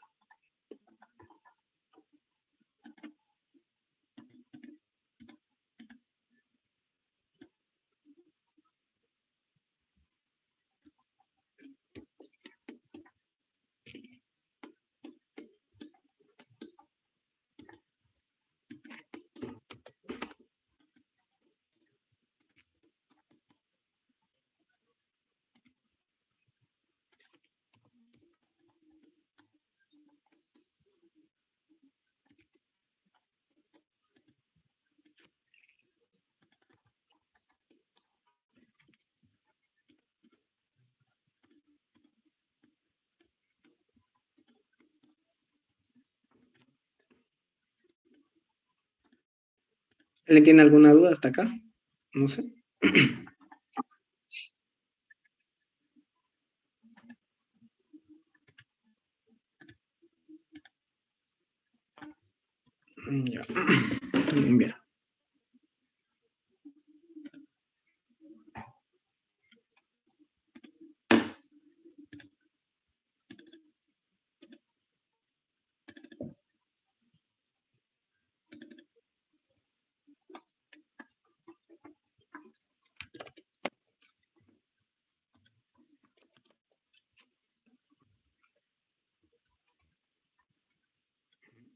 ¿Alguien tiene alguna duda hasta acá? No sé. Ya. Enviar.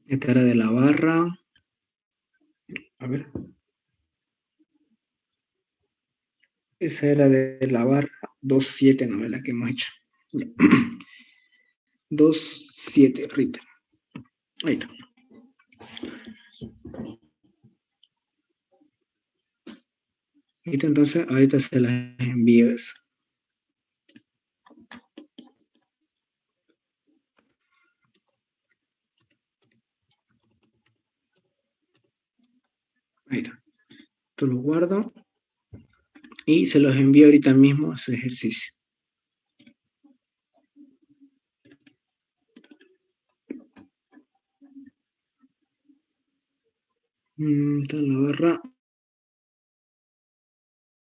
Esta era de la barra. A ver. Esa era de la barra 2.7, no es la que hemos hecho. 2.7, Ritter. Ahí está. Entonces, ahorita se las envío eso. Ahí está. Esto lo guardo. y se los envío ahorita mismo a ese ejercicio. Está en la barra.